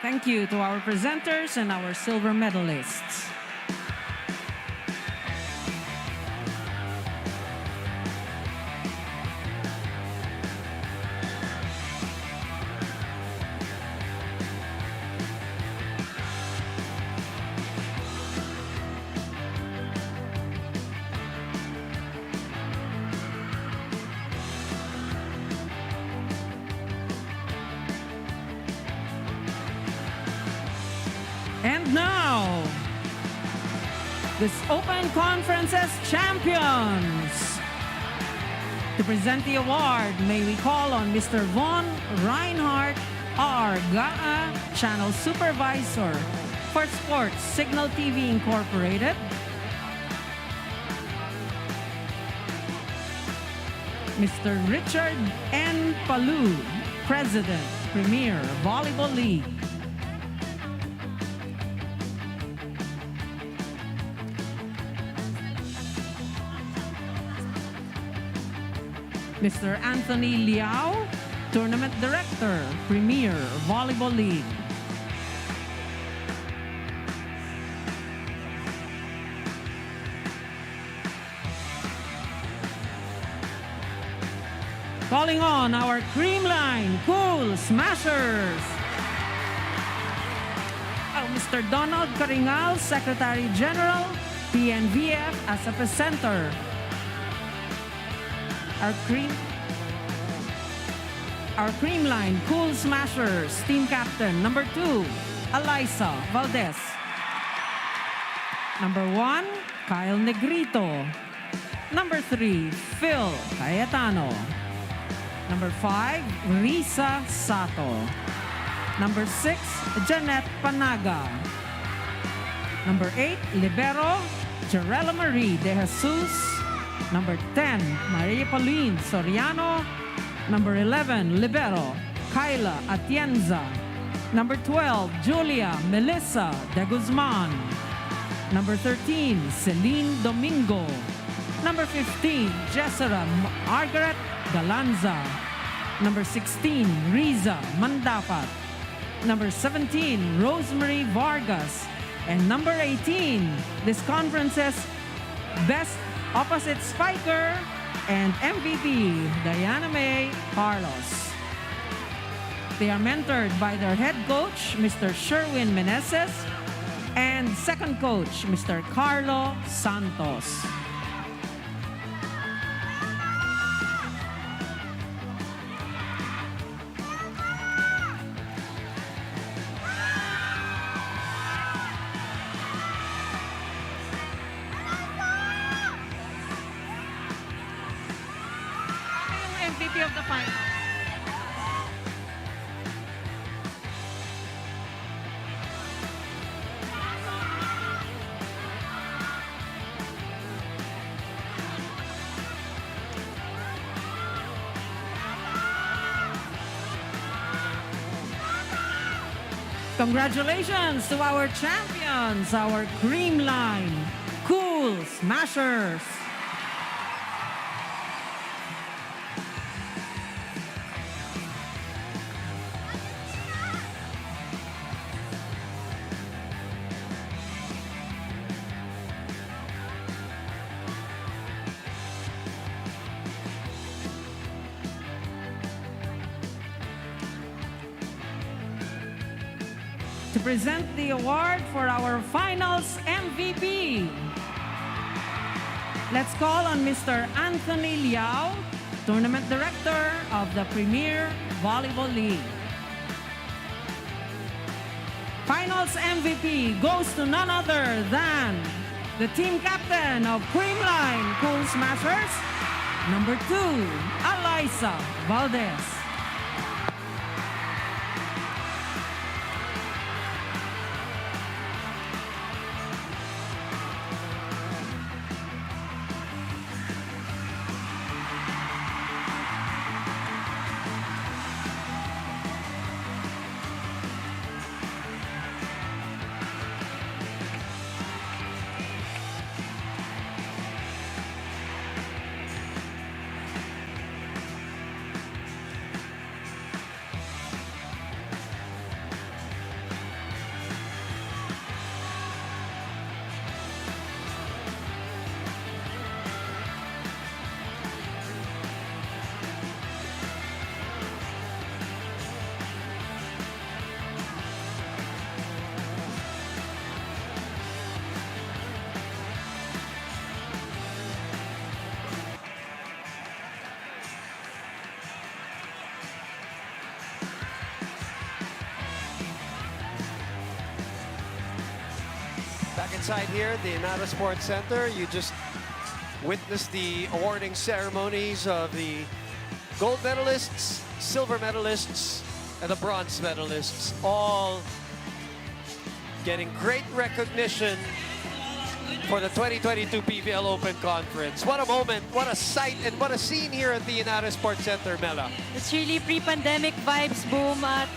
Speaker 3: Thank you to our presenters and our silver medalists. And now, this Open Conference's champions. To present the award, may we call on Mr. Von Reinhardt R. Gaa, Channel Supervisor, For Sports, Signal TV Incorporated. Mr. Richard N. Palu, President, Premier Volleyball League. Mr. Anthony Liao, Tournament Director, Premier Volleyball League. Calling on our Creamline Cool Smashers. Mr. Donald Caringal, Secretary General, PNVF as a presenter. Our Creamline Cool Smashers team captain, number 2, Eliza Valdez. Number 1, Kyle Negrito. Number 3, Phil Cayetano. Number 5, Risa Sato. Number 6, Janet Panaga. Number 8, Libero, Jarela Marie De Jesus. Number 10, Maria Pauline Soriano. Number 11, Libero, Kyla Atienza. Number 12, Julia Melissa De Guzman. Number 13, Celine Domingo. Number 15, Jessera Margaret Galanza. Number 16, Riza Mandapat. Number 17, Rosemary Vargas. And number 18, this conference's best opposite spiker and MVP, Diana May Carlos. They are mentored by their head coach, Mr. Sherwin Meneses, and second coach, Mr. Carlo Santos.
Speaker 1: MVP of the final.
Speaker 3: Congratulations to our champions, our Creamline Cool Smashers. To present the award for our finals MVP. Let's call on Mr. Anthony Liao, Tournament Director of the Premier Volleyball League. Finals MVP goes to none other than the team captain of Creamline Cool Smashers, number 2, Eliza Valdez.
Speaker 2: Back inside here at the Inara Sports Center, you just witnessed the awarding ceremonies of the gold medalists, silver medalists, and the bronze medalists, all getting great recognition for the 2022 PVL Open Conference. What a moment, what a sight, and what a scene here at the United Sports Center, Mela.
Speaker 1: It's really pre-pandemic vibes, Boom. At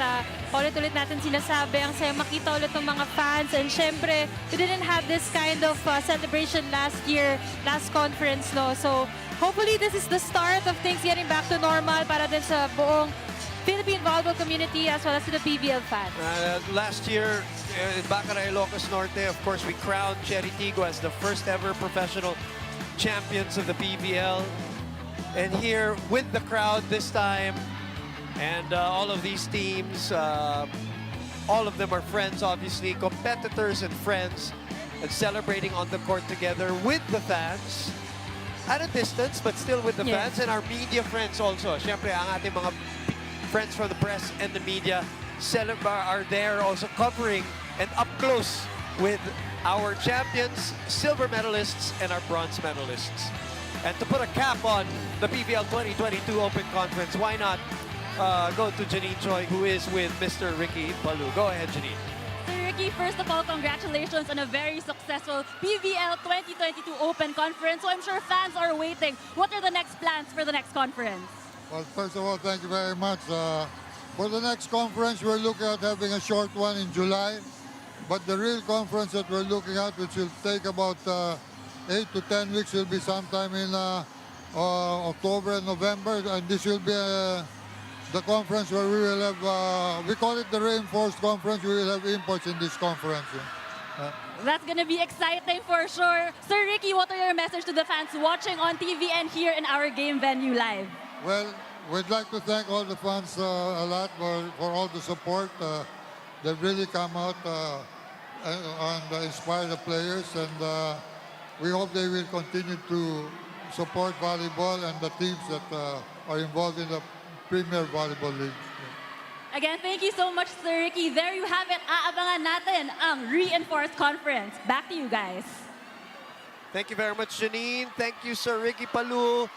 Speaker 1: ulit-ulit natin sinasabi, ang saya makita ulit ng mga fans. And syempre, we didn't have this kind of celebration last year, last conference, no? So, hopefully this is the start of things getting back to normal para din sa buong Philippine volleyball community as well as to the PVL fans.
Speaker 2: Last year, in Baccarat, Ilocos Norte, of course, we crowned Cherry Tigo as the first ever professional champions of the PVL. And here with the crowd this time, and all of these teams, all of them are friends, obviously, competitors and friends, and celebrating on the court together with the fans. At a distance, but still with the fans and our media friends also. Siyempre, ang ating mga friends from the press and the media are there also covering and up close with our champions, silver medalists, and our bronze medalists. And to put a cap on the PVL 2022 Open Conference, why not go to Janine Choi, who is with Mr. Ricky Palu. Go ahead, Janine.
Speaker 4: Sir Ricky, first of all, congratulations on a very successful PVL 2022 Open Conference. So I'm sure fans are waiting. What are the next plans for the next conference?
Speaker 10: Well, first of all, thank you very much. For the next conference, we're looking at having a short one in July. But the real conference that we're looking at, which will take about 8 to 10 weeks, will be sometime in October and November. And this will be the conference where we will have, we call it the reinforced conference. We will have imports in this conference.
Speaker 4: That's going to be exciting for sure. Sir Ricky, what are your message to the fans watching on TV and here in our game venue live?
Speaker 10: Well, we'd like to thank all the fans a lot for all the support. They've really come out and inspire the players, and we hope they will continue to support volleyball and the teams that are involved in the Premier Volleyball League.
Speaker 4: Again, thank you so much, Sir Ricky. There you have it. Aabangan natin ang reinforced conference. Back to you guys.
Speaker 2: Thank you very much, Janine. Thank you, Sir Ricky Palu.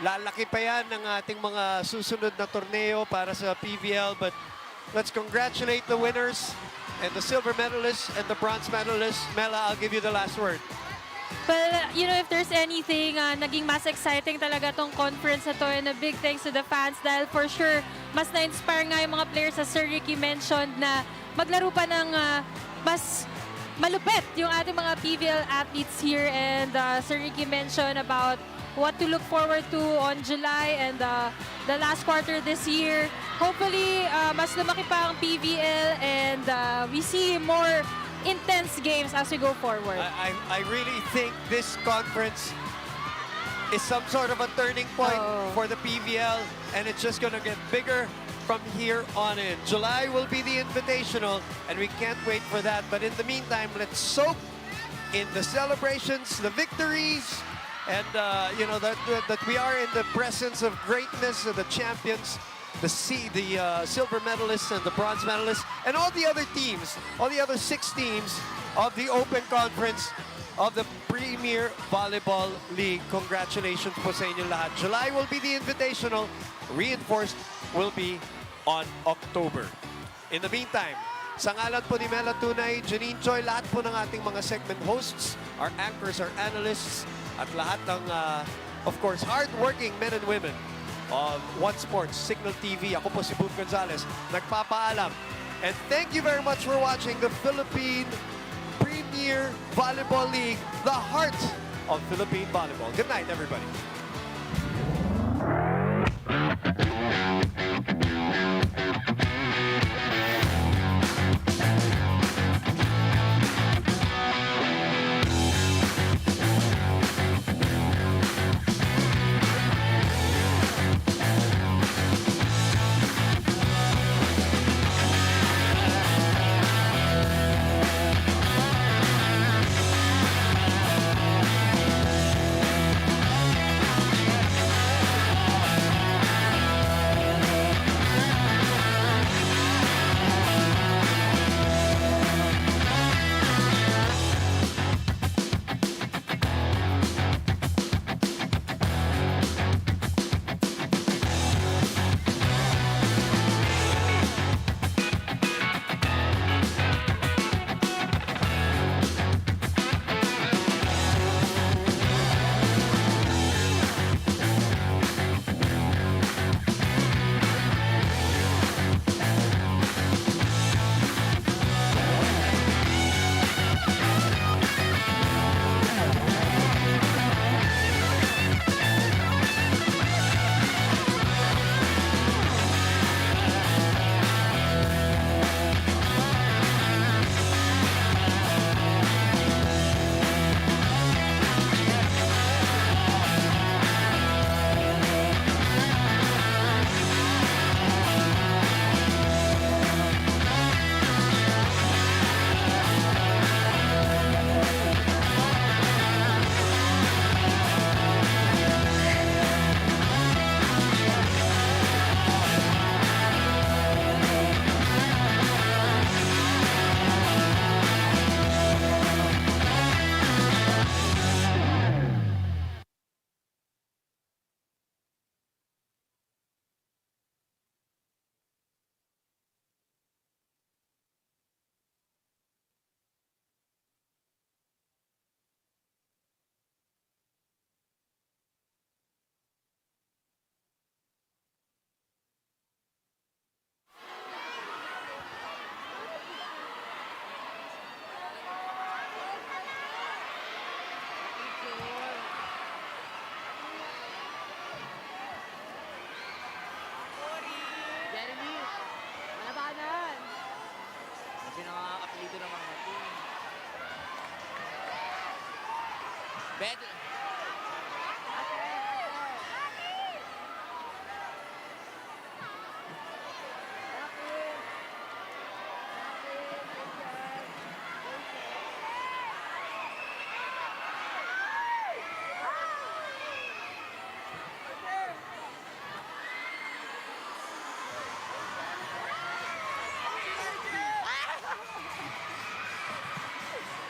Speaker 2: Lalaki pa yan ng ating mga susunod na torneo para sa PVL. But let's congratulate the winners and the silver medalists and the bronze medalists. Mela, I'll give you the last word.
Speaker 1: Well, you know, if there's anything, naging mas exciting talaga tong conference na to, and a big thanks to the fans dahil for sure, mas na-inspire nga yung mga players as Sir Ricky mentioned na maglaro pa ng mas malupit yung ating mga PVL athletes here. And Sir Ricky mentioned about what to look forward to on July and the last quarter this year. Hopefully, mas lumaki pa ang PVL and we see more intense games as we go forward.
Speaker 2: I really think this conference is some sort of a turning point for the PVL, and it's just going to get bigger from here on in. July will be the Invitational, and we can't wait for that. But in the meantime, let's soak in the celebrations, the victories, and you know that we are in the presence of greatness of the champions, the silver medalists and the bronze medalists, and all the other teams, all the other 6 teams of the Open Conference of the Premier Volleyball League. Congratulations po sa inyong lahat. July will be the Invitational. Reinforced will be on October. In the meantime, sa ngalan po ni Mela Tunay, Janine Choi, lahat po ng ating mga segment hosts, our anchors, our analysts, at lahat ng, of course, hard-working men and women of One Sports, Signal TV. Ako po si Boom Gonzalez, nagpapaalam. And thank you very much for watching the Philippine Premier Volleyball League, the heart of Philippine volleyball. Good night, everybody.
Speaker 11: Better.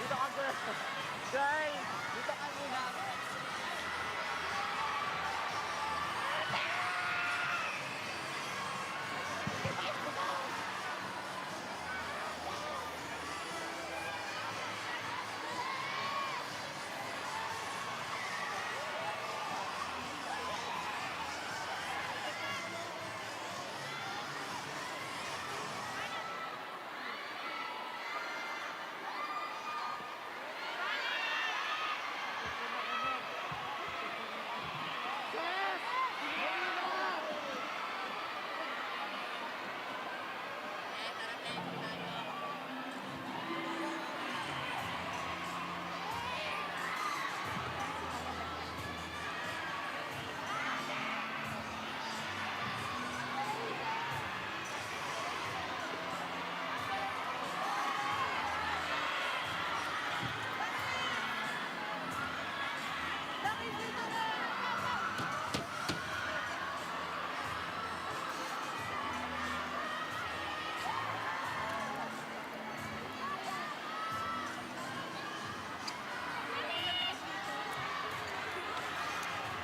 Speaker 5: Dito ka, girl. Guys!